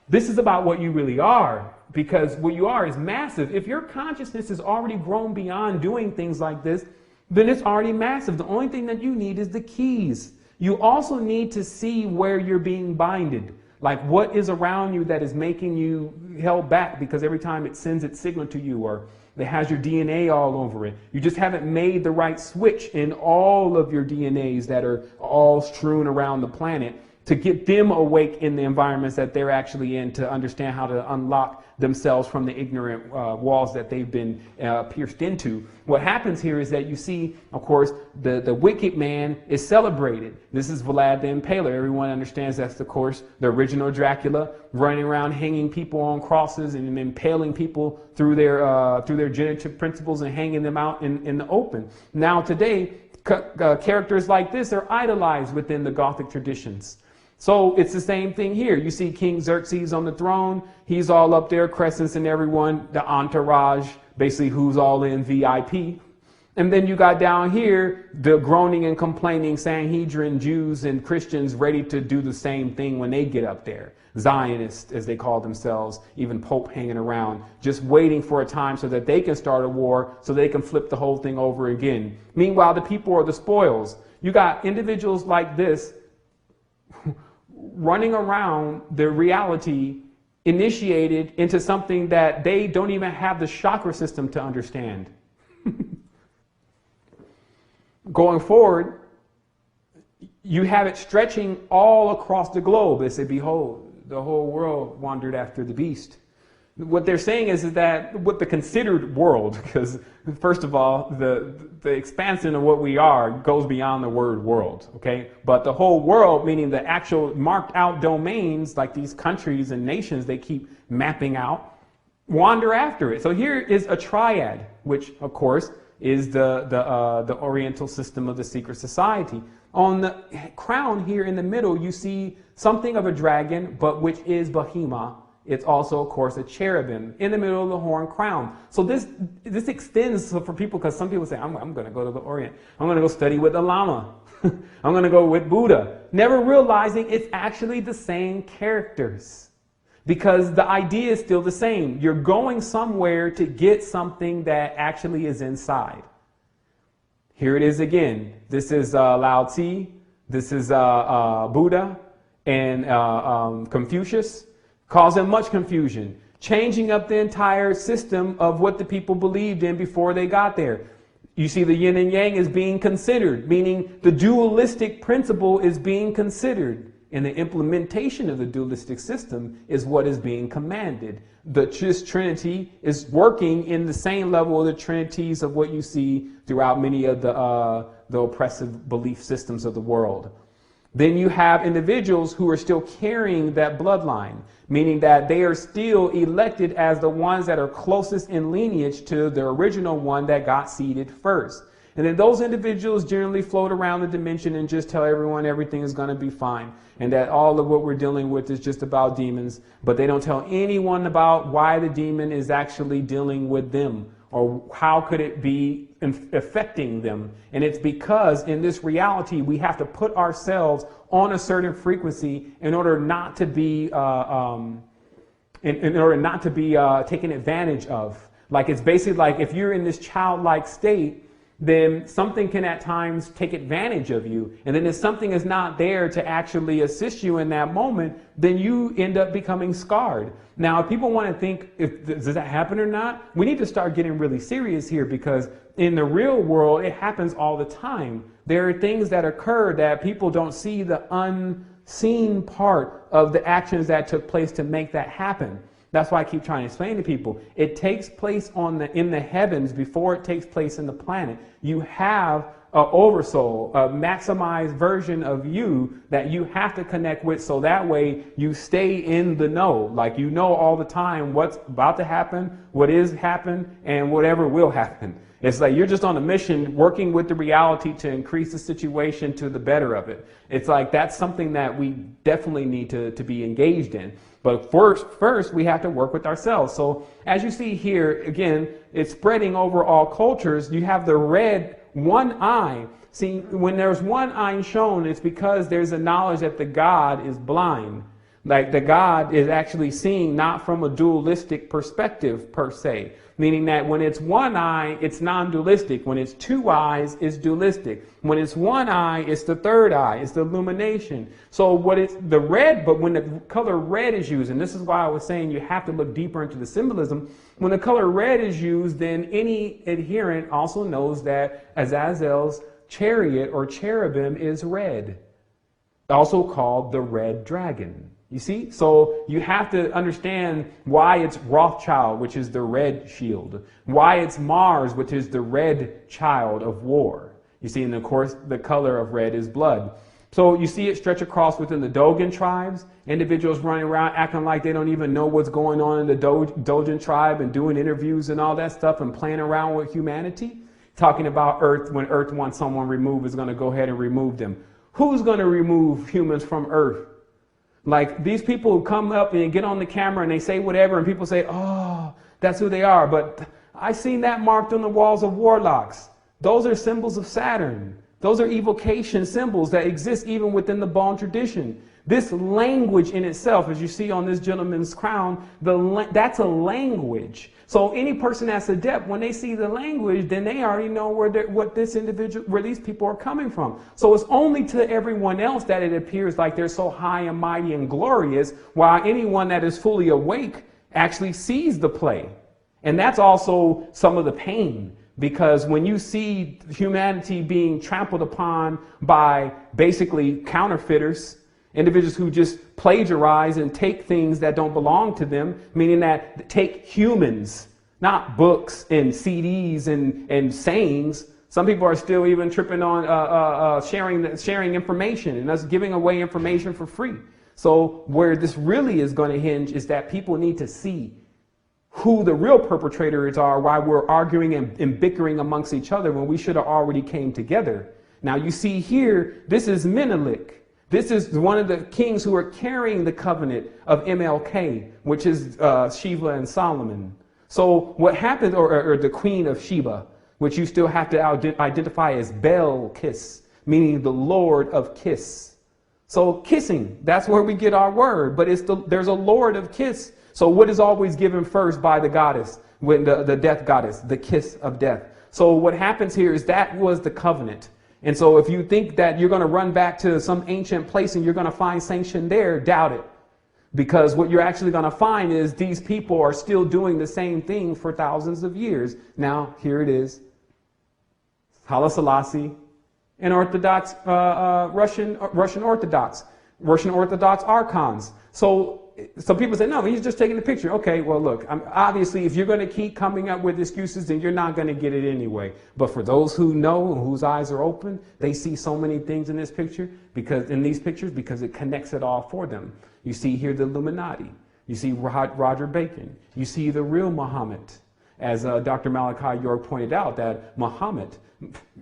B: This is about what you really are, because what you are is massive. If your consciousness has already grown beyond doing things like this, then it's already massive. The only thing that you need is the keys. You also need to see where you're being binded. Like what is around you that is making you held back, because every time it sends its signal to you, or it has your DNA all over it. You just haven't made the right switch in all of your DNAs that are all strewn around the planet to get them awake in the environments that they're actually in, to understand how to unlock themselves from the ignorant walls that they've been pierced into. What happens here is that you see, of course, the wicked man is celebrated. This is Vlad the Impaler. Everyone understands that's, of course, the original Dracula, running around hanging people on crosses and impaling people through their genitive principles and hanging them out in the open. Now today, characters like this are idolized within the Gothic traditions. So it's the same thing here. You see King Xerxes on the throne. He's all up there, crescents and everyone, the entourage, basically who's all in VIP. And then you got down here the groaning and complaining Sanhedrin Jews and Christians ready to do the same thing when they get up there. Zionists, as they call themselves, even Pope hanging around, just waiting for a time so that they can start a war, so they can flip the whole thing over again. Meanwhile, the people are the spoils. You got individuals like this running around the reality initiated into something that they don't even have the chakra system to understand. Going forward, you have it stretching all across the globe. They say, behold, the whole world wandered after the beast. What they're saying is that what the considered world, because first of all, the expansion of what we are goes beyond the word world, okay? But the whole world, meaning the actual marked out domains, like these countries and nations they keep mapping out, wander after it. So here is a triad, which of course is the Oriental system of the secret society. On the crown here in the middle, you see something of a dragon, but which is Behemoth. It's also, of course, a cherubim in the middle of the horn crown. So this extends for people, because some people say, I'm going to go to the Orient. I'm going to go study with the Lama. I'm going to go with Buddha. Never realizing it's actually the same characters, because the idea is still the same. You're going somewhere to get something that actually is inside. Here it is again. This is Lao Tzu. This is Buddha and Confucius, causing much confusion, changing up the entire system of what the people believed in before they got there. You see, the yin and yang is being considered, meaning the dualistic principle is being considered. And the implementation of the dualistic system is what is being commanded. The Trinity is working in the same level of the Trinities of what you see throughout many of the oppressive belief systems of the world. Then you have individuals who are still carrying that bloodline, meaning that they are still elected as the ones that are closest in lineage to the original one that got seeded first. And then those individuals generally float around the dimension and just tell everyone everything is going to be fine, and that all of what we're dealing with is just about demons, but they don't tell anyone about why the demon is actually dealing with them, or how could it be affecting them. And it's because in this reality, we have to put ourselves on a certain frequency in order not to be taken advantage of. Like, it's basically like if you're in this childlike state, then something can at times take advantage of you. And then if something is not there to actually assist you in that moment, then you end up becoming scarred. Now, if people want to think, does that happen or not? We need to start getting really serious here, because in the real world, it happens all the time. There are things that occur that people don't see the unseen part of the actions that took place to make that happen. That's why I keep trying to explain to people. It takes place in the heavens before it takes place in the planet. You have an oversoul, a maximized version of you that you have to connect with, so that way you stay in the know. Like, you know all the time what's about to happen, what is happened, and whatever will happen. It's like you're just on a mission working with the reality to increase the situation to the better of it. It's like that's something that we definitely need to be engaged in. But first, we have to work with ourselves. So as you see here, again, it's spreading over all cultures. You have the red one eye. See, when there's one eye shown, it's because there's a knowledge that the God is blind. Like, the God is actually seeing not from a dualistic perspective per se. Meaning that when it's one eye, it's non-dualistic. When it's two eyes, it's dualistic. When it's one eye, it's the third eye. It's the illumination. So what it's the red, but when the color red is used, and this is why I was saying you have to look deeper into the symbolism. When the color red is used, then any adherent also knows that Azazel's chariot or cherubim is red, also called the red dragon. You see? So you have to understand why it's Rothschild, which is the red shield. Why it's Mars, which is the red child of war. You see, and of course, the color of red is blood. So you see it stretch across within the Dogon tribes. Individuals running around acting like they don't even know what's going on in the Dogon tribe and doing interviews and all that stuff and playing around with humanity. Talking about Earth, when Earth wants someone removed, is going to go ahead and remove them. Who's going to remove humans from Earth? Like, these people who come up and get on the camera and they say whatever, and people say, oh, that's who they are. But I've seen that marked on the walls of warlocks. Those are symbols of Saturn. Those are evocation symbols that exist even within the Bon tradition. This language in itself, as you see on this gentleman's crown, that's a language. So any person that's adept, when they see the language, then they already know where these people are coming from. So it's only to everyone else that it appears like they're so high and mighty and glorious, while anyone that is fully awake actually sees the play. And that's also some of the pain. Because when you see humanity being trampled upon by basically counterfeiters, individuals who just plagiarize and take things that don't belong to them, meaning that take humans, not books and CDs and sayings. Some people are still even tripping on sharing information and us giving away information for free. So where this really is going to hinge is that people need to see who the real perpetrators are, why we're arguing and bickering amongst each other when we should have already came together. Now you see here, this is Menelik. This is one of the kings who are carrying the covenant of MLK, which is Sheba and Solomon. So what happened, or the queen of Sheba, which you still have to identify as Bel-Kis, meaning the Lord of Kiss. So kissing, that's where we get our word, but there's a Lord of Kiss. So what is always given first by the goddess, when the death goddess, the kiss of death. So what happens here is that was the covenant. And so if you think that you're going to run back to some ancient place and you're going to find sanction there, doubt it. Because what you're actually going to find is these people are still doing the same thing for thousands of years. Now, here it is. Haile Selassie and Orthodox, Russian Orthodox archons. So some people say, no, he's just taking the picture. Okay, well, look, obviously, if you're going to keep coming up with excuses, then you're not going to get it anyway. But for those who know and whose eyes are open, they see so many things in this picture, because it connects it all for them. You see here the Illuminati. You see Roger Bacon. You see the real Muhammad. As Dr. Malachi York pointed out, that Muhammad,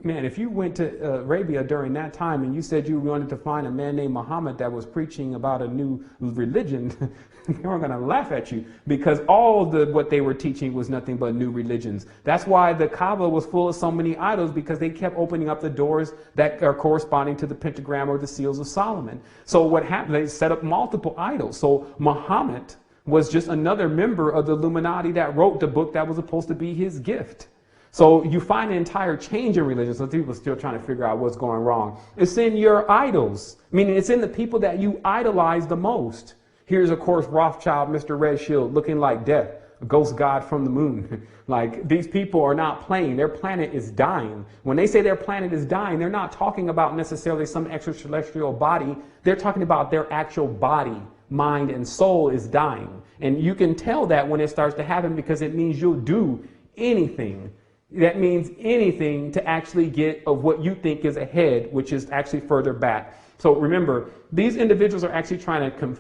B: man, if you went to Arabia during that time and you said you wanted to find a man named Muhammad that was preaching about a new religion, they were going to laugh at you, because all what they were teaching was nothing but new religions. That's why the Kaaba was full of so many idols, because they kept opening up the doors that are corresponding to the pentagram or the seals of Solomon. So what happened? They set up multiple idols. So Muhammad was just another member of the Illuminati that wrote the book that was supposed to be his gift. So you find an entire change in religion. So people are still trying to figure out what's going wrong. It's in your idols, meaning it's in the people that you idolize the most. Here's, of course, Rothschild, Mr. Red Shield, looking like death, a ghost god from the moon. Like, these people are not playing. Their planet is dying. When they say their planet is dying, they're not talking about necessarily some extraterrestrial body. They're talking about their actual body, mind, and soul is dying. And you can tell that when it starts to happen, because it means you'll do anything. That means anything to actually get of what you think is ahead, which is actually further back. So remember, these individuals are actually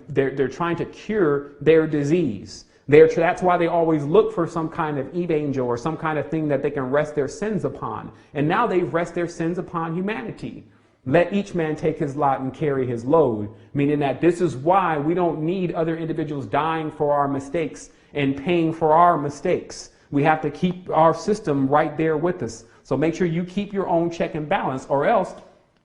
B: they're trying to cure their disease. That's why they always look for some kind of evangel or some kind of thing that they can rest their sins upon. And now they rest their sins upon humanity. Let each man take his lot and carry his load, meaning that this is why we don't need other individuals dying for our mistakes and paying for our mistakes. We have to keep our system right there with us. So make sure you keep your own check and balance, or else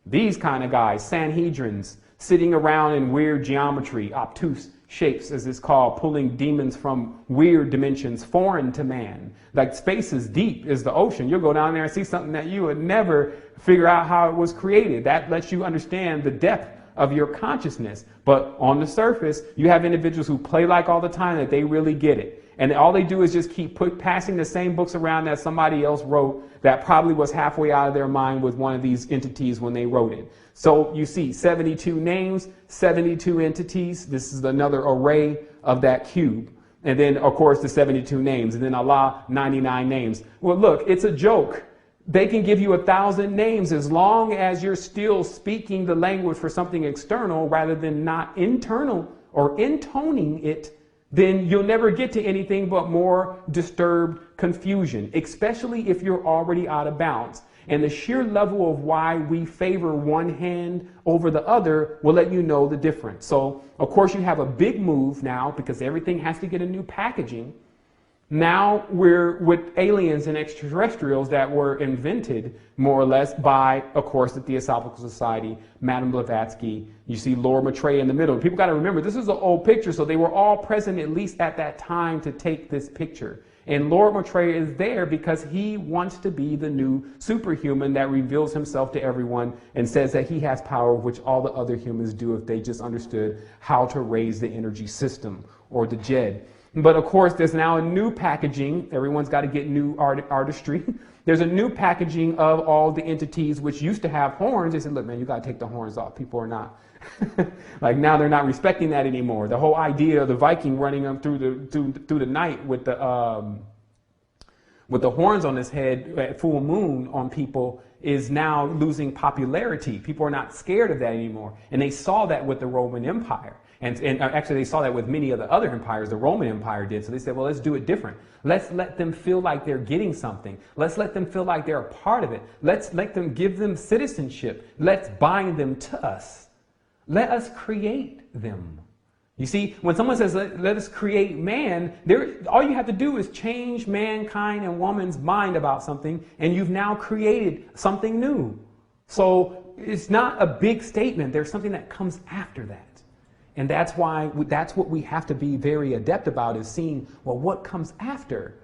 B: these kind of guys, Sanhedrins, sitting around in weird geometry, obtuse shapes, as it's called, pulling demons from weird dimensions, foreign to man. Like, space is deep as the ocean. You'll go down there and see something that you would never figure out how it was created. That lets you understand the depth of your consciousness. But on the surface, you have individuals who play like all the time that they really get it. And all they do is just keep passing the same books around that somebody else wrote that probably was halfway out of their mind with one of these entities when they wrote it. So you see 72 names, 72 entities. This is another array of that cube. And then, of course, the 72 names. And then Allah, 99 names. Well, look, it's a joke. They can give you 1,000 names as long as you're still speaking the language for something external rather than not internal or intoning it. Then you'll never get to anything but more disturbed confusion, especially if you're already out of bounds. And the sheer level of why we favor one hand over the other will let you know the difference. So, of course, you have a big move now because everything has to get a new packaging. Now we're with aliens and extraterrestrials that were invented more or less by, of course, the Theosophical Society, Madame Blavatsky. You see Lord Maitreya in the middle. People got to remember, this is an old picture, so they were all present at least at that time to take this picture. And Lord Maitreya is there because he wants to be the new superhuman that reveals himself to everyone and says that he has power, which all the other humans do if they just understood how to raise the energy system or the Jed. But of course, there's now a new packaging. Everyone's got to get new artistry. There's a new packaging of all the entities which used to have horns. They said, look, man, you got to take the horns off. People are not. Like, now they're not respecting that anymore. The whole idea of the Viking running them through the night with the horns on his head at full moon on people is now losing popularity. People are not scared of that anymore. And they saw that with the Roman Empire. And actually, they saw that with many of the other empires. The Roman Empire did. So they said, well, let's do it different. Let's let them feel like they're getting something. Let's let them feel like they're a part of it. Let's let them give them citizenship. Let's bind them to us. Let us create them. You see, when someone says, let us create man, all you have to do is change mankind and woman's mind about something, and you've now created something new. So it's not a big statement. There's something that comes after that. And that's what we have to be very adept about, is seeing, well, what comes after?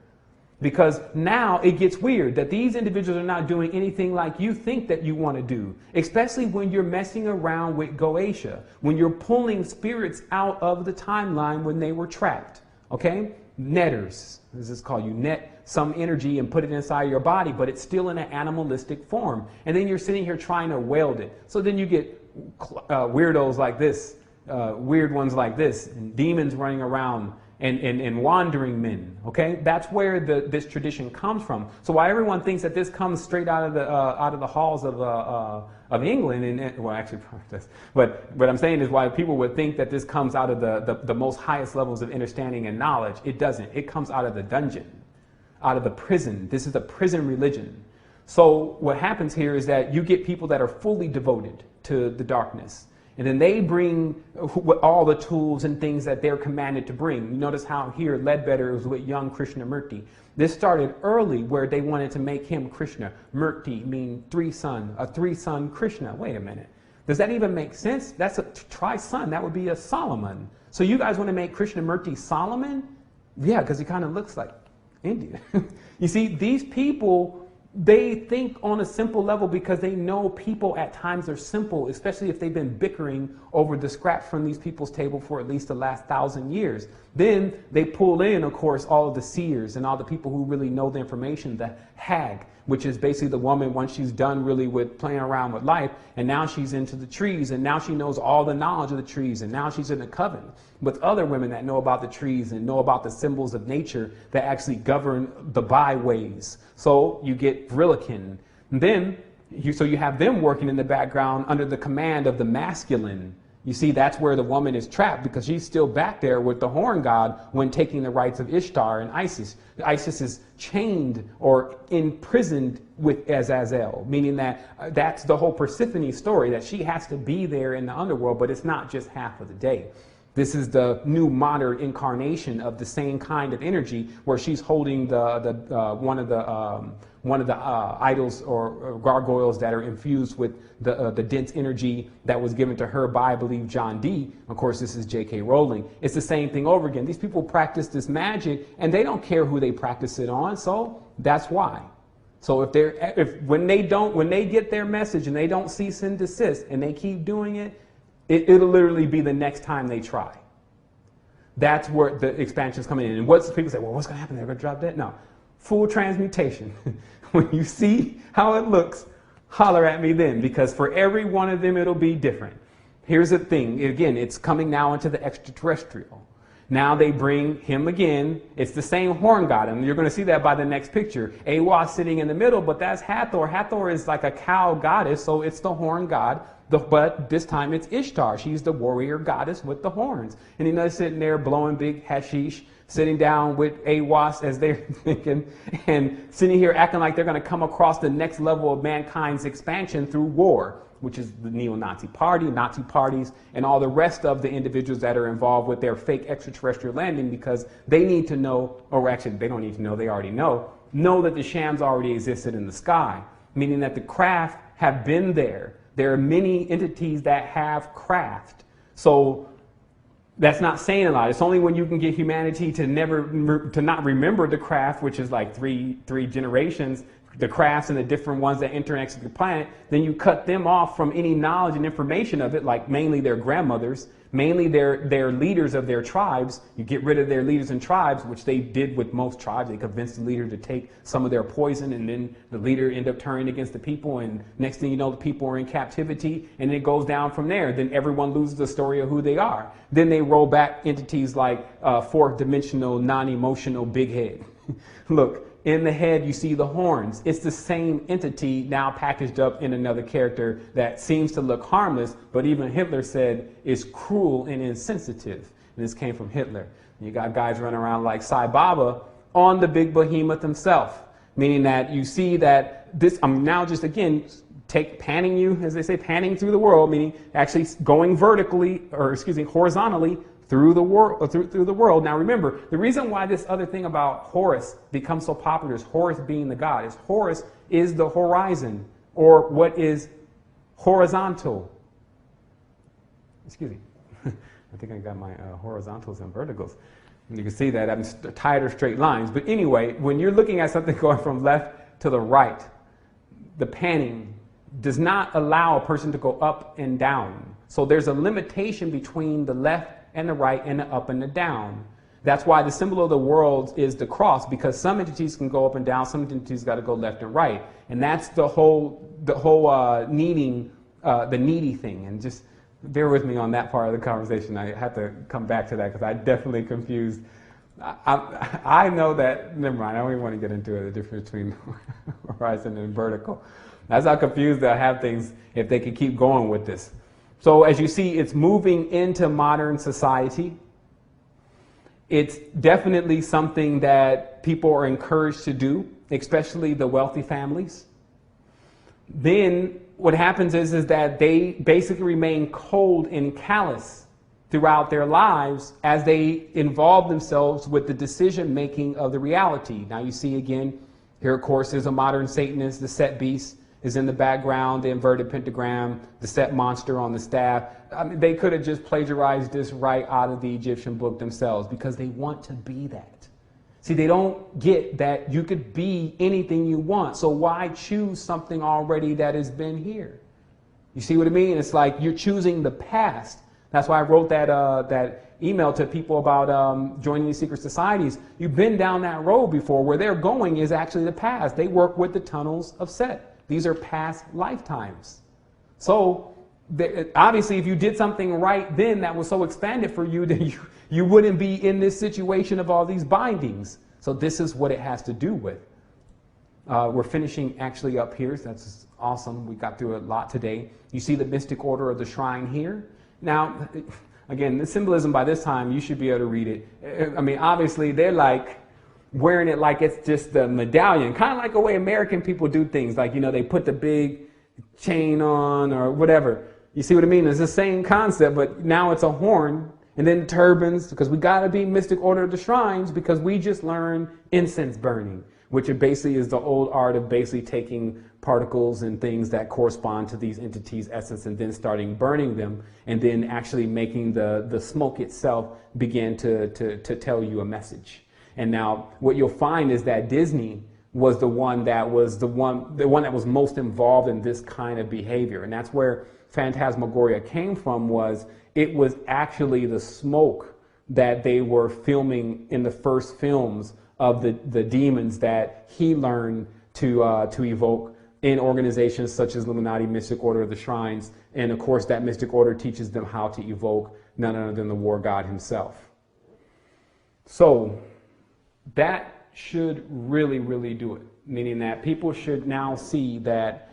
B: Because now it gets weird that these individuals are not doing anything like you think that you want to do, especially when you're messing around with Goetia, when you're pulling spirits out of the timeline when they were trapped. Okay? Netters. This is called, you net some energy and put it inside your body, but it's still in an animalistic form. And then you're sitting here trying to weld it. So then you get weirdos like this, weird ones like this, and demons running around. And wandering men, okay? That's where this tradition comes from. So while everyone thinks that this comes straight out of the halls of England, and well, actually, but what I'm saying is, why people would think that this comes out of the most highest levels of understanding and knowledge, it doesn't. It comes out of the dungeon, out of the prison. This is a prison religion. So what happens here is that you get people that are fully devoted to the darkness. And then they bring all the tools and things that they're commanded to bring. You notice how here Ledbetter was with young Krishnamurti. This started early, where they wanted to make him Krishna. Murti mean a three-son Krishna. Wait a minute. Does that even make sense? That's a tri-son. That would be a Solomon. So you guys want to make Krishnamurti Solomon? Yeah, because he kind of looks like India. You see, these people, they think on a simple level because they know people at times are simple, especially if they've been bickering over the scraps from these people's table for at least the last 1,000 years. Then they pull in, of course, all of the seers and all the people who really know the information, the hag, which is basically the woman once she's done really with playing around with life, and now she's into the trees, and now she knows all the knowledge of the trees, and now she's in a coven with other women that know about the trees and know about the symbols of nature that actually govern the byways. So you get Vrillikin. And then you have them working in the background under the command of the masculine. You see, that's where the woman is trapped, because she's still back there with the horn god when taking the rights of Ishtar and Isis. Isis is chained or imprisoned with Azazel, meaning that that's the whole Persephone story, that she has to be there in the underworld, but it's not just half of the day. This is the new modern incarnation of the same kind of energy, where she's holding one of the idols or gargoyles that are infused with the dense energy that was given to her by, I believe, John Dee. Of course, this is J.K. Rowling. It's the same thing over again. These people practice this magic, and they don't care who they practice it on. So that's why. So when they get their message and they don't cease and desist, and they keep doing it, it'll literally be the next time they try. That's where the expansion's coming in. And people say, well, what's going to happen? They're going to drop dead? No. Full transmutation. When you see how it looks, holler at me then, because for every one of them, it'll be different. Here's the thing. Again, it's coming now into the extraterrestrial. Now they bring him again. It's the same horn god, and you're going to see that by the next picture. Awa sitting in the middle, but that's Hathor. Hathor is like a cow goddess, so it's the horn god. But this time it's Ishtar. She's the warrior goddess with the horns. And he's sitting there blowing big hashish, sitting down with Awas as they're thinking, and sitting here acting like they're going to come across the next level of mankind's expansion through war, which is the neo-Nazi party, Nazi parties, and all the rest of the individuals that are involved with their fake extraterrestrial landing, because they need to know, or actually they don't need to know, they already know that the shams already existed in the sky, meaning that the craft have been there. There are many entities that have craft. So that's not saying a lot. It's only when you can get humanity to not remember the craft, which is like three generations, the crafts and the different ones that enter and exit the planet, then you cut them off from any knowledge and information of it, like mainly their grandmothers, mainly their leaders of their tribes. You get rid of their leaders and tribes, which they did with most tribes. They convinced the leader to take some of their poison, and then the leader ended up turning against the people, and next thing you know, the people are in captivity, and it goes down from there. Then everyone loses the story of who they are. Then they roll back entities like fourth dimensional, non-emotional big head. Look, in the head, you see the horns. It's the same entity now packaged up in another character that seems to look harmless, but even Hitler said is cruel and insensitive. And this came from Hitler. You got guys running around like Sai Baba on the big behemoth himself, meaning that you see that this, I'm now just again, panning you, as they say, panning through the world, meaning actually going vertically, or excuse me, horizontally through the world. Through the world. Now remember, the reason why this other thing about Horus becomes so popular is Horus being the god. Is Horus is the horizon, or what is horizontal. Excuse me. I think I got my horizontals and verticals. And you can see that I'm tired of straight lines. But anyway, when you're looking at something going from left to the right, the panning does not allow a person to go up and down. So there's a limitation between the left and the right and the up and the down. That's why the symbol of the world is the cross, because some entities can go up and down, some entities got to go left and right. And that's the whole needing, the needy thing. And just bear with me on that part of the conversation. I have to come back to that because I definitely confused. I know that, never mind, I don't even want to get into it, the difference between horizon and vertical. That's how confused I have things if they could keep going with this. So as you see, it's moving into modern society. It's definitely something that people are encouraged to do, especially the wealthy families. Then what happens is that they basically remain cold and callous throughout their lives as they involve themselves with the decision making of the reality. Now you see again, here of course is a modern Satanist, the Set beast is in the background, the inverted pentagram, the Set monster on the staff. I mean, they could have just plagiarized this right out of the Egyptian book themselves because they want to be that. See, they don't get that you could be anything you want. So why choose something already that has been here? You see what I mean? It's like you're choosing the past. That's why I wrote that email to people about joining these secret societies. You've been down that road before. Where they're going is actually the past. They work with the tunnels of Set. These are past lifetimes. So obviously, if you did something right then that was so expanded for you, then you wouldn't be in this situation of all these bindings. So this is what it has to do with. We're finishing actually up here. So that's awesome. We got through a lot today. You see the mystic order of the shrine here. Now, again, the symbolism by this time, you should be able to read it. I mean, obviously, they're like wearing it like it's just the medallion, kind of like the way American people do things. Like, you know, they put the big chain on or whatever. You see what I mean? It's the same concept, but now it's a horn and then turbans, because we got to be mystic order of the shrines, because we just learned incense burning, which basically is the old art of basically taking particles and things that correspond to these entities' essence and then starting burning them and then actually making the smoke itself begin to tell you a message. And now what you'll find is that Disney was the one that was the one that was most involved in this kind of behavior. And that's where Phantasmagoria came from. It was actually the smoke that they were filming in the first films of the demons that he learned to evoke in organizations such as Illuminati, Mystic Order of the Shrines. And of course, that Mystic Order teaches them how to evoke none other than the war god himself. So that should really, really do it. Meaning that people should now see that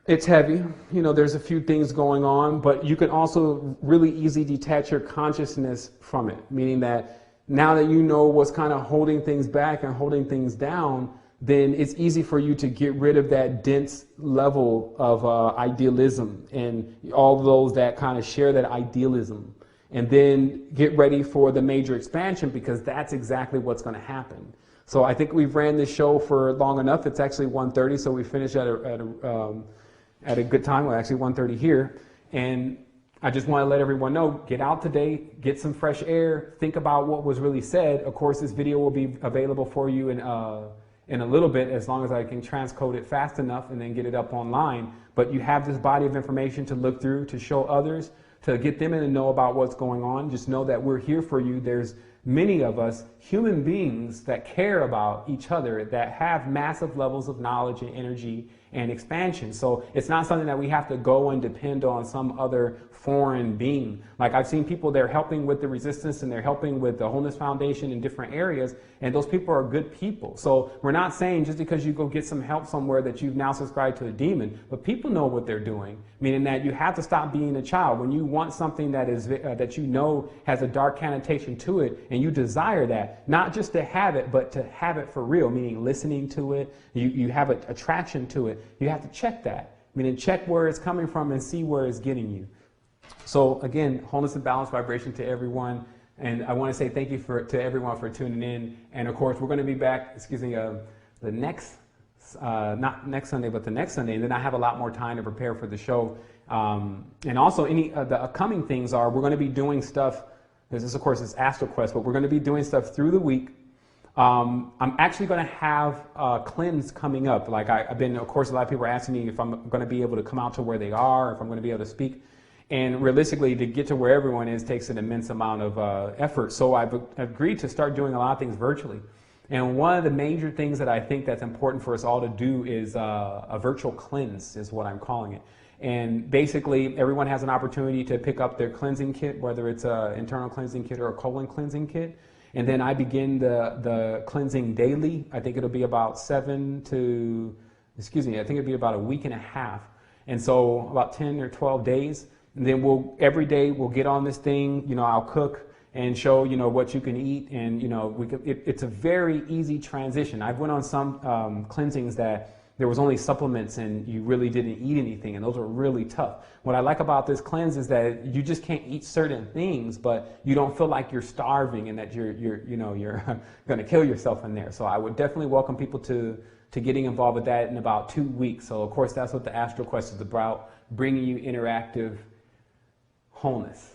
B: it's heavy. You know, there's a few things going on, but you can also really easily detach your consciousness from it. Meaning that now that you know what's kind of holding things back and holding things down, then it's easy for you to get rid of that dense level of idealism and all those that kind of share that idealism. And then get ready for the major expansion, because that's exactly what's going to happen. So I think we've ran this show for long enough. It's actually 1:30, so we finished at a good time. Well, actually 1:30 here. And I just want to let everyone know, get out today, get some fresh air, think about what was really said. Of course, this video will be available for you in a little bit, as long as I can transcode it fast enough and then get it up online. But you have this body of information to look through, to show others, to get them in and know about what's going on. Just know that we're here for you. There's many of us human beings that care about each other, that have massive levels of knowledge and energy and expansion. So it's not something that we have to go and depend on some other foreign being. Like I've seen people, they're helping with the resistance and they're helping with the Wholeness Foundation in different areas, and those people are good people. So we're not saying just because you go get some help somewhere that you've now subscribed to a demon, but people know what they're doing, meaning that you have to stop being a child. When you want something that is that you know has a dark connotation to it, and you desire that, not just to have it, but to have it for real, meaning listening to it, you have an attraction to it, you have to check that, meaning check where it's coming from and see where it's getting you. So again, wholeness and balance vibration to everyone. And I want to say thank you to everyone for tuning in. And of course, we're going to be back, the next, not next Sunday, but the next Sunday. And then I have a lot more time to prepare for the show. And also the upcoming things are, we're going to be doing stuff, this of course is Astral Quest, but we're going to be doing stuff through the week. I'm actually going to have a cleanse coming up. Like I've been, of course, a lot of people are asking me if I'm going to be able to come out to where they are, if I'm going to be able to speak. And realistically, to get to where everyone is takes an immense amount of effort. So I've agreed to start doing a lot of things virtually. And one of the major things that I think that's important for us all to do is a virtual cleanse, is what I'm calling it. And basically, everyone has an opportunity to pick up their cleansing kit, whether it's an internal cleansing kit or a colon cleansing kit. And then I begin the cleansing daily. I think it'll be about I think it'll be about a week and a half. And so about 10 or 12 days. And then every day we'll get on this thing, I'll cook and show, what you can eat. And, it's a very easy transition. I've went on some cleansings that there was only supplements and you really didn't eat anything. And those were really tough. What I like about this cleanse is that you just can't eat certain things, but you don't feel like you're starving and that you're going to kill yourself in there. So I would definitely welcome people to getting involved with that in about 2 weeks. So of course, that's what the Astral Quest is about, bringing you interactive wholeness.